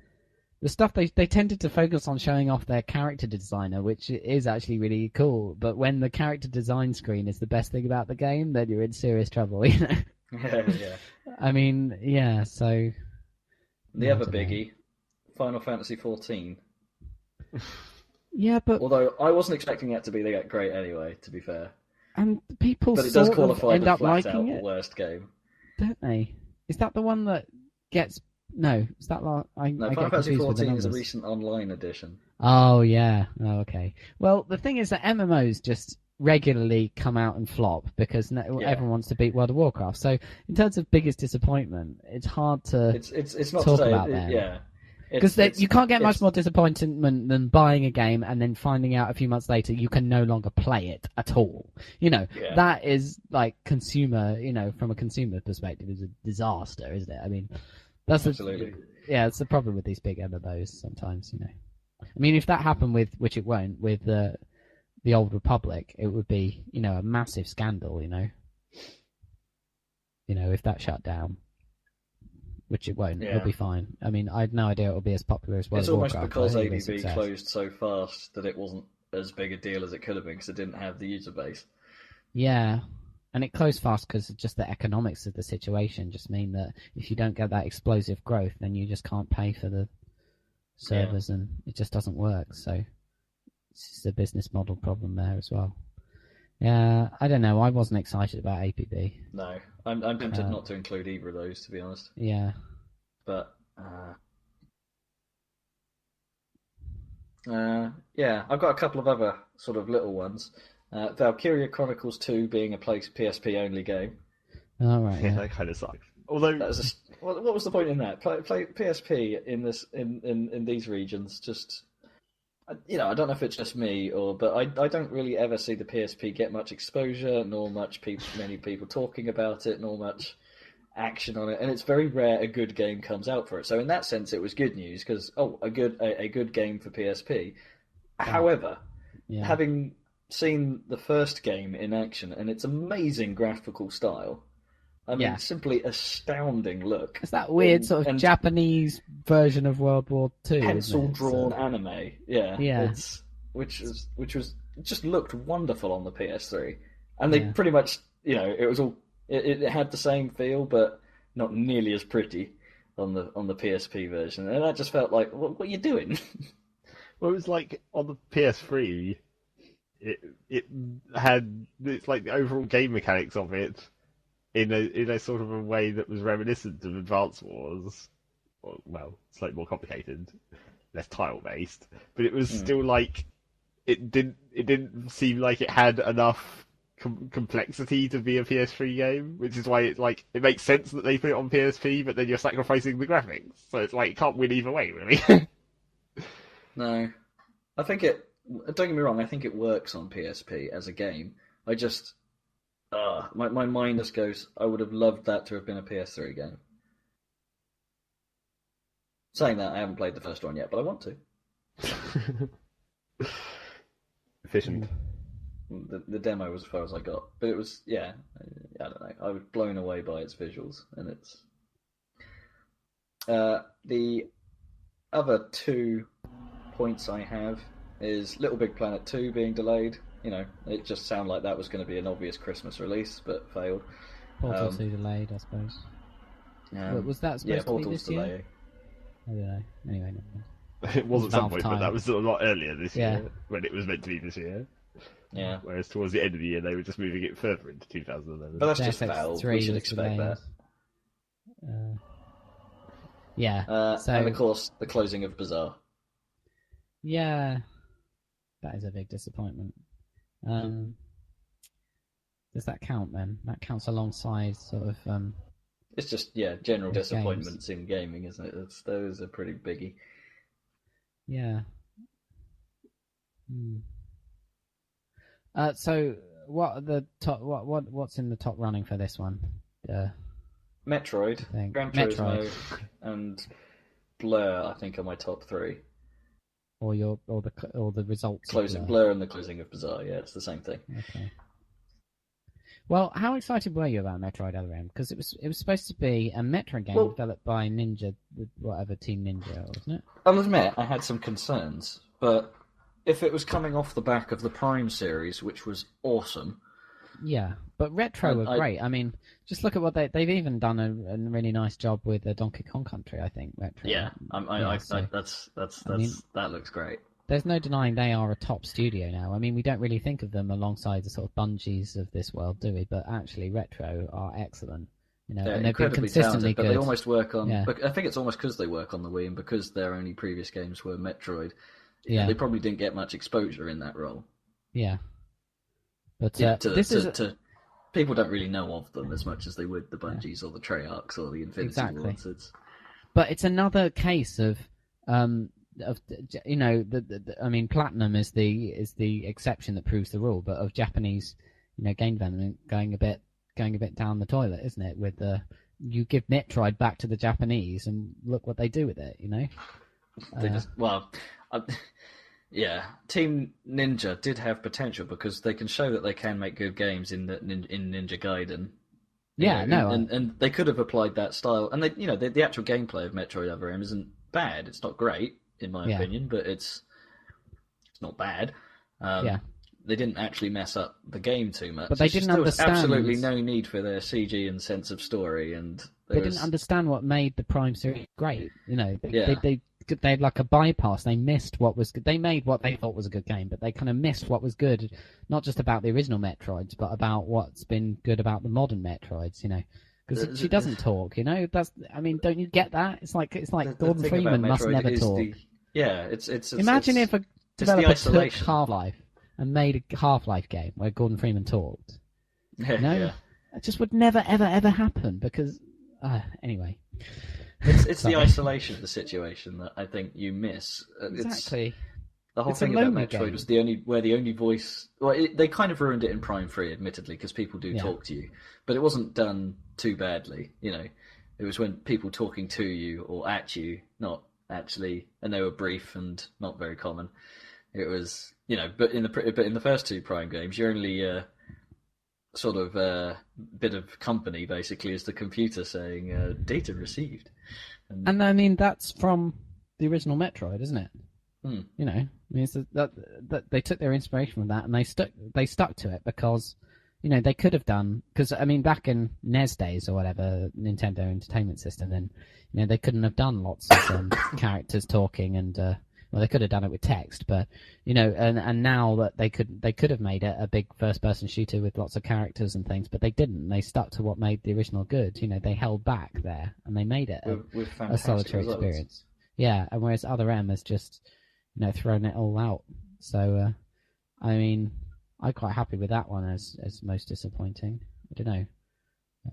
the stuff they tended to focus on showing off their character designer, which is actually really cool. But when the character design screen is the best thing about the game, then you're in serious trouble. Yeah. I mean, yeah. So the other biggie, Final Fantasy XIV. Yeah, but although I wasn't expecting it to be that great anyway, to be fair. And people but it does qualify end the up flat liking out it, worst game, don't they? Is that the one that gets? No, is that like I Final get Fantasy confused with the XIV is a numbers. recent online edition. Oh yeah. Oh, okay. Well, the thing is that MMOs just regularly come out and flop because everyone wants to beat World of Warcraft. So in terms of biggest disappointment, it's hard to it's not talk to say, about them. Yeah. Because you can't get much more disappointment than buying a game and then finding out a few months later you can no longer play it at all. That is like consumer, from a consumer perspective, is a disaster, isn't it? I mean, that's absolutely. It's the problem with these big MMOs sometimes, I mean, if that happened with, which it won't, with the Old Republic, it would be, a massive scandal, if that shut down. Which it won't. It'll be fine. I mean, I had no idea it'll be as popular as World of Warcraft. It's almost because ABB closed so fast that it wasn't as big a deal as it could have been because it didn't have the user base. Yeah, and it closed fast because just the economics of the situation just mean that if you don't get that explosive growth, then you just can't pay for the servers, and it just doesn't work. So it's just a business model problem there as well. Yeah, I don't know. I wasn't excited about APB. No, I'm tempted not to include either of those, to be honest. Yeah. But Yeah, I've got a couple of other sort of little ones. Valkyria Chronicles 2 being a PSP only game. All right. Yeah, Yeah. that kind of sucks. Although, That was what was the point in that? Play PSP in this in these regions. Just I don't know if it's just me but I don't really ever see the PSP get much exposure, nor many people talking about it, nor much action on it, and it's very rare a good game comes out for it. So in that sense, it was good news because a good game for PSP. However, having seen the first game in action and its amazing graphical style, I mean, simply astounding look. It's that weird sort of Japanese version of World War II, pencil-drawn anime. Yeah. Which was just looked wonderful on the PS3, and they pretty much it was all. It had the same feel, but not nearly as pretty on the PSP version, and that just felt like, what are you doing? well, it was like on the PS3, it had it's like the overall game mechanics of it in a sort of a way that was reminiscent of Advance Wars. Well, slightly more complicated, less tile based, but it was still like it didn't seem like it had enough complexity to be a PS3 game, which is why it makes sense that they put it on PSP, but then you're sacrificing the graphics, so it's like it can't win either way, really. No, I think it. Don't get me wrong. I think it works on PSP as a game. I just, my mind just goes. I would have loved that to have been a PS3 game. Saying that, I haven't played the first one yet, but I want to. Efficient. The demo was as far as I got, but it was I don't know. I was blown away by its visuals, and it's the other 2 points I have is Little Big Planet 2 being delayed. It just sounded like that was going to be an obvious Christmas release, but failed. Portal 2 delayed, I suppose. Was that supposed to be this year? I don't know. Anyway, it was at some point, time. but that was a lot earlier this year when it was meant to be this year. Yeah. Whereas towards the end of the year, they were just moving it further into 2011. But that's just Valve. We should expect that. And of course, the closing of Bazaar. Yeah, that is a big disappointment. Does that count then? That counts alongside sort of. It's just general disappointments in gaming, isn't it? Those are pretty biggie. Yeah. So what are the top? What's in the top running for this one? Metroid, Gran Turismo, and Blur. I think are my top 3. Or the results. Blur and the closing of Bazaar. Yeah, it's the same thing. Okay. Well, how excited were you about Metroid Other M? Because it was supposed to be a Metroid game developed by Ninja, whatever Team Ninja, wasn't it? I'll admit I had some concerns, but if it was coming off the back of the Prime series, which was awesome. Yeah, but Retro were great. I mean, just look at what they've even done a really nice job with Donkey Kong Country. I think Retro. Yeah, that looks great. There's no denying they are a top studio now. I mean, we don't really think of them alongside the sort of Bungies of this world, do we? But actually, Retro are excellent. And they've been consistently talented, but good. they almost work on. Yeah. I think it's almost because they work on the Wii and because their only previous games were Metroid. Yeah, they probably didn't get much exposure in that role. Yeah, but people don't really know of them as much as they would the Bungies or the Treyarchs or the Infinity Wards. But it's another case of I mean, Platinum is the exception that proves the rule, but of Japanese, game development going a bit down the toilet, isn't it? With you give Metroid back to the Japanese and look what they do with it, They Team Ninja did have potential because they can show that they can make good games in Ninja Gaiden. And they could have applied that style, and the actual gameplay of Metroid Other M isn't bad. It's not great in my opinion, but it's not bad. They didn't actually mess up the game too much. But they didn't understand. There was absolutely no need for their CG and sense of story, and they didn't understand what made the Prime series great. They had like a bypass. They missed what was good. They made what they thought was a good game, but they kind of missed what was good, not just about the original Metroids, but about what's been good about the modern Metroids. Because she doesn't talk. Don't you get that? It's like Gordon Freeman must never talk. It's Imagine if developer took isolation. Half-Life and made a Half-Life game where Gordon Freeman talked. Yeah. It just would never, ever, ever happen because... anyway. It's the isolation of the situation that I think you miss. Exactly. The whole It's a thing about lonely Metroid game. was the only voice. Well, they kind of ruined it in Prime 3, admittedly, because people do talk to you, but it wasn't done too badly. It was when people talking to you or at you, not actually, and they were brief and not very common. It was, but in the first two Prime games, you're only sort of bit of company basically is the computer saying data received. And I mean that's from the original Metroid, isn't it? Hmm. It's that they took their inspiration from that and they stuck to it because they could have done, because I mean back in NES days or whatever, Nintendo Entertainment System, then they couldn't have done lots of characters talking and well, they could have done it with text, but and now that they could have made it a big first-person shooter with lots of characters and things, but they didn't. They stuck to what made the original good. They held back there and they made it with a solitary results. experience. Yeah, and whereas Other M has just thrown it all out. So I mean, I'm quite happy with that one as most disappointing. I don't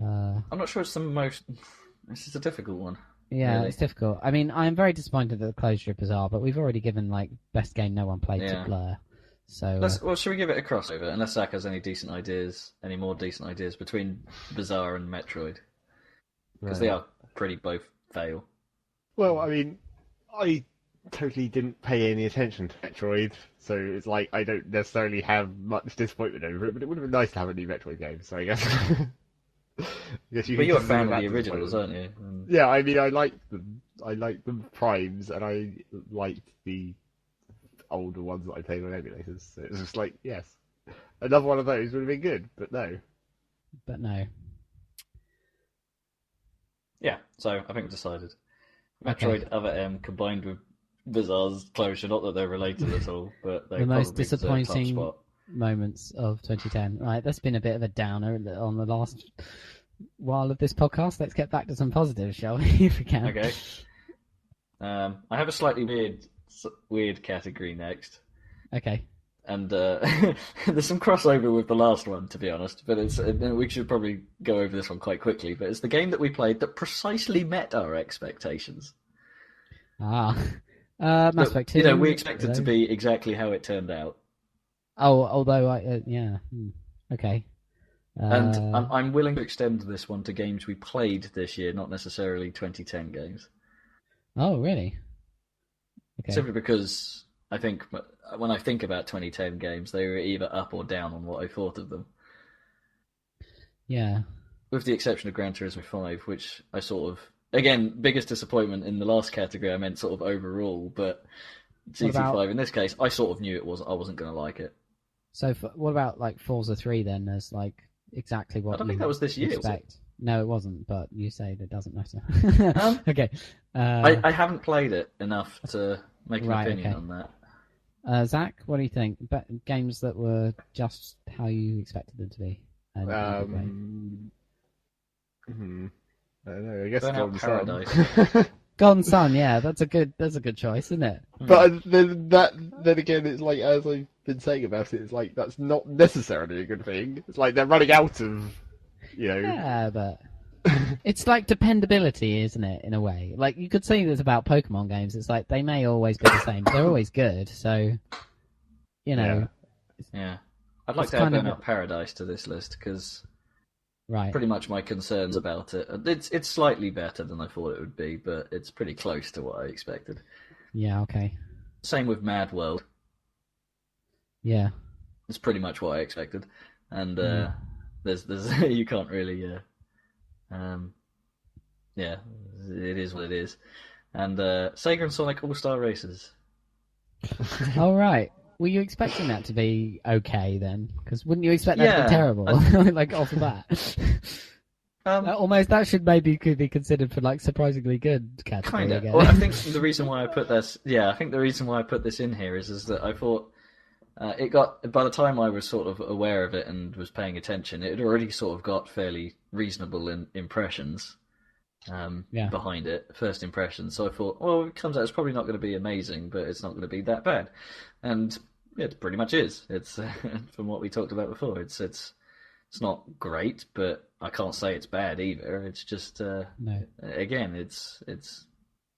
know. I'm not sure it's the most. This is a difficult one. Yeah, really. It's difficult. I mean, I'm very disappointed that the closure is bizarre, but we've already given best game no one played to Blur. So should we give it a crossover? Unless Zach has any more decent ideas between Bizarre and Metroid, because they are pretty both fail. Well, I mean, I totally didn't pay any attention to Metroid, so it's like I don't necessarily have much disappointment over it. But it would have been nice to have a new Metroid game. So I guess. But you're a fan of the originals, aren't you? Yeah, I mean, I liked them. I liked the primes, and I liked the older ones that I played on emulators. So it was just like, yes, another one of those would have been good, but no. But no. Yeah, so I think we've decided. Okay. Metroid Other M combined with Bizarre's closure, not that they're related at all, but they The most probably deserve top disappointing spot. moments of 2010. Right, that's been a bit of a downer on the last while of this podcast. Let's get back to some positives, shall we? If we can. Okay. I have a slightly weird category next, Okay. and there's some crossover with the last one, to be honest. But we should probably go over this one quite quickly. But it's the game that we played that precisely met our expectations. Mass Effect 2. We expected it to be exactly how it turned out. Oh, although okay. And I'm willing to extend this one to games we played this year, not necessarily 2010 games. Oh, really? Okay. Simply because I think when I think about 2010 games, they were either up or down on what I thought of them. Yeah. With the exception of Gran Turismo 5, which I sort of... Again, biggest disappointment in the last category, I meant sort of overall, but GT5 in this case, I sort of knew I wasn't going to like it. So what about like Forza 3 then as like exactly what I don't think that was this year, was it? No, it wasn't, but you say that doesn't matter. Okay. I haven't played it enough to make an opinion on that. Zach, what do you think? Games that were just how you expected them to be. I don't know. I guess Burnout Paradise. Paradise. Gone Sun, yeah, that's a good choice, isn't it? But then again, it's like, as I've been saying about it, it's like that's not necessarily a good thing. It's like they're running out of, Yeah, but it's like dependability, isn't it? In a way, like you could say this about Pokemon games. It's like they may always be the same, but they're always good. So, Yeah. I'd like to add Burnout Paradise to this list because pretty much my concerns about it. It's slightly better than I thought it would be, but it's pretty close to what I expected. Yeah. Okay. Same with Mad World. Yeah. It's pretty much what I expected, and there's you can't really it is what it is, and Sega and Sonic All-Star Races. All right. Were you expecting that to be okay then? Because wouldn't you expect that to be terrible? Like off the bat. That should maybe could be considered for like surprisingly good category. Kind of. Well, I think the reason why I put this, in here is that I thought it got, by the time I was sort of aware of it and was paying attention, it had already sort of got fairly reasonable impressions. behind it, first impression. So I thought, well, it comes out, it's probably not going to be amazing, but it's not going to be that bad. And it pretty much is. It's from what we talked about before. It's not great, but I can't say it's bad either. It's just No. again, it's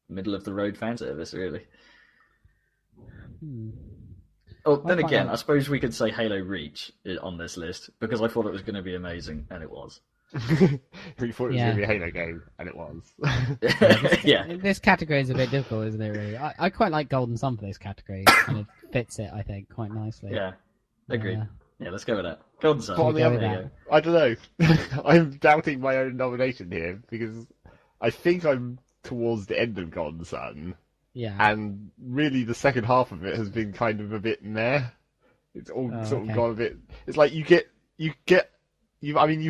middle of the road fan service, really. Oh, then quite again, like- I suppose we could say Halo Reach on this list because I thought it was going to be amazing, and it was. We thought it was Yeah. going to be a Halo game, and it was. Yeah. This category is a bit difficult, isn't it? Really, I quite like Golden Sun for this category. It kind of fits it, I think, quite nicely. Yeah, agreed. Yeah, let's go with that. Golden Sun. But on the go other with There you that. go. I don't know. I'm doubting my own nomination here because I think I'm towards the end of Golden Sun, Yeah. and really the second half of it has been kind of a bit meh. It's all Oh, sort okay. of gone a bit. It's like you've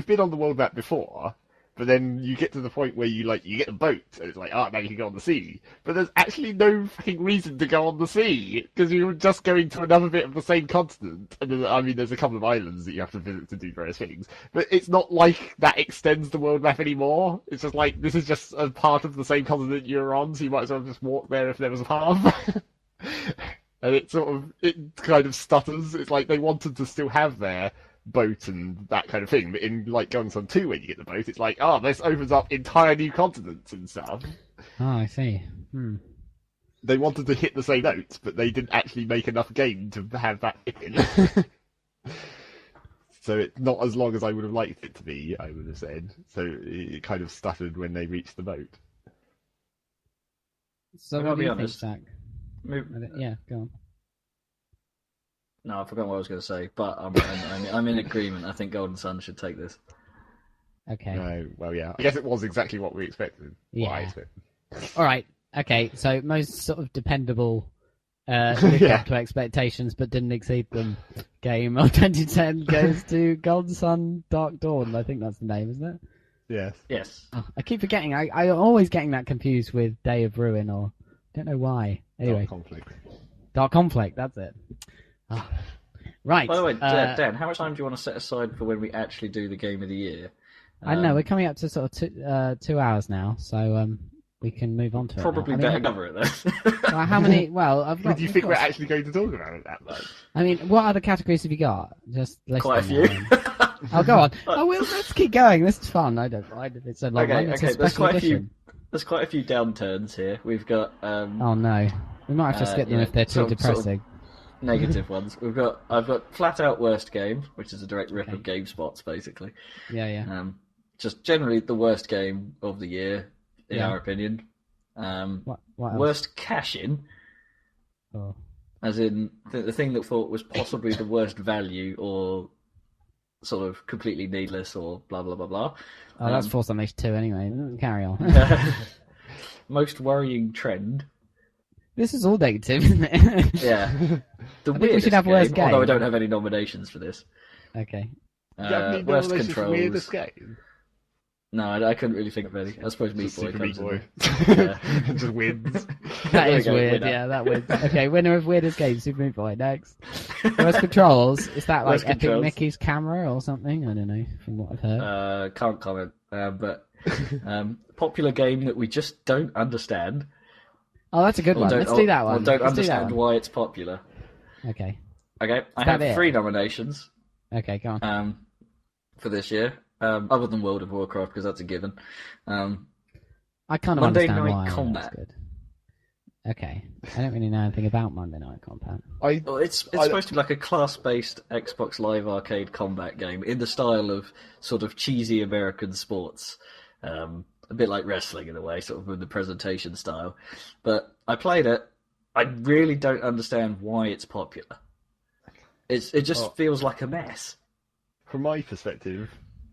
been on the world map before, but then you get to the point where you get a boat, and it's like, oh, now you can go on the sea. But there's actually no fucking reason to go on the sea because you're just going to another bit of the same continent. And there's a couple of islands that you have to visit to do various things, but it's not like that extends the world map anymore. It's just like this is just a part of the same continent you're on, so you might as well just walk there if there was a path. And it kind of stutters. It's like they wanted to still have their boat and that kind of thing, but in like Golden Sun 2, when you get the boat, it's like, oh, this opens up entire new continents and stuff. Oh, I see. They wanted to hit the same notes, but they didn't actually make enough game to have that hit in. So it's not as long as I would have liked it to be, I would have said. So it kind of stuttered when they reached the boat. So I what gotta do be you honest. think, Zach? Yeah, go on. No, I forgot what I was going to say, but I'm in agreement. I think Golden Sun should take this. Okay. No, well, yeah. I guess it was exactly what we expected. What I Yeah. expected. All right. Okay. So most sort of dependable, lived Yeah. up to expectations but didn't exceed them. Game of 2010 goes to Golden Sun Dark Dawn. I think that's the name, isn't it? Yes. Yes. Oh, I keep forgetting. I'm always getting that confused with Day of Ruin, or don't know why. Anyway, Dark Conflict. Dark Conflict. That's it. Oh. Right. By the way, Dan, how much time do you want to set aside for when we actually do the Game of the Year? I don't know. We're coming up to sort of 2 hours now, so we can move on to Probably it. Now. better cover it then. Well, how many? Well, I've got. Do you we've think got- we're actually going to talk about it that much? I mean, what other categories have you got? Just list Quite a them few. now. Oh, go on. Oh, well, let's keep going. This is fun. I don't mind if it's so long. Okay, It's a okay. There's special quite a few. edition. There's quite a few downturns here. We've got Oh no, we might have to skip them yeah, if they're too sort of depressing. negative ones. I've got flat out worst game, which is a direct rip of GameSpot's basically. Yeah, yeah. Just generally the worst game of the year, in Yeah. our opinion. What else? Worst cash in, Oh. as in the thing that thought was possibly the worst value or sort of completely needless or blah blah blah blah. Oh, that's Force Unleashed 2 anyway. Carry on. Most worrying trend. This is all negative, isn't it? Yeah. The think we weirdest should have worst although I game. don't have any nominations for this. Okay. Do you have any Worst nominations for controls. weirdest game? No, I couldn't really think of any. I suppose Meat Just Boy Super comes Meat in Boy. there. Yeah. Just wins. That There we is go, weird, winner. yeah, that wins. Okay, winner of Weirdest Game, Super Meat Boy, next. Worst Controls, is that like Worst Epic Controls. Mickey's camera or something? I don't know, from what I've heard. Can't comment. But popular game that we just don't understand. Oh, that's a good one. Let's do that Or one. don't Let's do that understand one. why it's popular. Okay. Okay, I that have it? 3 nominations Okay, go on. for this year. Other than World of Warcraft, because that's a given. I kind of Monday understand Night why. Combat. That's good. Okay. I don't really know anything about Monday Night Combat. Well, it's supposed to be like a class-based Xbox Live Arcade combat game in the style of sort of cheesy American sports. A bit like wrestling in a way, sort of with the presentation style. But I played it. I really don't understand why it's popular. It just feels like a mess. From my perspective,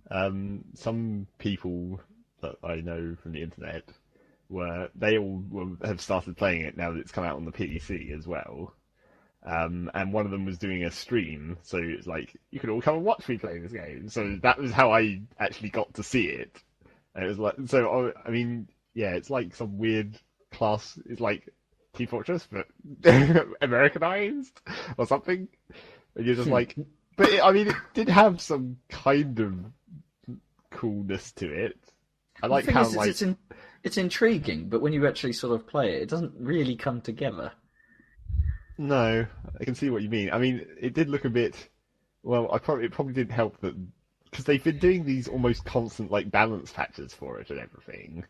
some people that I know from the internet have started playing it now that it's come out on the PC as well. And one of them was doing a stream, so it's like you could all come and watch me play this game. So that was how I actually got to see it. And it was like, so I mean, yeah, it's like some weird class. It's like Team Fortress, but Americanized or something. And you're just like, but it did have some kind of coolness to it. I The like thing how is, it's intriguing, but when you actually sort of play it, it doesn't really come together. no, I can see what you mean. I mean, it did look a bit. Well, it probably didn't help that because they've been doing these almost constant like balance patches for it and everything.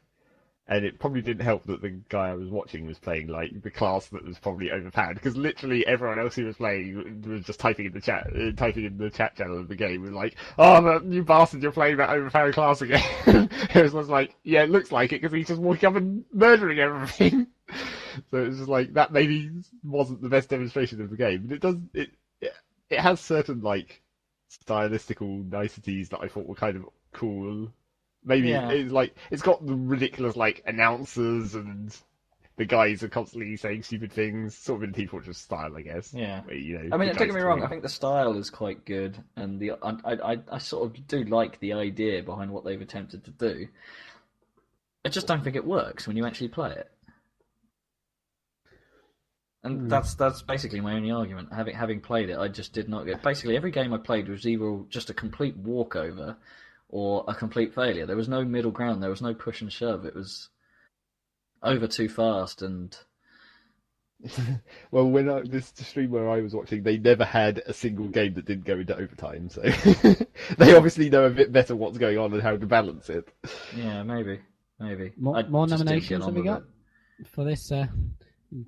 And it probably didn't help that the guy I was watching was playing like the class that was probably overpowered because literally everyone else who was playing was just typing in the chat channel of the game was like, "Oh, you bastard, you're playing that overpowered class again." It was like, "Yeah, it looks like it because he's just walking up and murdering everything." So it was just like that maybe wasn't the best demonstration of the game, but it has certain like stylistical niceties that I thought were kind of cool. Maybe Yeah. it's got the ridiculous like announcers and the guys are constantly saying stupid things, sort of in Team Fortress style, I guess. Yeah. Where, you know, I mean, the don't guys get me wrong. I talk. think the style is quite good, and I sort of do like the idea behind what they've attempted to do. I just don't think it works when you actually play it, and Hmm. that's basically my only argument. Having played it, I just did not get. Basically, every game I played was either just a complete walkover or a complete failure. There was no middle ground. There was no push and shove. It was over too fast, and Well, this stream where I was watching, they never had a single game that didn't go into overtime, so they obviously know a bit better what's going on and how to balance it. yeah, maybe. I More just didn't get nominations have on we with got it. for this games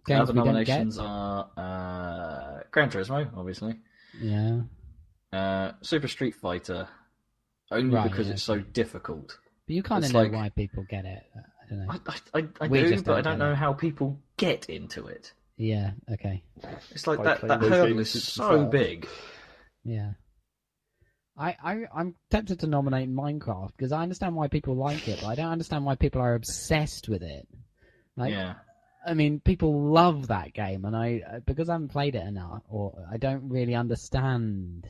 Other we don't get? nominations are Gran Turismo, obviously, Yeah. Super Street Fighter, only Right. because Yeah, it's so okay. difficult. But you kind of It's know like why people get it. I don't know. I We do, just but I don't don't get know it. how people get into it. Yeah. Okay. It's like By playing that those hurdle is games at the so start. big. Yeah. I'm tempted to nominate Minecraft because I understand why people like it, but I don't understand why people are obsessed with it. Like, Yeah, I mean, people love that game, and because I haven't played it enough, or I don't really understand.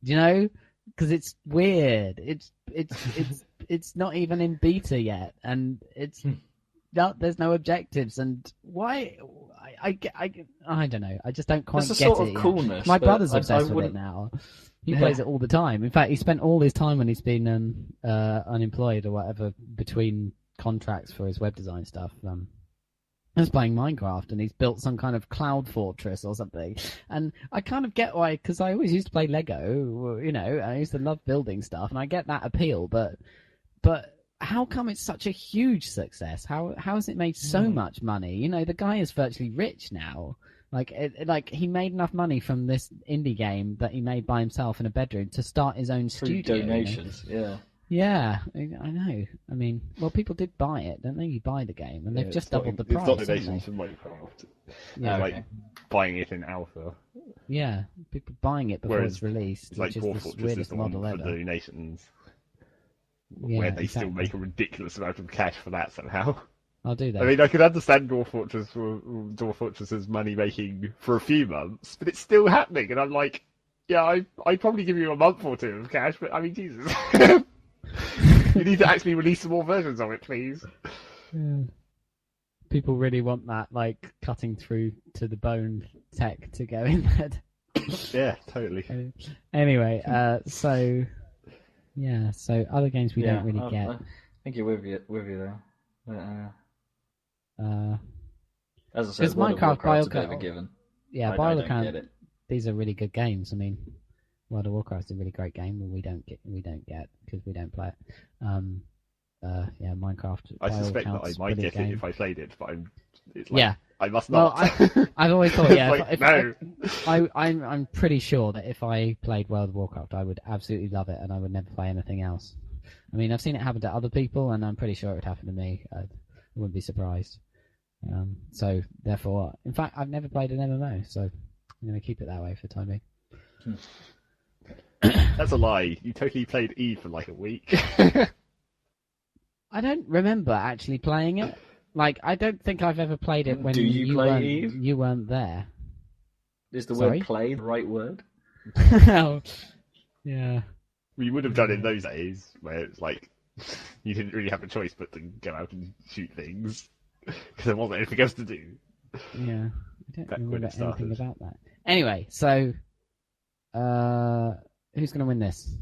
Do you know? Because it's weird. It's not even in beta yet, and it's not. There's no objectives, and why? I don't know. I just don't there's quite a get sort it of yet. coolness, My but brother's I obsessed with it wouldn't. now. He plays Yeah, it all the time. In fact, he spent all his time when he's been unemployed or whatever between contracts for his web design stuff. He's playing Minecraft and he's built some kind of cloud fortress or something. And I kind of get why, because I always used to play Lego, you know, I used to love building stuff, and I get that appeal, but how come it's such a huge success? How has it made so much money? You know, the guy is virtually rich now. Like he made enough money from this indie game that he made by himself in a bedroom to start his own through studio. You know? donations. Yeah, Yeah, I know. I mean, well, people did buy it, don't they? You buy the game, and Yeah, they've just doubled the price, it's not haven't donations they? from Minecraft. Yeah, It's like okay. buying it in alpha. yeah. People buying it before Whereas it's released, it's like which is Dwarf the Fortress is weirdest the one model for ever. donations, where Yeah, they still exactly. make a ridiculous amount of cash for that somehow. I'll do I that. mean, I could understand Dwarf Fortress's money making for a few months, but it's still happening, and I'm like, yeah, I'd probably give you a month or two of cash, but I mean, Jesus, you need to actually release some more versions of it, please. Yeah. People really want that, like cutting through to the bone tech to go in there. Yeah, totally. Anyway, so yeah, so other games we don't Yeah, really I, get. I think you're with you there. But, Uh, as I because said, World of Minecraft, Warcraft's a bit of a Biocan, given. yeah, I don't Biocan, get it. these are really good games. I mean, World of Warcraft's a really great game, but we don't get because we don't play it. Yeah, Minecraft I by all suspect that I accounts, might brilliant get it game. if I played it, but it's like, Yeah, I must well, not. I've always thought, It's yeah, like, no. I'm pretty sure that if I played World of Warcraft, I would absolutely love it, and I would never play anything else. I mean, I've seen it happen to other people, and I'm pretty sure it would happen to me. I wouldn't be surprised. So therefore, in fact, I've never played an MMO, so I'm going to keep it that way for the time being. That's a lie. You totally played Eve for like a week. I don't remember actually playing it. Like, I don't think I've ever played it when Do you play Eve? you weren't there. Is the word Sorry? "play" the right word? Oh, yeah. We would have done in those days where it's like you didn't really have a choice but to go out and shoot things because there wasn't anything else to do. Yeah. I don't Back when remember it started. anything about that. Anyway, so who's going to win this?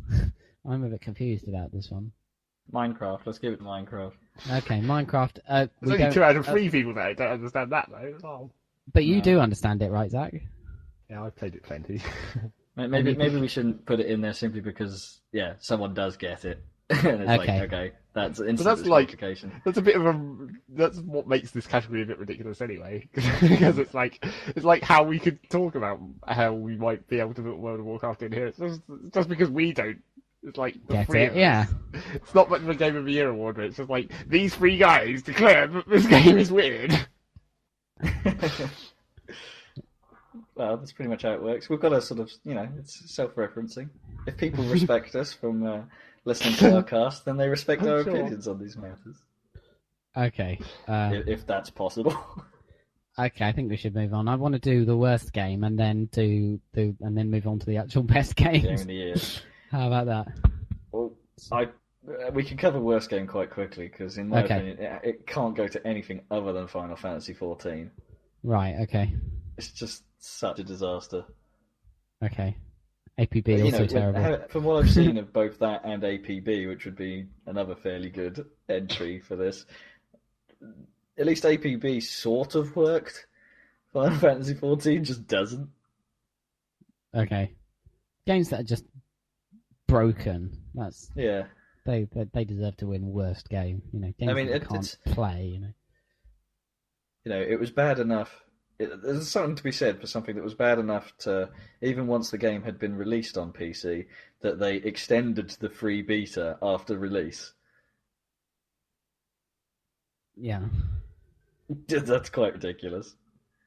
I'm a bit confused about this one. Minecraft. Let's give it Minecraft. Okay, Minecraft. There's We only don't. 203 people there. Don't understand that though. Oh. But you No. do understand it, right, Zach? Yeah, I've played it plenty. Maybe we shouldn't put it in there simply because someone does get it, and it's Okay. like okay, that's instant that's like- disqualification. That's a bit of a. That's what makes this category a bit ridiculous anyway, because it's like how we could talk about how we might be able to put World of Warcraft in here. It's just because we don't. It's like the Get three it? of us. Yeah. It's not much of a Game of the Year award, but it's just like these three guys declare that this game is weird. Well, that's pretty much how it works. We've got a sort of, it's self-referencing. If people respect us from listening to our cast, then they respect our Sure. opinions on these matters. Okay. If that's possible. Okay, I think we should move on. I want to do the worst game and then and then move on to the actual best Game games. of the year. How about that? Well, we can cover worst game quite quickly because, in my Okay. opinion, it can't go to anything other than Final Fantasy XIV. Right. Okay. It's just such a disaster. Okay. APB also terrible. From what I've seen of both that and APB, which would be another fairly good entry for this, at least APB sort of worked. Final Fantasy XIV just doesn't. Okay. Games that are just broken. That's Yeah. they deserve to win worst game. Games I mean, that you can't play. It was bad enough. There's something to be said for something that was bad enough to, even once the game had been released on PC, that they extended the free beta after release. Yeah. That's quite ridiculous.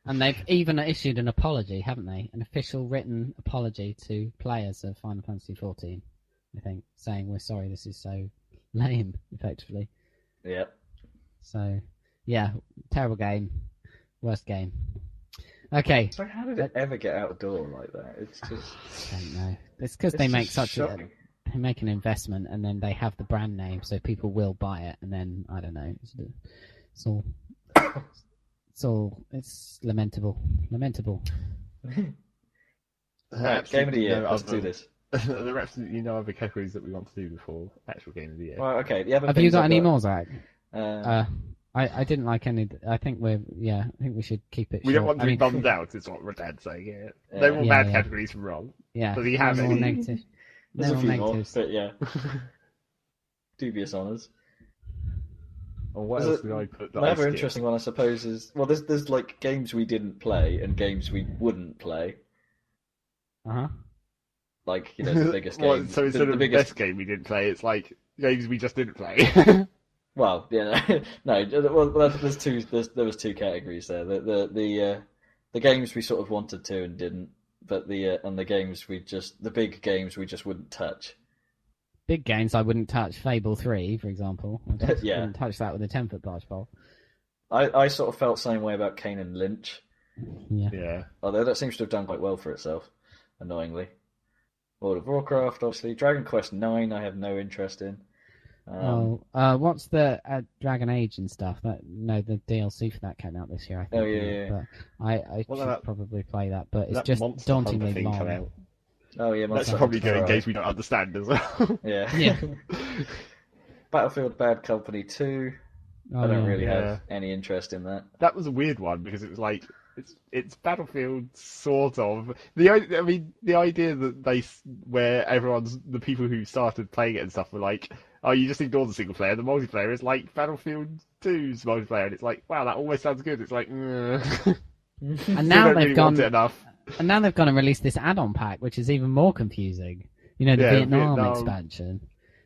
And they've even issued an apology, haven't they? An official written apology to players of Final Fantasy XIV, I think, saying we're sorry this is so lame, effectively. Yeah. So, yeah, terrible game. Worst game. Okay. So how did it ever get out the door like that? It's just... I don't know. It's because they make just shocking. they make an investment and then they have the brand name so people will buy it and then, I don't know, it's lamentable. Right, Game of the Year, let's do this. There are absolutely no other categories that we want to do before actual Game of the Year. Well, okay, the other Have you things got I've any more, Zach? I I didn't like any. I think we should keep it. We short. don't want to I be mean, bummed out, is what Radad's saying. Yeah. Yeah. No more Yeah, bad yeah. categories from Ron. Yeah. Does he have no more any? negative. There's No a more few more, negatives. but yeah. Dubious honours. Or what There's else did I put? That I Another skipped? interesting one, I suppose, is there's like games we didn't play and games we wouldn't play. Uh-huh. Like the biggest Well, game. so instead the of biggest. best game we didn't play, it's like games we just didn't play. Well, yeah, no. Well, there's two. There was two categories there. The games we sort of wanted to and didn't, but and the games the big games we just wouldn't touch. Big games I wouldn't touch. Fable 3, for example. I just Yeah. wouldn't touch that with a 10-foot barge pole. I sort of felt the same way about Kane and Lynch, Yeah. yeah. although that seems to have done quite well for itself, annoyingly. World of Warcraft, obviously. Dragon Quest 9, I have no interest in. What's the Dragon Age and stuff? The DLC for that came out this year, I think. Oh, yeah. But I What should about probably play that, but it's that just Monster Hunter dauntingly thing come long. out. Oh yeah, That's Monster probably Hunter, going in right. case we don't understand as well. Yeah. Yeah. Battlefield Bad Company 2. Oh, I don't yeah. really Yeah. have any interest in that. That was a weird one because it was like it's Battlefield sort of. The idea that where the people who started playing it and stuff were like, oh, you just ignore the single player. The multiplayer is like Battlefield 2's multiplayer, and it's like, wow, that always sounds good. It's like, And we now don't they've really want gone. it enough. And now they've gone and released this add-on pack, which is even more confusing. The Yeah, Vietnam Vietnam. expansion,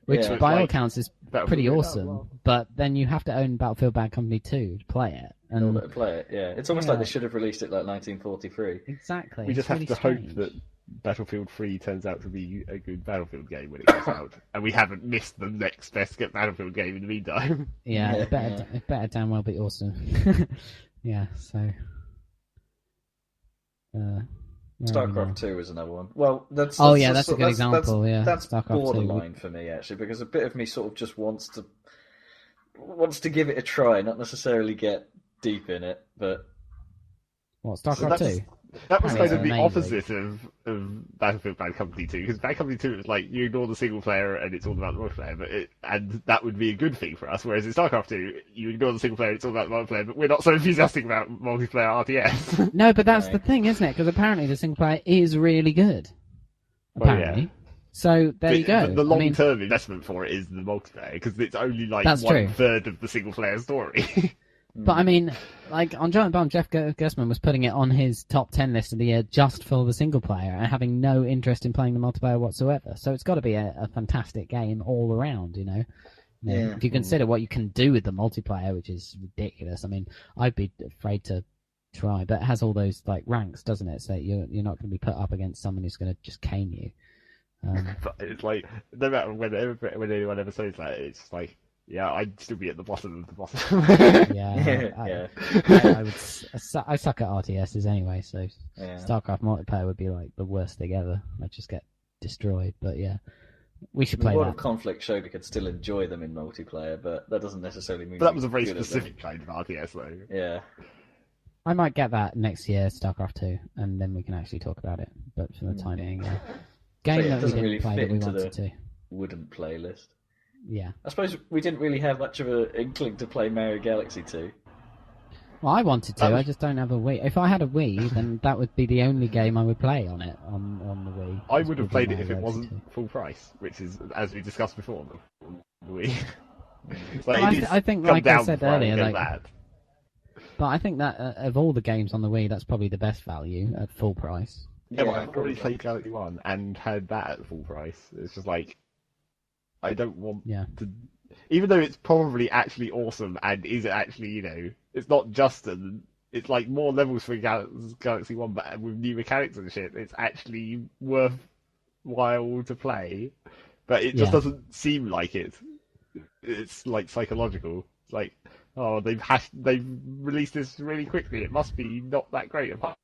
which Yeah. by all Like accounts is Battlefield pretty Vietnam, awesome. well. But then you have to own Battlefield Bad Company 2 to play it. In order And to play it, yeah. It's almost like they should have released it like 1943. exactly, We it's just have really to strange. hope that Battlefield 3 turns out to be a good Battlefield game when it comes out, and we haven't missed the next best Battlefield game in the meantime. Yeah, Yeah, it better damn well be awesome. Yeah, so. Where are we now? StarCraft 2 is another one. Well, that's Oh, that's yeah, just- that's a good example, yeah. That's StarCraft 2. borderline for me actually, because a bit of me sort of just wants to give it a try, not necessarily get deep in it, but What, So StarCraft that's- 2? That was kind of the Amazing. opposite of Battlefield Bad Company 2, because Bad Company 2 was like, you ignore the single player and it's all about the multiplayer, and that would be a good thing for us, whereas in StarCraft 2, you ignore the single player, it's all about the multiplayer, but we're not so enthusiastic about multiplayer RTS. No, but that's Right. the thing, isn't it? Because apparently the single player is really good. Well, Apparently. yeah. So there you go. But the I mean, long-term investment for it is the multiplayer, because it's only like That's true. 1/3 of the single-player story. but I mean, like on Giant Bomb, Jeff Gersman was putting it on his top 10 list of the year just for the single player and having no interest in playing the multiplayer whatsoever. So it's got to be a fantastic game all around, you know. Yeah. If you consider what you can do with the multiplayer, which is ridiculous. I mean, I'd be afraid to try, but it has all those like ranks, doesn't it? So you're not going to be put up against someone who's going to just cane you. But it's like, no matter when anyone ever says that, it's just like, yeah, I'd still be at the bottom of the bottom. Yeah, I suck at RTSs anyway, so Yeah. StarCraft multiplayer would be like the worst thing ever. I'd just get destroyed. But yeah, we should The play World that. of Conflict showed we could still enjoy them in multiplayer, but that doesn't necessarily mean. But that was a very we're good at them. specific kind of RTS, though. Yeah. I might get that next year, StarCraft 2, and then we can actually talk about it. But for the time being, game So, yeah, it that we doesn't didn't really play fit that we into wanted the- to. Wouldn't playlist. Yeah. I suppose we didn't really have much of an inkling to play Mario Galaxy 2. Well, I wanted to. That was- I just don't have a Wii. If I had a Wii, then that would be the only game I would play on it on the Wii. I would have played it Mario if it Galaxy wasn't 2. full price, which is, as we discussed before, the Wii. Well, it is I think, come like I down said before earlier, get like- that. But I think that of all the games on the Wii, that's probably the best value at full price. Yeah, but I've already played Galaxy 1 and had that at full price. It's just like, I don't want Yeah. to... Even though it's probably actually awesome and is actually, it's not just it's like more levels for Galaxy 1, but with new mechanics and shit, it's actually worthwhile to play. But it just Yeah. doesn't seem like it. It's like psychological. It's like, oh, they've released this really quickly. It must be not that great. Apart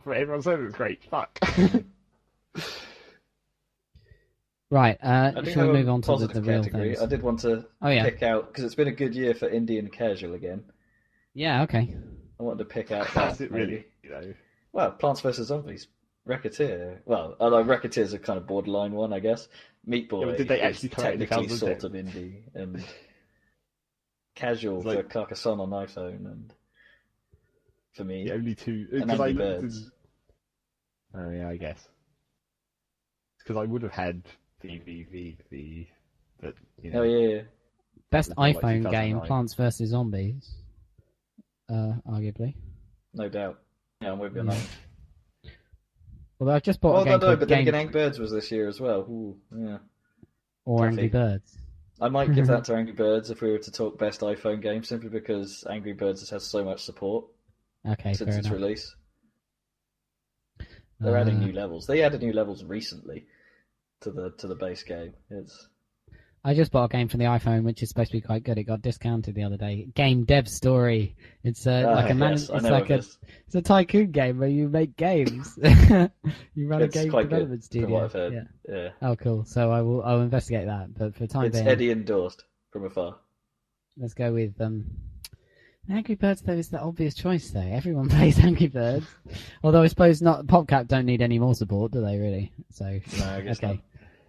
from everyone says it's great. Fuck. Right, I do should have we a move on to the positive real category. things? I did want to Oh, yeah. pick out, because it's been a good year for indie and casual again. Yeah, okay. I wanted to pick out That's that, it, maybe. really. Well, Plants vs. Zombies. Racketeer. Well, although Racketeer's a kind of borderline one, I guess. Meat Boy Yeah, but did they is actually come out in technically 2010? sort of indie. And casual It's like- for Carcassonne on iPhone, and for me. The only two. And Because I Angry looked Birds. in- Oh yeah, I guess. Because I would have had the but Oh, yeah. Best It's not like iPhone game, 2009. Plants vs. Zombies. Arguably. No doubt. Yeah, I'm with you on Yeah. that. Although I've just bought Well, a game no, called but then Game... again, Angry Birds was this year as well. Ooh, yeah. or Angry Toughy. Birds. I might give that to Angry Birds if we were to talk best iPhone game, simply because Angry Birds has had so much support Okay, since fair its enough. release. They're adding Uh, new levels. They added new levels recently to the base game. It's I just bought a game for the iPhone, which is supposed to be quite good. It got discounted the other day. Game Dev Story. It's like a yes, I it's know like of a this. it's a tycoon game where you make games. You run It's a game quite good, development from studio. what I've heard. Yeah. Yeah. Oh, cool. So I'll investigate that. But for the time It's being, Eddie endorsed from afar. let's go with Angry Birds. Though is the obvious choice. Though everyone plays Angry Birds. Although I suppose not. PopCap don't need any more support, do they? Really? So No, I guess okay,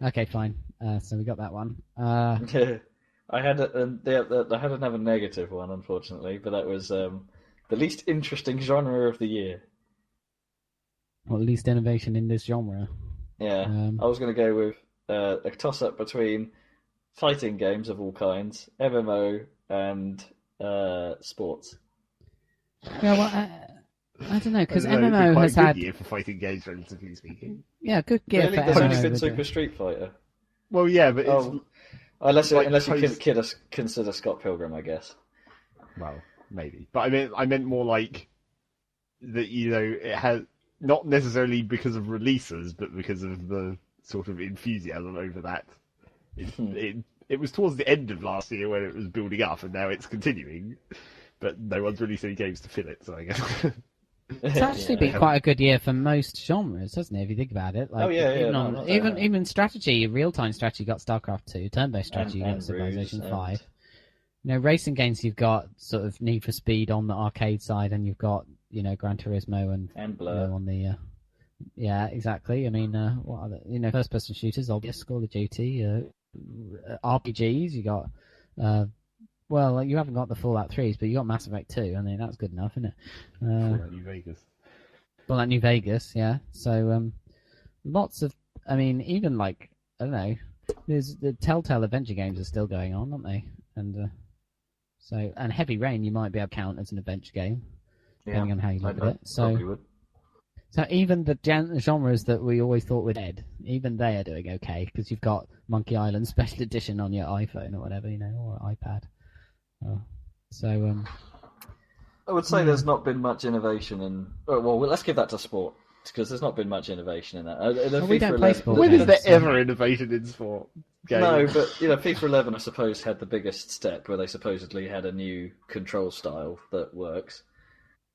okay, fine. So we got that one. not. I had I had another negative one, unfortunately, but that was the least interesting genre of the year. Or at least innovation in this genre. Yeah, I was going to go with a toss-up between fighting games of all kinds, MMO, and sports. Yeah, well, I don't know because I don't know, it'd be MMO quite has a good had year for fighting games, relatively speaking. good gear Really? for There's only MMO. been but, Super Street Fighter. Well, yeah, but it's Oh, unless like you consider Scott Pilgrim, I guess. well, maybe. But I meant more like that. It has not necessarily because of releases, but because of the sort of enthusiasm over that. It was towards the end of last year when it was building up, and now it's continuing. But no one's released any games to fill it, so I guess. It's actually been quite a good year for most genres, hasn't it? If you think about it, like, Oh, yeah, even, no, on, not even that. even strategy, real-time strategy got StarCraft 2, turn-based strategy you And got Civilization Ruse 5. Racing games you've got sort of Need for Speed on the arcade side, and you've got Gran Turismo and Blur. on the yeah, exactly. I mean, what other first-person shooters? Obvious, Call of Duty, RPGs. You got well, you haven't got the Fallout 3s, but you got Mass Effect 2. I mean, that's good enough, isn't it? Fallout New Vegas. Fallout New Vegas, yeah. So lots of, I mean, even like I don't know, there's the Telltale adventure games are still going on, aren't they? And and Heavy Rain, you might be able to count as an adventure game, depending on how you look at it. Probably would. So even the genres that we always thought were dead, even they are doing okay because you've got Monkey Island Special Edition on your iPhone or whatever, or iPad. I would say there's not been much innovation in. Well, let's give that to sport because there's not been much innovation in that. We don't play sport. When is there ever innovation in sport? No, but FIFA 11, I suppose, had the biggest step where they supposedly had a new control style that works.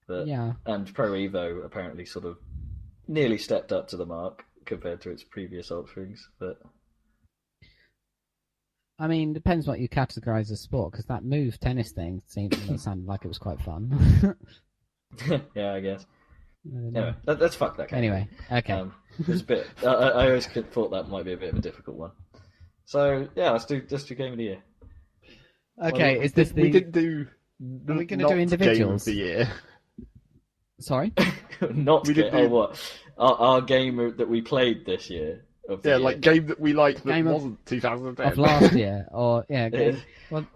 And Pro Evo apparently sort of nearly stepped up to the mark compared to its previous offerings. But I mean, depends what you categorise as sport, because that move tennis thing sounded like it was quite fun. Yeah, I guess. Anyway, let's fuck that. Anyway, okay. It's a bit. I always thought that might be a bit of a difficult one. So yeah, let's do Game of the Year. Okay, well, is this we didn't do? Are we going to do individuals? Game of the Year. Sorry, what? Our game that we played this year. Like game that we liked that wasn't 2010 of last year, or the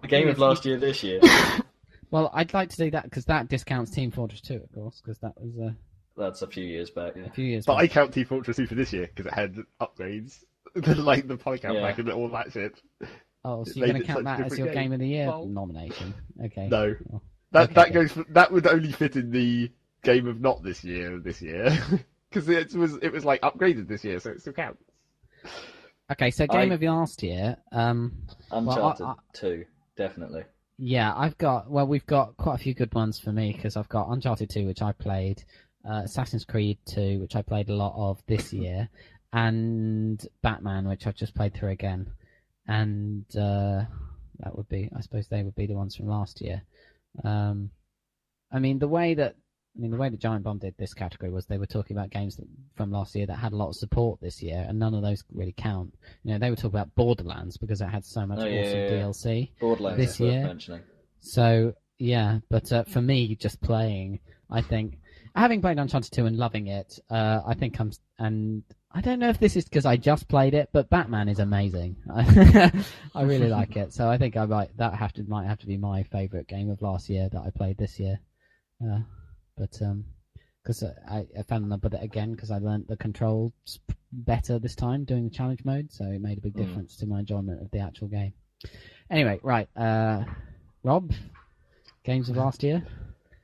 game of last year this year. Well, I'd like to do that because that discounts Team Fortress 2, of course, because that was that's a few years back. Yeah. A few years but back. I count Team Fortress 2 for this year because it had upgrades, like the polycount back and all that shit. Oh, so you're going to count that as your Game of the Year nomination? Okay. No, well, that would only fit in the game of not this year because it was like upgraded this year, so it still counts. Okay, so game of last year, Uncharted 2, definitely. Yeah, we've got quite a few good ones for me because I've got Uncharted 2, which I played, Assassin's Creed 2, which I played a lot of this year, and Batman, which I've just played through again, and that would be, I suppose, they would be the ones from last year. I mean, the way that Giant Bomb did this category was they were talking about games from last year that had a lot of support this year, and none of those really count. They were talking about Borderlands because it had so much awesome DLC Borderlands this is year. Worth mentioning. So yeah, but for me, just playing, I think, having played Uncharted 2 and loving it, I think and I don't know if this is because I just played it, but Batman is amazing. I really like it, so I think might have to be my favourite game of last year that I played this year. But because I fell in love with it again because I learnt the controls better this time doing the challenge mode, so it made a big difference to my enjoyment of the actual game. Anyway, right, Rob, games of last year?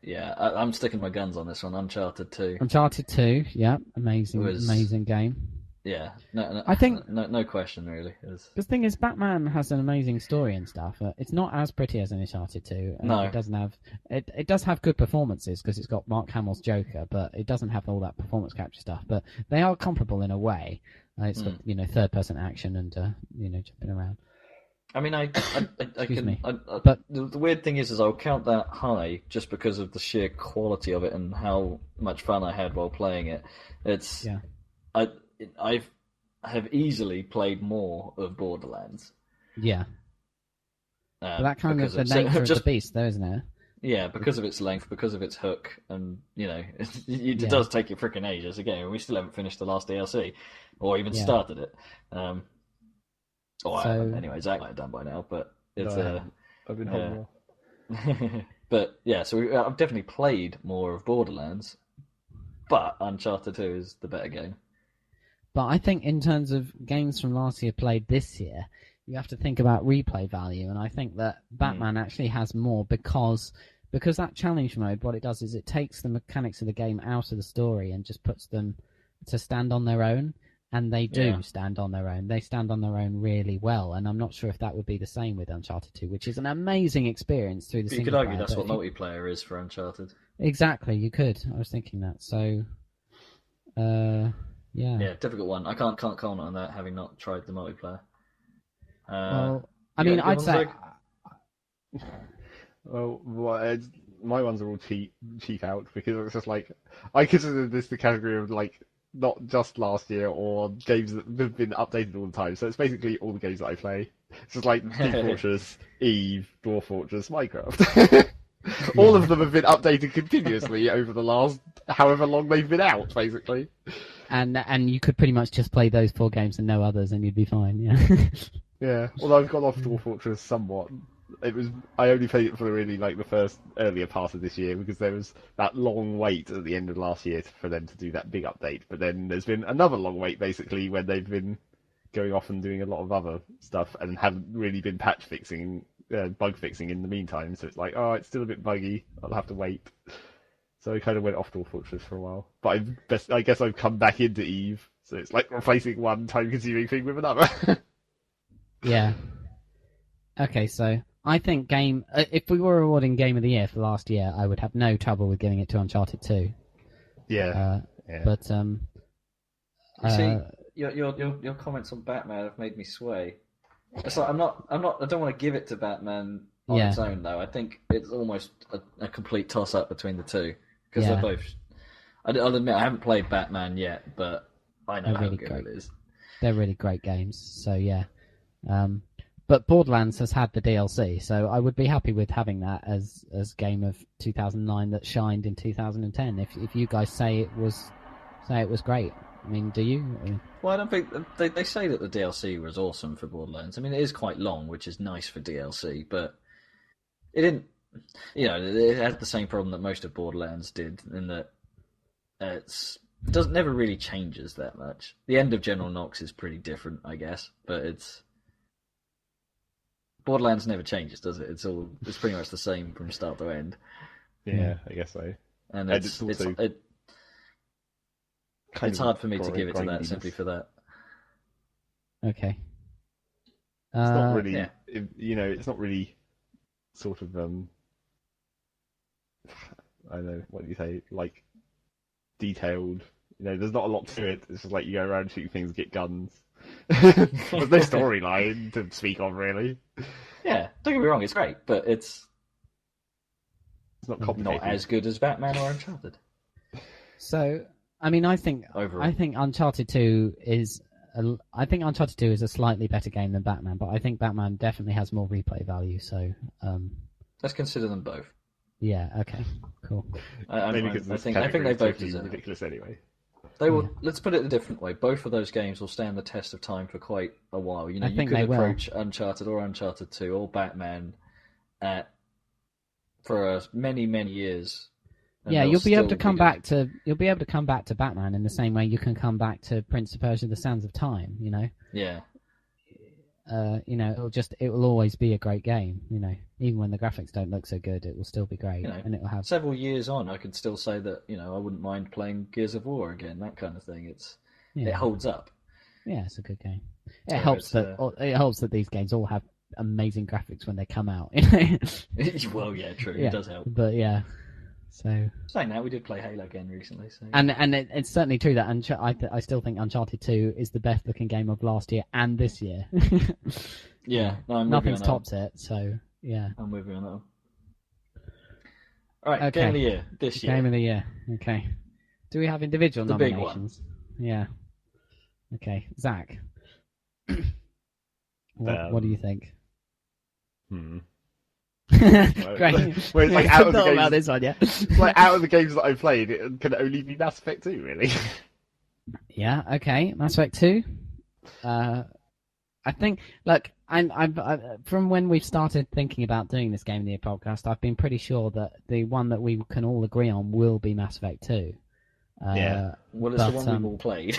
Yeah, I'm sticking my guns on this one. Uncharted 2. Uncharted 2, yeah, amazing game. Yeah, no, I think no question really. The thing is, Batman has an amazing story and stuff. It's not as pretty as an Uncharted 2. No, it doesn't have. It does have good performances because it's got Mark Hamill's Joker, but it doesn't have all that performance capture stuff. But they are comparable in a way. It's got third person action and jumping around. I mean, I Excuse me. But the weird thing is I'll count that high just because of the sheer quality of it and how much fun I had while playing it. I have easily played more of Borderlands. Yeah. But that kind of the nature of the beast, though, isn't it? Yeah, because of its length, because of its hook, and it does take you freaking ages. Again, we still haven't finished the last DLC, or even started it. Anyway, Zach might have done by now, but it's I've been told more. But yeah, so I've definitely played more of Borderlands, but Uncharted 2 is the better game. But I think in terms of games from last year played this year, you have to think about replay value, and I think that Batman actually has more because that challenge mode, what it does is it takes the mechanics of the game out of the story and just puts them to stand on their own, and they do stand on their own. They stand on their own really well, and I'm not sure if that would be the same with Uncharted 2, which is an amazing experience through the single player. You could argue that's what multiplayer is for Uncharted. Exactly, you could. I was thinking that. So, yeah, difficult one. I can't comment on that, having not tried the multiplayer. Well, I mean, I'd say. Well, my ones are all cheap out because it's just like I consider this the category of like not just last year or games that have been updated all the time. So it's basically all the games that I play. It's just like Team Fortress, Eve, Dwarf Fortress, Minecraft. All of them have been updated continuously over the last however long they've been out, basically. And you could pretty much just play those 4 games and no others, and you'd be fine. Yeah. Yeah, although I've gone off Dwarf Fortress somewhat. I only played it for really like the first earlier part of this year because there was that long wait at the end of last year for them to do that big update. But then there's been another long wait basically when they've been going off and doing a lot of other stuff and haven't really been patch fixing, bug fixing in the meantime. So it's like, oh, it's still a bit buggy. I'll have to wait. So I kind of went off Dwarf Fortress for a while. But I guess I've come back into Eve. So it's like replacing one time-consuming thing with another. Yeah. Okay, so I think if we were awarding Game of the Year for last year, I would have no trouble with giving it to Uncharted 2. Yeah. But See, your comments on Batman have made me sway. It's like I don't want to give it to Batman on its own though. I think it's almost a complete toss up between the two because they're both. I'll admit I haven't played Batman yet, but I know how good it is. They're really great games. So yeah. But Borderlands has had the DLC, so I would be happy with having that as game of 2009 that shined in 2010. If you guys say it was great, I mean, do you? Well, I don't think they say that the DLC was awesome for Borderlands. I mean, it is quite long, which is nice for DLC, but it didn't. You know, it had the same problem that most of Borderlands did, in that it never really changes that much. The end of General Knox is pretty different, I guess, but it's. Borderlands never changes, does it? It's pretty much the same from start to end. Yeah, I guess so. And it's hard for me to give it to that simply for that. Okay. It's not really, it's not really sort of, I don't know, what do you say, like, detailed. There's not a lot to it. It's just like you go around shooting things, get guns. There's no storyline to speak of, really. Yeah, don't get me wrong, it's great, but it's not complicated. As good as Batman or Uncharted. So, I mean, I think Uncharted 2 is a slightly better game than Batman, but I think Batman definitely has more replay value. So, let's consider them both. Yeah. Okay. Cool. I think they both deserve ridiculous anyway. They will. Let's put it a different way. Both of those games will stand the test of time for quite a while. You could approach Uncharted or Uncharted 2 or Batman for many years. Yeah, you'll be able to come back to Batman in the same way you can come back to Prince of Persia: The Sands of Time. Yeah. It will always be a great game. Even when the graphics don't look so good, it will still be great, and it will have several years on. I could still say that I wouldn't mind playing Gears of War again. That kind of thing. It holds up. Yeah, it's a good game. It helps that these games all have amazing graphics when they come out. Well, yeah, true. Yeah. It does help. But yeah. So saying that, we did play Halo again recently. So. And it's certainly true that I still think Uncharted 2 is the best looking game of last year and this year. Yeah, no, nothing's topped it. So yeah, I'm with you on that one. All right, okay. Game of the Year this year. Game of the Year. Okay. Do we have individual nominations? Big one. Yeah. Okay, Zach. What do you think? Great. Well, it's like out of the games, about this one, yeah. Like out of the games that I've played, it can only be Mass Effect 2, really. Yeah. Okay. Mass Effect 2. I think. Look, I'm from when we started thinking about doing this Game of the Year podcast, I've been pretty sure that the one that we can all agree on will be Mass Effect 2. Yeah. Well, it's the one we've all played.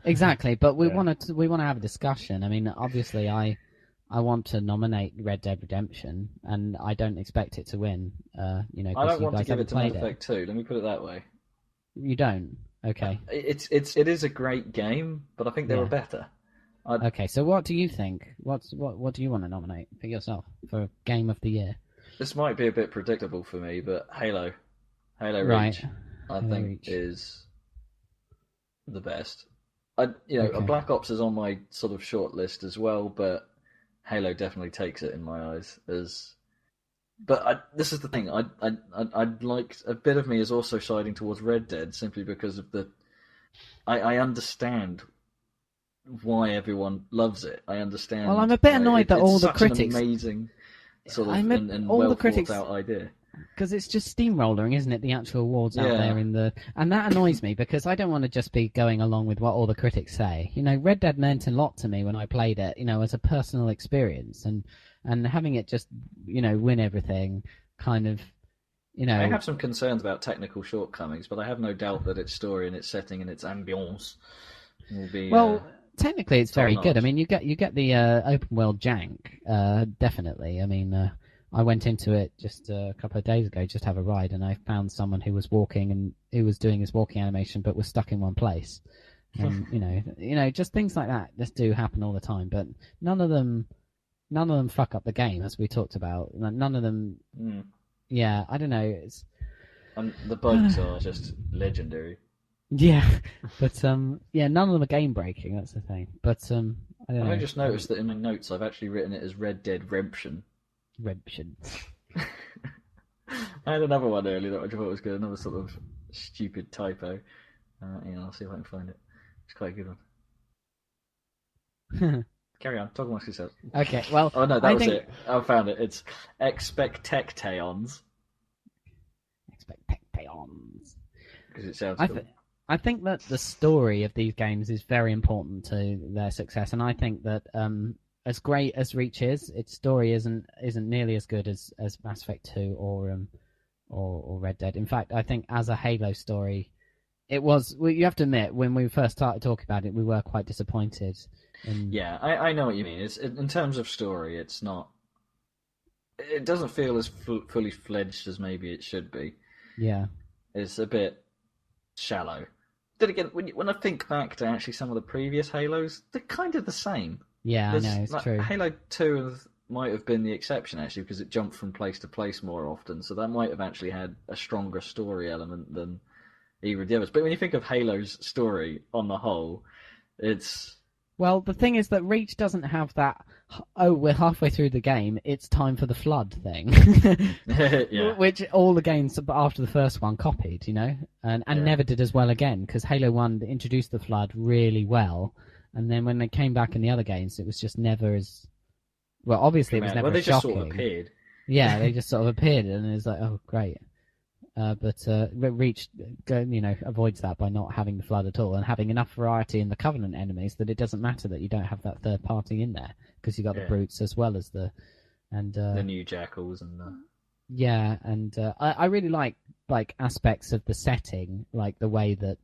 Exactly, but we want to have a discussion. I mean, obviously, I want to nominate Red Dead Redemption, and I don't expect it to win. I don't want to give it to Mass Effect 2. Let me put it that way. You don't? Okay. It is a great game, but I think there are better. Okay, so what do you think? What do you want to nominate for yourself for Game of the Year? This might be a bit predictable for me, but Halo Reach, I think is the best. Black Ops is on my sort of short list as well, but Halo definitely takes it in my eyes as But this is the thing. I'd like a bit of me is also siding towards Red Dead simply because of the. I understand why everyone loves it. I understand. Well, I'm a bit you know, annoyed that it's all the such critics. an amazing sort of and all well the critics thought out idea. because it's just steamrolling, isn't it? The actual awards out Yeah. there and that annoys me because I don't want to just be going along with what all the critics say. You know, Red Dead meant a lot to me when I played it. You know, as a personal experience and having it just win everything, kind of. I have some concerns about technical shortcomings, but I have no doubt that its story and its setting and its ambience will be. Well, technically, it's very good. I top-notch. mean, you get the open world jank, definitely. I mean, I went into it just a couple of days ago, just to have a ride, and I found someone who was walking and who was doing his walking animation, but was stuck in one place. And just things like that just do happen all the time. But none of them fuck up the game, as we talked about. None of them. Mm. Yeah, I don't know. And the bugs are just legendary. Yeah, but none of them are game breaking. That's the thing. But I don't know. I just noticed that in my notes I've actually written it as Red Dead Redemption. Redemption. I had another one earlier that I thought was good, another sort of stupid typo. I'll see if I can find it. It's quite a good one. Carry on, talk amongst yourselves. Okay, well. Oh no, that was it. I found it. It's expectactions. Expectations. Because it sounds cool. I think that the story of these games is very important to their success, and I think that as great as Reach is, its story isn't nearly as good as Mass Effect 2 or Red Dead. In fact, I think as a Halo story, it was. Well, you have to admit, when we first started talking about it, we were quite disappointed. Yeah, I know what you mean. In terms of story, it's not. It doesn't feel as fully fledged as maybe it should be. Yeah, it's a bit shallow. Then again, when I think back to actually some of the previous Halos, they're kind of the same. Yeah, I know, it's true. Halo 2 might have been the exception, actually, because it jumped from place to place more often, so that might have actually had a stronger story element than either of the others. But when you think of Halo's story on the whole, it's... Well, the thing is that Reach doesn't have that, we're halfway through the game, it's time for the flood thing. Yeah. Which all the games after the first one copied, and never did as well again, because Halo 1 introduced the flood really well, and then when they came back in the other games, it was just never as... Well, obviously it was never as shocking. Well, they just sort of appeared. Yeah, they just sort of appeared, and it was like, oh, great. But Reach, avoids that by not having the flood at all and having enough variety in the Covenant enemies that it doesn't matter that you don't have that third party in there because you got the brutes as well as the new jackals and the... Yeah, and I really like aspects of the setting, like the way that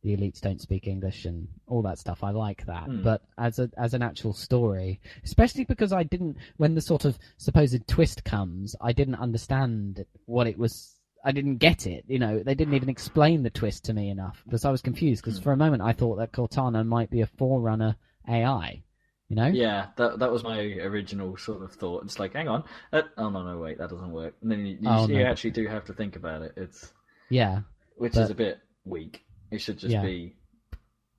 the elites don't speak English and all that stuff. I like that, but as an actual story, especially because I didn't, when the sort of supposed twist comes, I didn't understand what it was. I didn't get it. They didn't even explain the twist to me enough because I was confused. Because for a moment I thought that Cortana might be a Forerunner AI. Yeah, that was my original sort of thought. It's like, hang on, oh no, wait, that doesn't work. And then you actually do have to think about it. It's which is a bit weak. It should just be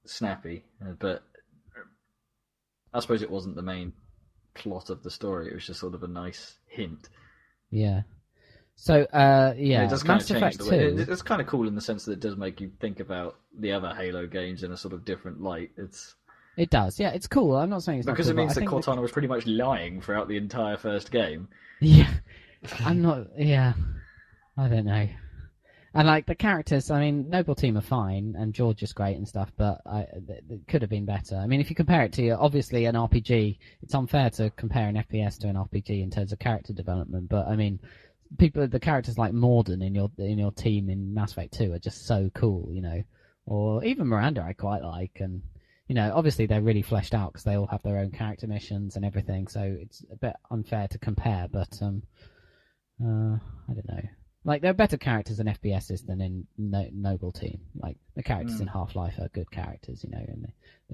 snappy, but I suppose it wasn't the main plot of the story. It was just sort of a nice hint. Yeah. So, it does kind Mass of change Effect the way. 2... It's kind of cool in the sense that it does make you think about the other Halo games in a sort of different light. It does, yeah. It's cool. I'm not saying it's because not cool, it means that Cortana was pretty much lying throughout the entire first game. Yeah, I'm not. Yeah, I don't know. And the characters, I mean, Noble Team are fine, and George is great and stuff, but it could have been better. I mean, if you compare it to obviously an RPG, it's unfair to compare an FPS to an RPG in terms of character development. But I mean, the characters like Morden in your team in Mass Effect 2 are just so cool, or even Miranda I quite like, and obviously they're really fleshed out because they all have their own character missions and everything, so it's a bit unfair to compare. But I don't know. There are better characters in FPSs than in Noble Team. The characters in Half-Life are good characters, and they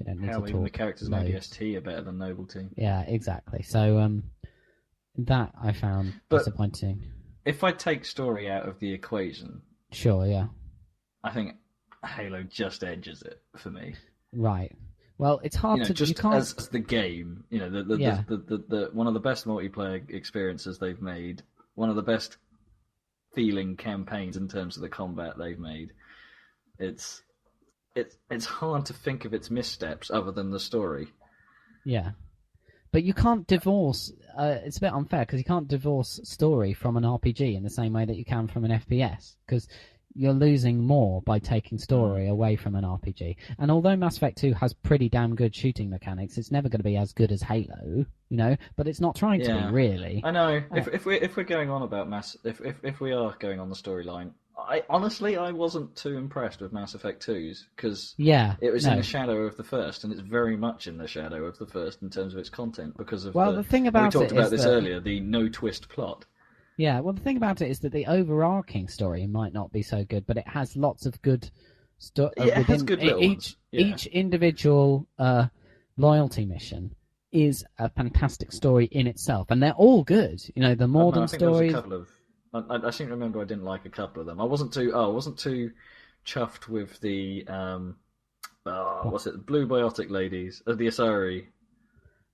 don't need to talk. Even the characters in ODST are better than Noble Team. Yeah, exactly. So that I found disappointing. If I take story out of the equation, sure, yeah, I think Halo just edges it for me. Right. Well, it's hard to. You just can't. as the game, Yeah. the one of the best multiplayer experiences they've made, one of the best feeling campaigns in terms of the combat they've made. It's hard to think of its missteps other than the story. Yeah. But you can't divorce. It's a bit unfair because you can't divorce story from an RPG in the same way that you can from an FPS, because you're losing more by taking story away from an RPG. And although Mass Effect 2 has pretty damn good shooting mechanics, it's never going to be as good as Halo, But it's not trying to be, really. I know. If we're going on about if we are going on the storyline, I wasn't too impressed with Mass Effect 2's because it was in the shadow of the first, and it's very much in the shadow of the first in terms of its content because of the thing about we talked about this earlier, the no twist plot. Yeah, well, the thing about it is that the overarching story might not be so good, but it has lots of good stuff. It has good little ones. Each individual loyalty mission is a fantastic story in itself, and they're all good. The Mordin stories. I seem to remember I didn't like a couple of them. I wasn't too chuffed with the what's it? The Blue Biotic Ladies, the Asari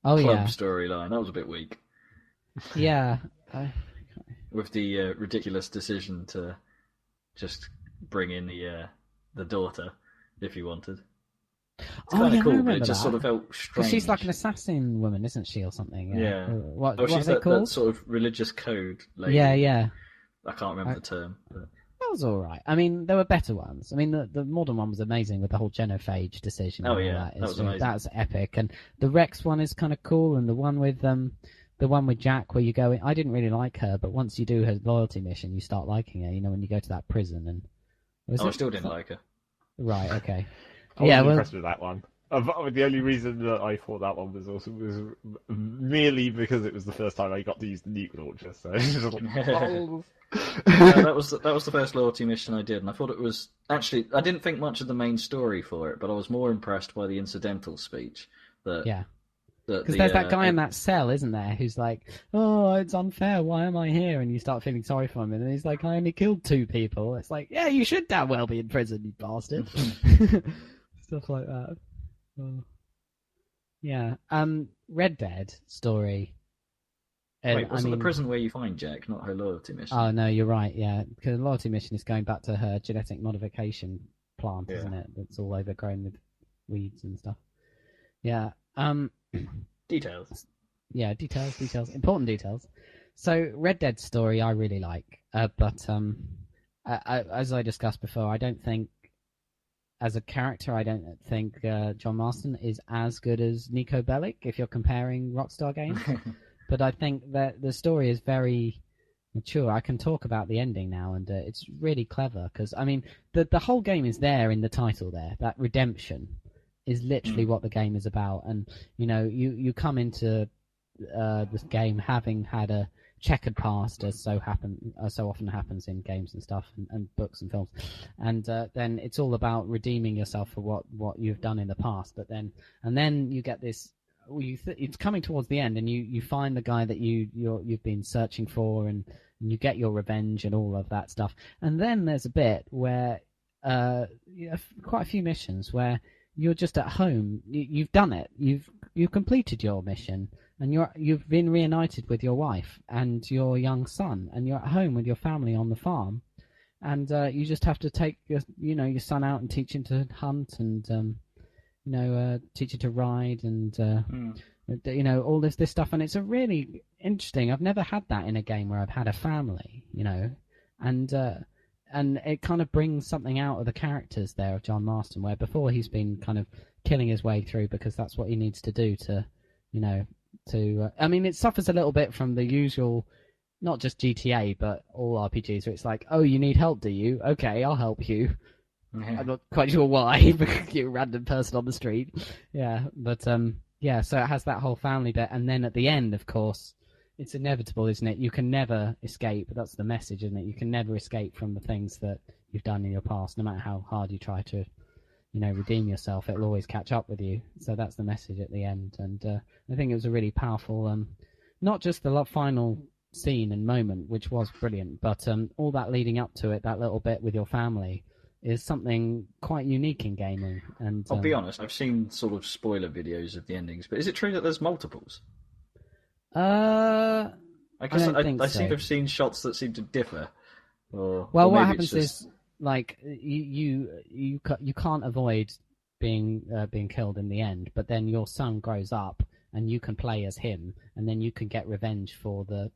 club storyline. That was a bit weak. Yeah. With the ridiculous decision to just bring in the daughter if you wanted. It's kind of cool, but it just sort of felt strange. She's like an assassin woman, isn't she, or something? Yeah. What she's are they called? That sort of religious code lady. Yeah. I can't remember the term. But... That was all right. I mean, there were better ones. I mean, the modern one was amazing with the whole genophage decision. Oh, yeah. That was amazing. That's epic. And the Rex one is kind of cool, and the one with Jack where you go, I didn't really like her, but once you do her loyalty mission, you start liking her, when you go to that prison. And I still didn't like her. Right, okay. I wasn't impressed with that one. The only reason that I thought that one was merely because it was the first time I got to use the nuke launcher, so it's just like, that was the first loyalty mission I did, and I thought it was actually I didn't think much of the main story for it, but I was more impressed by the incidental speech. Because there's that guy in that cell, isn't there, who's like, oh, it's unfair, why am I here? And you start feeling sorry for him, and he's like, I only killed 2 people. It's like, yeah, you should damn well be in prison, you bastard. Stuff like that. Yeah. Red Dead story. Wait, wasn't the prison where you find Jack, not her loyalty mission? Oh, no, you're right, yeah. Because the loyalty mission is going back to her genetic modification plant, isn't it? That's all overgrown with weeds and stuff. Yeah. Details. Yeah, details. Important details. So, Red Dead story I really like, but as I discussed before, I don't think, as a character, I don't think John Marston is as good as Nico Bellic, if you're comparing Rockstar games. But I think that the story is very mature. I can talk about the ending now, and it's really clever, because, I mean, the whole game is there in the title there, that redemption is literally what the game is about. And you come into this game having had a checkered past, as so often happens in games and stuff, and books and films, and then it's all about redeeming yourself for what you've done in the past. But then you get this. It's coming towards the end, and you find the guy that you've been searching for, and you get your revenge and all of that stuff. And then there's a bit where quite a few missions where you're just at home. You've done it. You've completed your mission, and you've been reunited with your wife and your young son, and you're at home with your family on the farm, and you just have to take your son out and teach him to hunt, and teach him to ride, and all this stuff. And it's a really interesting. I've never had that in a game where I've had a family, and it kind of brings something out of the characters there of John Marston, where before he's been kind of killing his way through because that's what he needs to do to, I mean, it suffers a little bit from the usual, not just GTA, but all RPGs, where it's like, oh, you need help, do you? Okay, I'll help you. Yeah. I'm not quite sure why, because you're a random person on the street. Yeah, but, so it has that whole family bit, and then at the end, of course, it's inevitable, isn't it? You can never escape. That's the message, isn't it? You can never escape from the things that you've done in your past, no matter how hard you try to, redeem yourself. It'll always catch up with you. So that's the message at the end. And I think it was a really powerful, not just the final scene and moment, which was brilliant, but all that leading up to it, that little bit with your family, is something quite unique in gaming. And I'll be honest, I've seen sort of spoiler videos of the endings, but is it true that there's multiples? I guess don't think I so. seem to have seen shots that seem to differ. Or what maybe happens it's just... is like you can't avoid being killed in the end, but then your son grows up and you can play as him, and then you can get revenge for the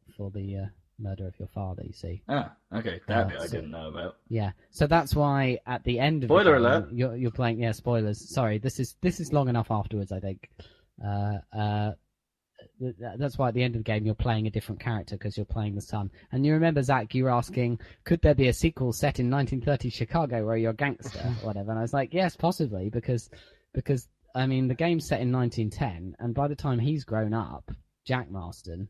murder of your father. You see? Ah, okay, that bit I didn't know about. Yeah, so that's why at the end of Spoiler the game, alert! you're playing. Yeah, spoilers. Sorry, this is long enough afterwards, I think. That's why at the end of the game you're playing a different character because you're playing the son. And you remember, Zach, you were asking, could there be a sequel set in 1930 Chicago where you're a gangster or whatever? And I was like, yes, possibly, because I mean the game's set in 1910, and by the time he's grown up, Jack Marston,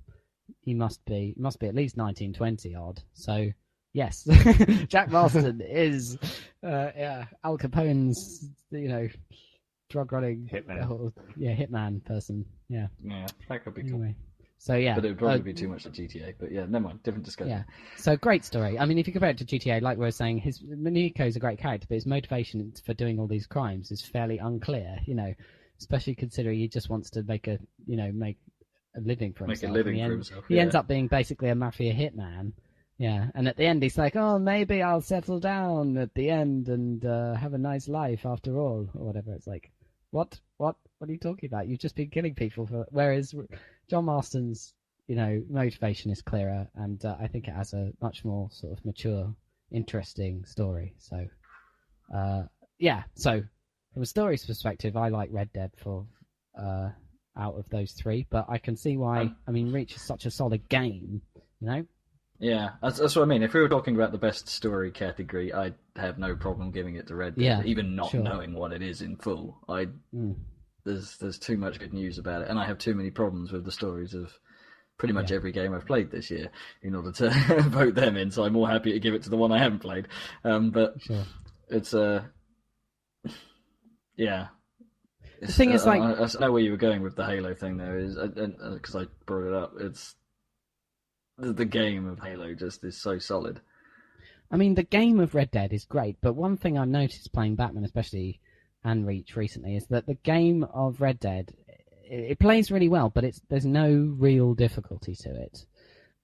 he must be at least 1920 odd. So yes, Jack Marston is Al Capone's drug running Hitman. Hitman person. Yeah, that could be cool. Anyway, so yeah, but it would probably be too much to GTA. But yeah, never mind, different discussion. Yeah, so great story. I mean, if you compare it to GTA, like we were saying, Nico's a great character, but his motivation for doing all these crimes is fairly unclear. Especially considering he just wants to make a living for himself. He ends up being basically a mafia hitman. Yeah, and at the end he's like, oh, maybe I'll settle down at the end and have a nice life after all, or whatever. It's like, what are you talking about? You've just been killing people whereas John Marston's, motivation is clearer, and I think it has a much more sort of mature, interesting story. So, so from a story's perspective, I like Red Dead for out of those three, but I can see why. Reach is such a solid game, Yeah, that's what I mean. If we were talking about the best story category, I'd have no problem giving it to Red Dead, even not knowing what it is in full. There's too much good news about it, and I have too many problems with the stories of pretty much every game I've played this year in order to vote them in. So I'm more happy to give it to the one I haven't played. But it's yeah. The thing is, like, I know where you were going with the Halo thing, though, is because I brought it up. It's the game of Halo just is so solid. I mean, the game of Red Dead is great, but one thing I've noticed playing Batman, especially, and Reach recently, is that the game of Red Dead, it plays really well, but there's no real difficulty to it.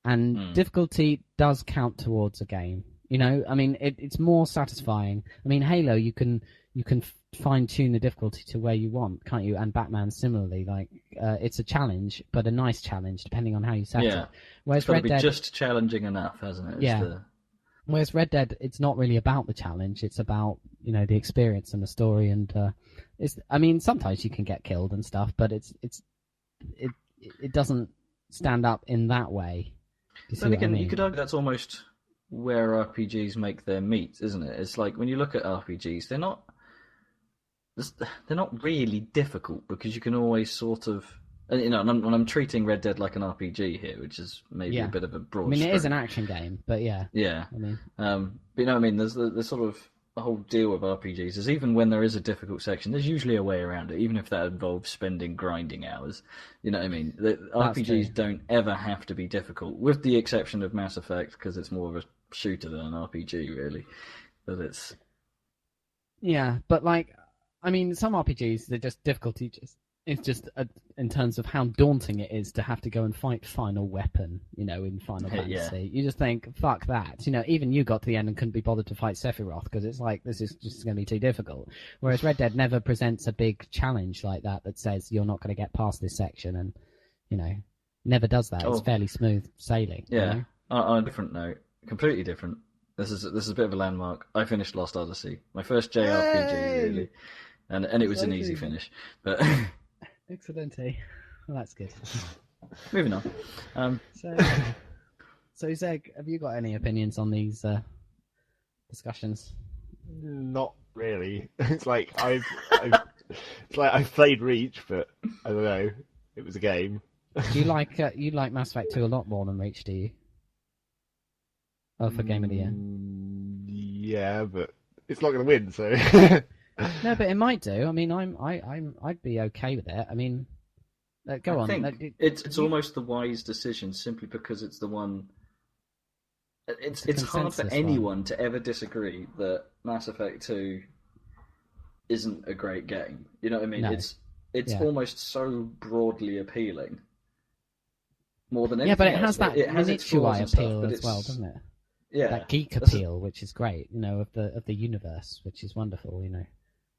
And difficulty does count towards a game. It's more satisfying. I mean, Halo, you can fine-tune the difficulty to where you want, can't you? And Batman similarly, like it's a challenge, but a nice challenge depending on how you set it. Whereas it's got to be just challenging enough, hasn't it? Yeah. Whereas Red Dead, it's not really about the challenge; it's about the experience and the story. And sometimes you can get killed and stuff, but it doesn't stand up in that way. Then again, you could argue that's almost where RPGs make their meat, isn't it? It's like when you look at RPGs, they're not really difficult because you can always sort of, and I'm treating Red Dead like an RPG here, which is maybe a bit of a broad. It is an action game, but yeah. Yeah. But there's sort of a whole deal with RPGs is even when there is a difficult section, there's usually a way around it, even if that involves spending grinding hours. You know what I mean? The RPGs don't ever have to be difficult, with the exception of Mass Effect, because it's more of a shooter than an RPG, really. But it's... Yeah, but some RPGs, they're just difficulty. It's just in terms of how daunting it is to have to go and fight Final Weapon, in Final Fantasy. Yeah. You just think, fuck that. Even you got to the end and couldn't be bothered to fight Sephiroth because it's like, this is just going to be too difficult. Whereas Red Dead never presents a big challenge like that says you're not going to get past this section and, never does that. It's fairly smooth sailing. Yeah. On a different note, completely different. This is a bit of a landmark. I finished Lost Odyssey, my first JRPG, really. And it was an easy finish. But... Excellent. Well, that's good. Moving on. So Zeg, have you got any opinions on these discussions? Not really. It's like I've played Reach, but I don't know. It was a game. Do you like Mass Effect 2 a lot more than Reach? Do you? Oh, for Game of the Year. Yeah, but it's not going to win, so. No, but it might do. I'd be okay with it. Go on. I think it's almost the wise decision, simply because it's the one It's hard for consensus anyone to ever disagree that Mass Effect 2 isn't a great game. You know what I mean? No. It's Yeah. almost so broadly appealing. More than Yeah, anything but it else. has that It has its flaws Minichiwa and stuff, appeal but as it's well, doesn't it? yeah. That geek That's appeal, which is great, of the universe, which is wonderful,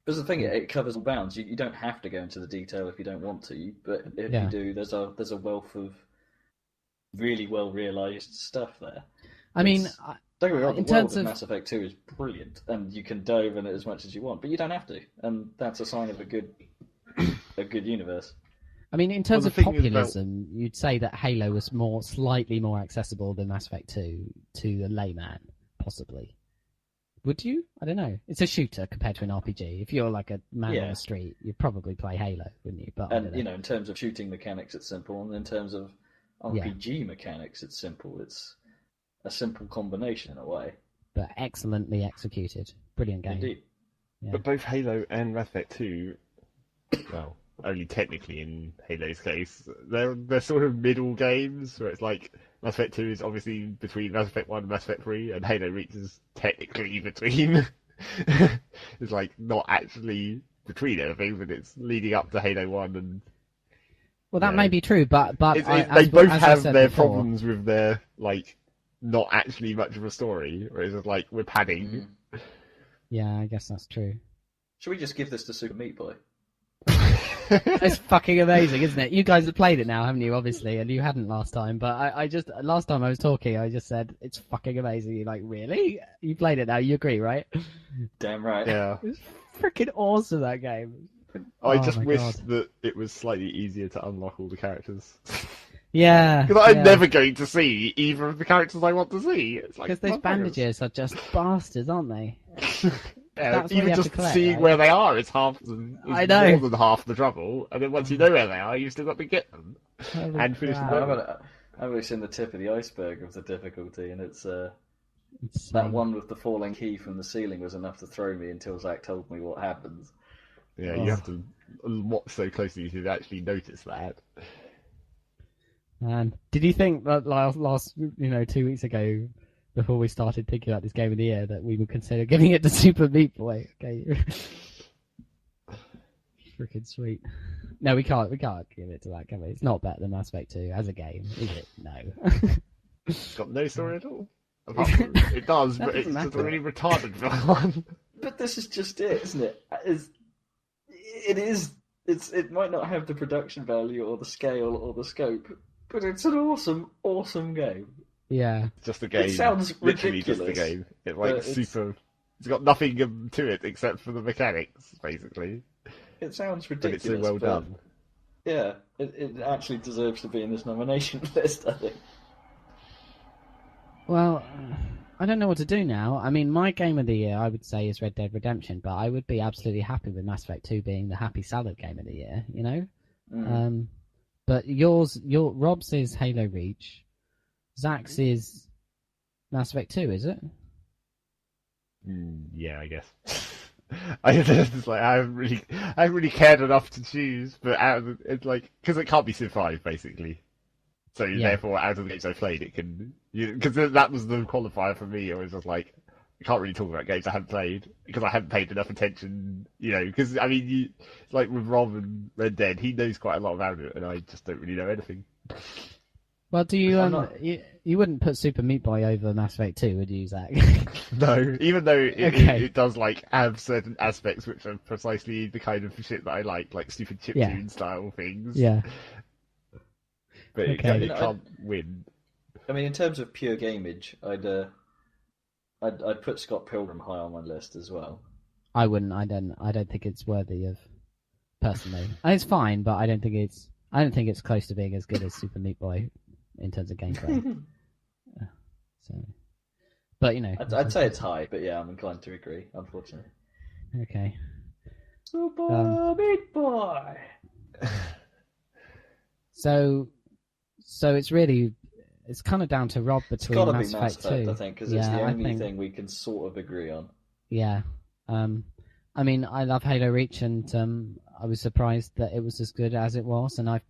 Because the thing, it covers all bounds. You don't have to go into the detail if you don't want to, but if Yeah. you do, there's a wealth of really well realised stuff there. I mean, Don't get me wrong, the in world terms of of Mass Effect 2 is brilliant, and you can dive in it as much as you want, but you don't have to, and that's a sign of a good universe. in terms the of thing is populism, you'd say that Halo was slightly more accessible than Mass Effect 2 to a layman, possibly. Would you? I don't know. It's a shooter compared to an RPG. If you're like a man on the street, you'd probably play Halo, wouldn't you? But And in terms of shooting mechanics, it's simple, and in terms of RPG mechanics, it's simple. It's a simple combination in a way. But excellently executed. Brilliant game. Indeed. Yeah. But both Halo and Mass Effect 2, well, only technically in Halo's case, they're sort of middle games where it's like Mass Effect 2 is obviously between Mass Effect 1 and Mass Effect 3, and Halo reaches technically between. It's like not actually between everything, but it's leading up to Halo 1 and. Well, that may be true, but they both have their problems with their like not actually much of a story, where it's just like we're padding. Yeah, I guess that's true. Should we just give this to Super Meat Boy? It's fucking amazing, isn't it? You guys have played it now, haven't you? Obviously, and you hadn't last time. But I just last time I was talking, I just said it's fucking amazing. You're like, really? You played it now? You agree, right? Damn right. Yeah. It's freaking awesome, that game. I just my wish God. that it was slightly easier to unlock all the characters. Yeah. Because I'm never going to see either of the characters I want to see. It's like, Because those motherfuckers. bandages are just bastards, aren't they? Yeah, That's what you even have just to collect, seeing right? where they are is more than half the trouble. And then once you know where they are, you've still got to get them Holy and finish crap. them. I've only seen the tip of the iceberg of the difficulty, and it's that Insane. one with the falling key from the ceiling was enough to throw me until Zach told me what happens. Yeah, you have to watch so closely to actually notice that. Man, did you think that last 2 weeks ago, before we started thinking about this game of the year, that we would consider giving it to Super Meat Boy? Okay, freaking sweet. No, we can't give it to that, can we? It's not better than Mass Effect 2 as a game, is it? No. It's got no story at all. Apart from, it does, but it's just a really retarded one. But this is just it, isn't it? It might not have the production value or the scale or the scope, but it's an awesome, awesome game. Yeah. It's just a game. It sounds literally ridiculous. just a game. It's like super. It's got nothing to it except for the mechanics, basically. It sounds But ridiculous. it's so well done. Yeah, it actually deserves to be in this nomination list, I think. Well, I don't know what to do now. I mean, my game of the year, I would say, is Red Dead Redemption, but I would be absolutely happy with Mass Effect 2 being the Happy Salad game of the year, you know? But Rob's is Halo Reach. Zach's is Mass Effect 2, is it? Yeah, I guess. I haven't really cared enough to choose, but it's like because it can't be Civ 5 basically. So therefore, out of the games I played, it can because that was the qualifier for me. It was just like I can't really talk about games I haven't played because I haven't paid enough attention. Because I mean, like with Rob and Red Dead, he knows quite a lot about it, and I just don't really know anything. Well, do you you wouldn't put Super Meat Boy over Mass Effect 2, would you, Zach? No, even though it does like have certain aspects which are precisely the kind of shit that I like stupid chiptune style things. Yeah. But it can't win. I mean, in terms of pure gameage, I'd put Scott Pilgrim high on my list as well. I wouldn't. I don't think it's worthy of. Personally, it's fine, but I don't think it's close to being as good as Super Meat Boy in terms of gameplay. But I'd say it's high, but yeah, I'm inclined to agree. Unfortunately. Okay. Super Meat Boy. So it's kind of down to Rob between Mass Effect 2. I think, because it's the only thing we can sort of agree on. Yeah. I mean, I love Halo Reach, and I was surprised that it was as good as it was. And I've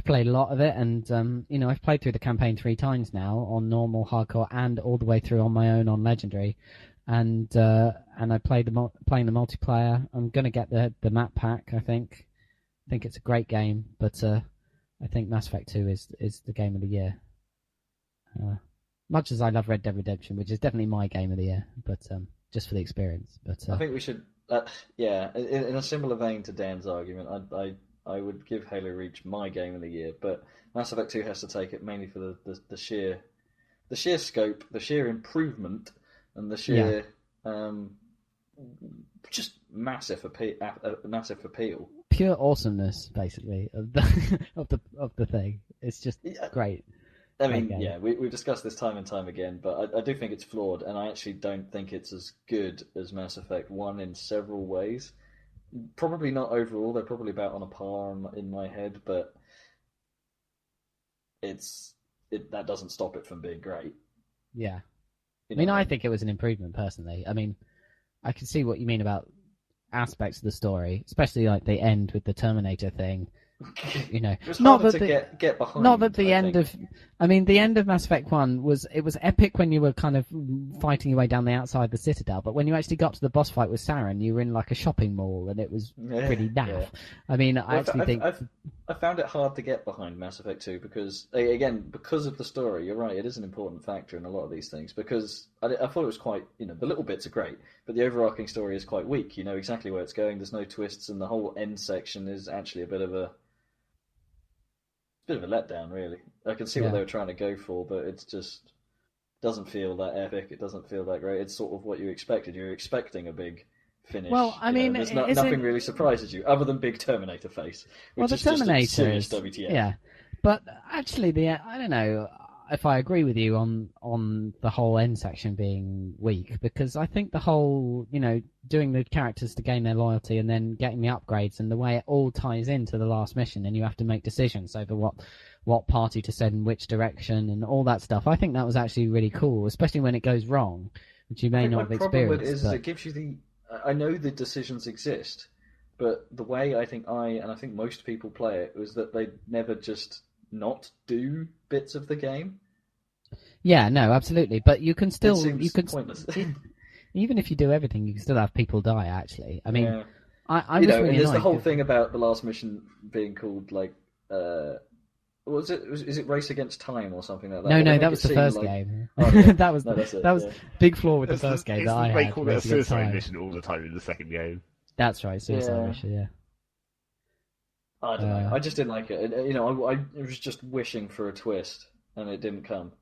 played a lot of it, and I've played through the campaign 3 times now on normal, hardcore, and all the way through on my own on Legendary. And I playing the multiplayer. I'm gonna get the map pack. I think it's a great game, but I think Mass Effect 2 is the game of the year. Much as I love Red Dead Redemption, which is definitely my game of the year, but just for the experience. But I think we should, in a similar vein to Dan's argument, I would give Halo Reach my game of the year, but Mass Effect 2 has to take it mainly for the sheer scope, the sheer improvement, and the sheer just massive appeal. Pure awesomeness, basically, of the thing. It's just great. I mean, we've discussed this time and time again, but I do think it's flawed, and I actually don't think it's as good as Mass Effect 1 in several ways. Probably not overall, they're probably about on a par in my head, but that doesn't stop it from being great. Yeah. You I mean, know? I think it was an improvement, personally. I mean, I can see what you mean about aspects of the story, especially like the end with the Terminator thing. It was harder to get behind. Not that the end of, I mean, the end of Mass Effect 1 was epic when you were kind of fighting your way down the outside of the Citadel, but when you actually got to the boss fight with Saren, you were in like a shopping mall, and it was pretty naff. Yeah. I mean, I found it hard to get behind Mass Effect 2 because of the story. You're right, it is an important factor in a lot of these things because I thought it was quite, the little bits are great, but the overarching story is quite weak. You know exactly where it's going. There's no twists, and the whole end section is actually a bit of a letdown, really. I can see what they were trying to go for, but it's just doesn't feel that epic. It doesn't feel that great. It's sort of what you expected. You're expecting a big finish. Well, I mean, nothing really surprises you other than big Terminator face, which is Terminator just a serious WTF. Yeah, but actually, I don't know if I agree with you on the whole end section being weak, because I think the whole, doing the characters to gain their loyalty and then getting the upgrades and the way it all ties into the last mission, and you have to make decisions over what party to send in which direction and all that stuff. I think that was actually really cool, especially when it goes wrong, which you may not have experienced. My problem is it gives you I know the decisions exist, but the way I think I think most people play it was that they never just not do bits of the game. Yeah, no, absolutely. But you can still pointless. Even if you do everything, you can still have people die. Actually, I mean, I was really and there's annoyed the whole thing about the last mission being called like, what was it? Is it Race Against Time or something like that? No, that was the first game. Oh, yeah. that was big flaw with the first game that I had. They call it a suicide mission all the time in the second game. That's right, suicide mission. Yeah. I don't know. I just didn't like it. I was just wishing for a twist, and it didn't come.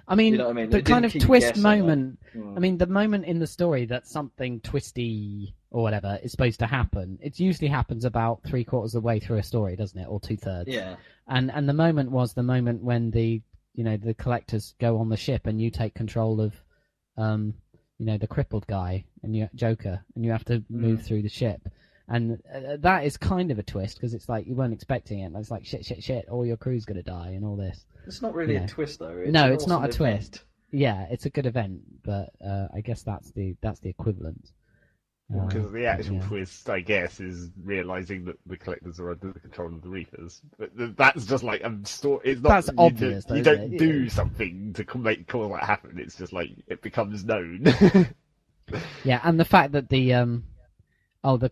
I mean, you know what I mean? the kind of twist guessing, moment. I mean, the moment in the story that something twisty or whatever is supposed to happen, it usually happens about 3/4 of the way through a story, doesn't it, or 2/3? Yeah. And the moment was the moment when the collectors go on the ship and you take control of, the crippled guy and Joker, and you have to move through the ship. And that is kind of a twist, because it's like you weren't expecting it. And it's like, shit, all your crew's going to die and all this. It's not really a twist, though. It's not a twist. Yeah, it's a good event, but I guess that's the equivalent. Because the actual twist, I guess, is realising that the collectors are under the control of the Reapers. But that's just like a story. It's not. That's obvious. You don't do something to cause that happen. It's just like it becomes known. Yeah, and the fact that the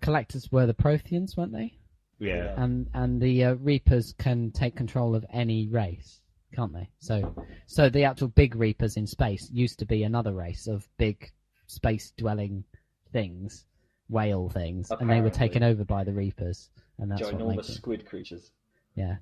collectors were the Protheans, weren't they? Yeah. And the Reapers can take control of any race, can't they? So the actual big Reapers in space used to be another race of big space-dwelling things, whale things, and they were taken over by the Reapers, and that's what makes it. Squid creatures. Yeah,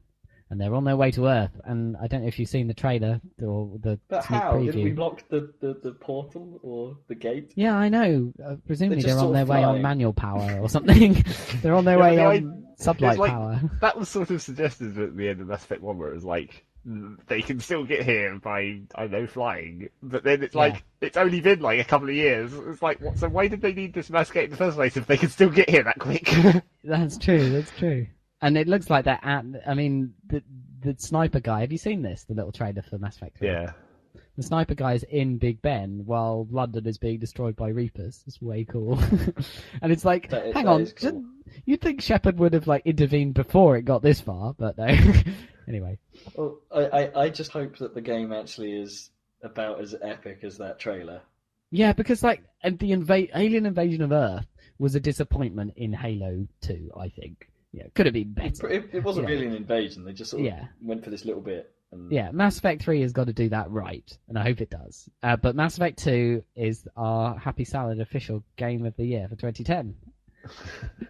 and they're on their way to Earth, and I don't know if you've seen the trailer or the But sneak how? preview. Did we block the portal or the gate? Yeah, I know. Presumably they're just on sort their of way on flying. manual power or something. They're on their way on sublight like, power. That was sort of suggested at the end of Mass Effect 1, where it was like, they can still get here by, I know, flying. But then it's like, it's only been like a couple of years. It's like, what? So why did they need this mass gate in the first place if they can still get here that quick? That's true. And it looks like the sniper guy, have you seen this? The little trailer for Mass Effect 3? Yeah. the sniper guy's in Big Ben while London is being destroyed by Reapers. It's way cool. And it's like, hang on, cool. you'd think Shepard would have like intervened before it got this far, but no. Anyway. Well, I just hope that the game actually is about as epic as that trailer. Yeah, because like the alien invasion of Earth was a disappointment in Halo 2, I think. Yeah, could have been better. It wasn't really an invasion. They just sort of went for this little bit. And... Yeah, Mass Effect 3 has got to do that right, and I hope it does. But Mass Effect 2 is our Happy Salad official game of the year for 2010.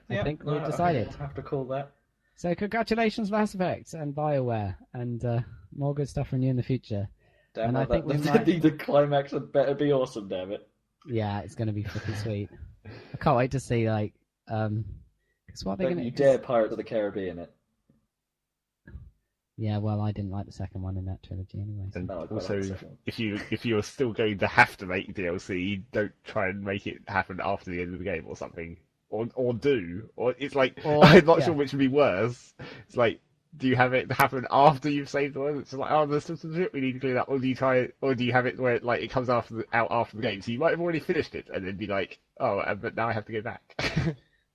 I think we've decided. I have to call that. So congratulations, Mass Effect and BioWare, and more good stuff from you in the future. Damn, and I think the climax had better be awesome, damn it. Yeah, it's going to be freaking sweet. I can't wait to see, like, because what are they going to... You dare Pirates of the Caribbean it. Yeah, well, I didn't like the second one in that trilogy anyway. So. And also, if you're still going to have to make DLC, don't try and make it happen after the end of the game or something. Or it's like, I'm not sure which would be worse. It's like, do you have it happen after you've saved the world? It's like, oh, there's some shit we need to clean up. Or do you have it where it comes out after the game? So you might have already finished it and then be like, oh, but now I have to go back.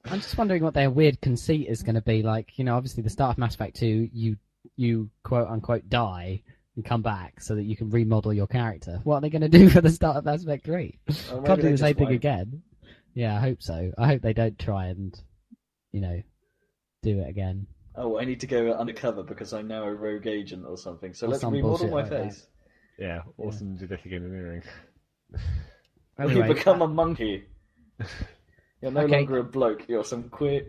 I'm just wondering what their weird conceit is going to be. Like, obviously the start of Mass Effect 2, you quote unquote die and come back so that you can remodel your character. What are they going to do for the start of Mass Effect 3? Can't do the same thing again. Yeah, I hope so. I hope they don't try and, do it again. Oh, I need to go undercover because I'm now a rogue agent or something. So let's remodel my face. Yeah, awesome genetic engineering. Anyway, you become a monkey. You're no longer a bloke. You're some queer...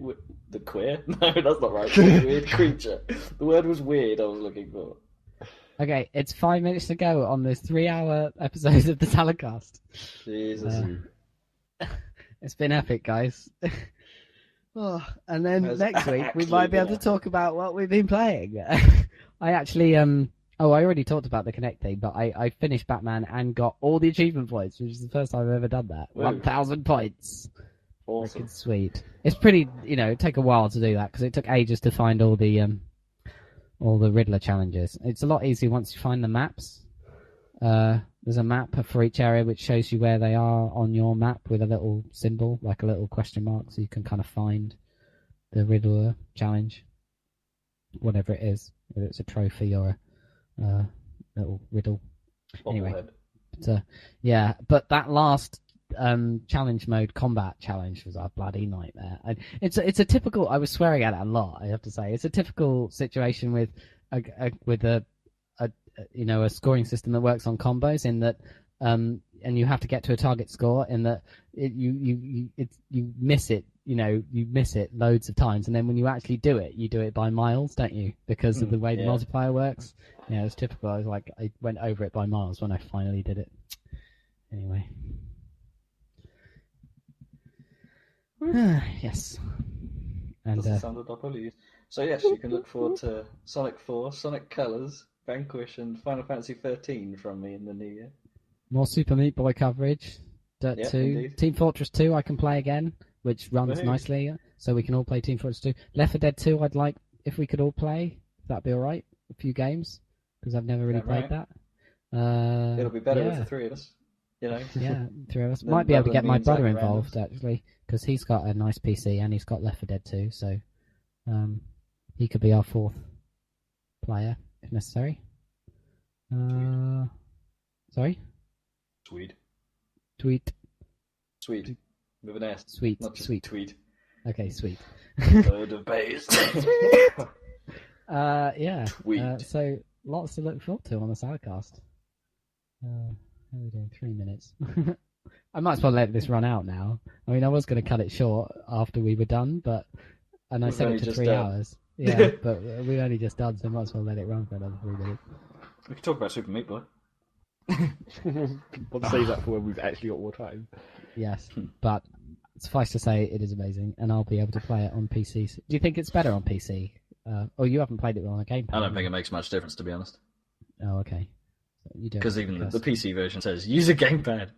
The queer? No, that's not right. Weird creature. The word was weird I was looking for. Okay, it's 5 minutes to go on this 3-hour episode of the Saladcast. Jesus. It's been epic, guys. And then next week we might be able to talk about what we've been playing. I actually, I already talked about the Connect thing, but I finished Batman and got all the achievement points, which is the first time I've ever done that. 1,000 points. Awesome. Freaking sweet. It's pretty, it take a while to do that because it took ages to find all the Riddler challenges. It's a lot easier once you find the maps. There's a map for each area which shows you where they are on your map with a little symbol, like a little question mark, so you can kind of find the Riddler challenge, whatever it is, whether it's a trophy or a little riddle. Anyway, but that last challenge mode combat challenge was a bloody nightmare. And it's a typical. I was swearing at it a lot. I have to say, it's a typical situation with a scoring system that works on combos in that, and you have to get to a target score in that you miss it. You miss it loads of times, and then when you actually do it, you do it by miles, don't you? Because of the way the multiplier works. Yeah, it's typical. I went over it by miles when I finally did it. Anyway. Yes. And doesn't sound like police. So yes, you can look forward to Sonic 4, Sonic Colors, Vanquish, and Final Fantasy 13 from me in the new year. More Super Meat Boy coverage. Dirt 2. Indeed. Team Fortress 2 I can play again, which runs nicely, so we can all play Team Fortress 2. Left 4 Dead 2 I'd like if we could all play. That'd be alright. A few games, because I've never really played that. It'll be better with the three of us. Yeah, 3 of us. Might be able to get my brother involved, actually, because he's got a nice PC and he's got Left 4 Dead 2, so he could be our fourth player, if necessary. Sorry? Tweet. Sweet. With an S. Sweet. Not just sweet. tweet. Okay, sweet. Bird of base. Yeah. Tweet. So, lots to look forward to on the Saladcast. How are we doing? 3 minutes. I might as well let this run out now. I mean, I was going to cut it short after we were done, and I set it to 3 hours. Yeah, but we've only just done, so I might as well let it run for another 3 minutes. We can talk about Super Meat Boy. We'll save that for when we've actually got more time. Yes, but suffice to say, it is amazing, and I'll be able to play it on PC. Do you think it's better on PC? You haven't played it on a gamepad? I don't think it makes much difference, to be honest. Oh, okay. So you don't. Because even the PC version says, use a gamepad.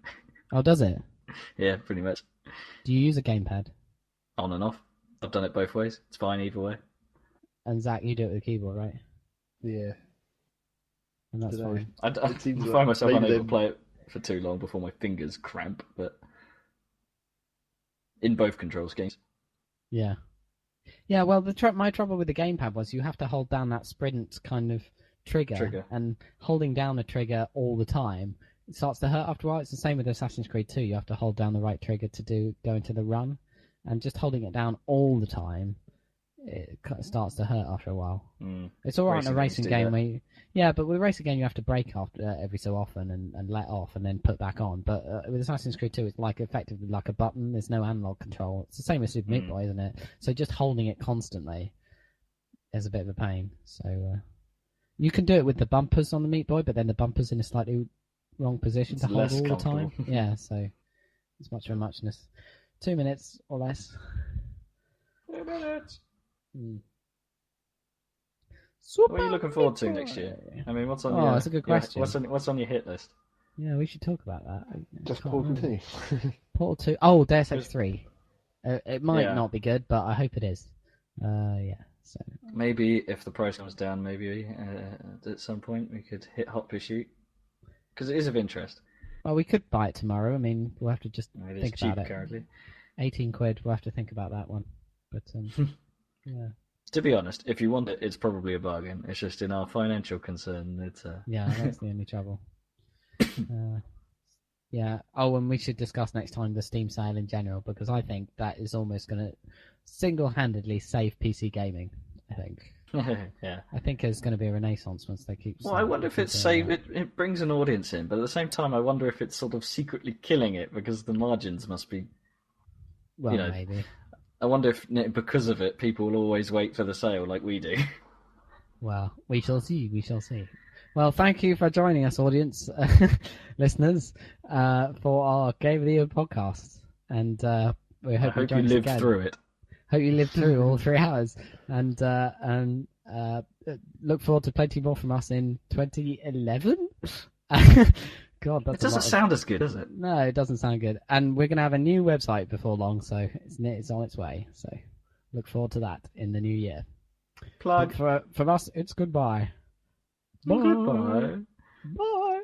Oh, does it? Yeah, pretty much. Do you use a gamepad? On and off. I've done it both ways. It's fine either way. And Zach, you do it with a keyboard, right? Yeah. and that's Dunno. fine. I It seems find like myself maybe unable then- to play it for too long before my fingers cramp, but in both controls games. Yeah. Yeah, well, my trouble with the gamepad was you have to hold down that sprint kind of trigger. And holding down a trigger all the time, it starts to hurt after a while. It's the same with Assassin's Creed 2. You have to hold down the right trigger to go into the run, and just holding it down all the time, it starts to hurt after a while. It's all right in a racing game but with a racing game you have to brake after every so often and let off and then put back on. But with Assassin's Creed 2, it's effectively like a button. There's no analog control. It's the same as Super Meat Boy, isn't it? So just holding it constantly is a bit of a pain. So you can do it with the bumpers on the Meat Boy, but then the bumpers in a slightly wrong position to hold all the time. Yeah, so it's much of a muchness. 2 minutes or less. 2 minutes. Super What are you looking forward to Meat next Boy. year? I mean, what's on that's a good question. What's on your hit list? Yeah, we should talk about that. Just Can't Portal remember. 2. Portal 2. Oh, Deus Ex 3. It might Yeah. not be good, but I hope it is. Yeah. So Maybe if the price comes down, maybe at some point we could hit Hot Pursuit because it is of interest. well, we could buy it tomorrow. I mean, we'll have to just It is think cheap about it. currently. 18 quid. We'll have to think about that one. But yeah. To be honest, if you want it, it's probably a bargain. It's just in our financial concern, it's Yeah, that's the only trouble. Yeah. Oh, and we should discuss next time the Steam sale in general, because I think that is almost going to single-handedly save PC gaming. I think. yeah. I think there's going to be a renaissance once they keep. Well, I wonder if it's it brings an audience in, but at the same time, I wonder if it's sort of secretly killing it because the margins must be. Well, maybe. I wonder if because of it, people will always wait for the sale like we do. Well, we shall see. We shall see. Well, thank you for joining us, audience, listeners, for our Game of the Year podcast. And we hope you lived again. through it. Hope you lived through all 3 hours. And look forward to plenty more from us in 2011. God, that's It doesn't sound as good, does it? No, it doesn't sound good. And we're going to have a new website before long, so it's on its way. So look forward to that in the new year. Plug. But from us, it's goodbye. Goodbye. Bye.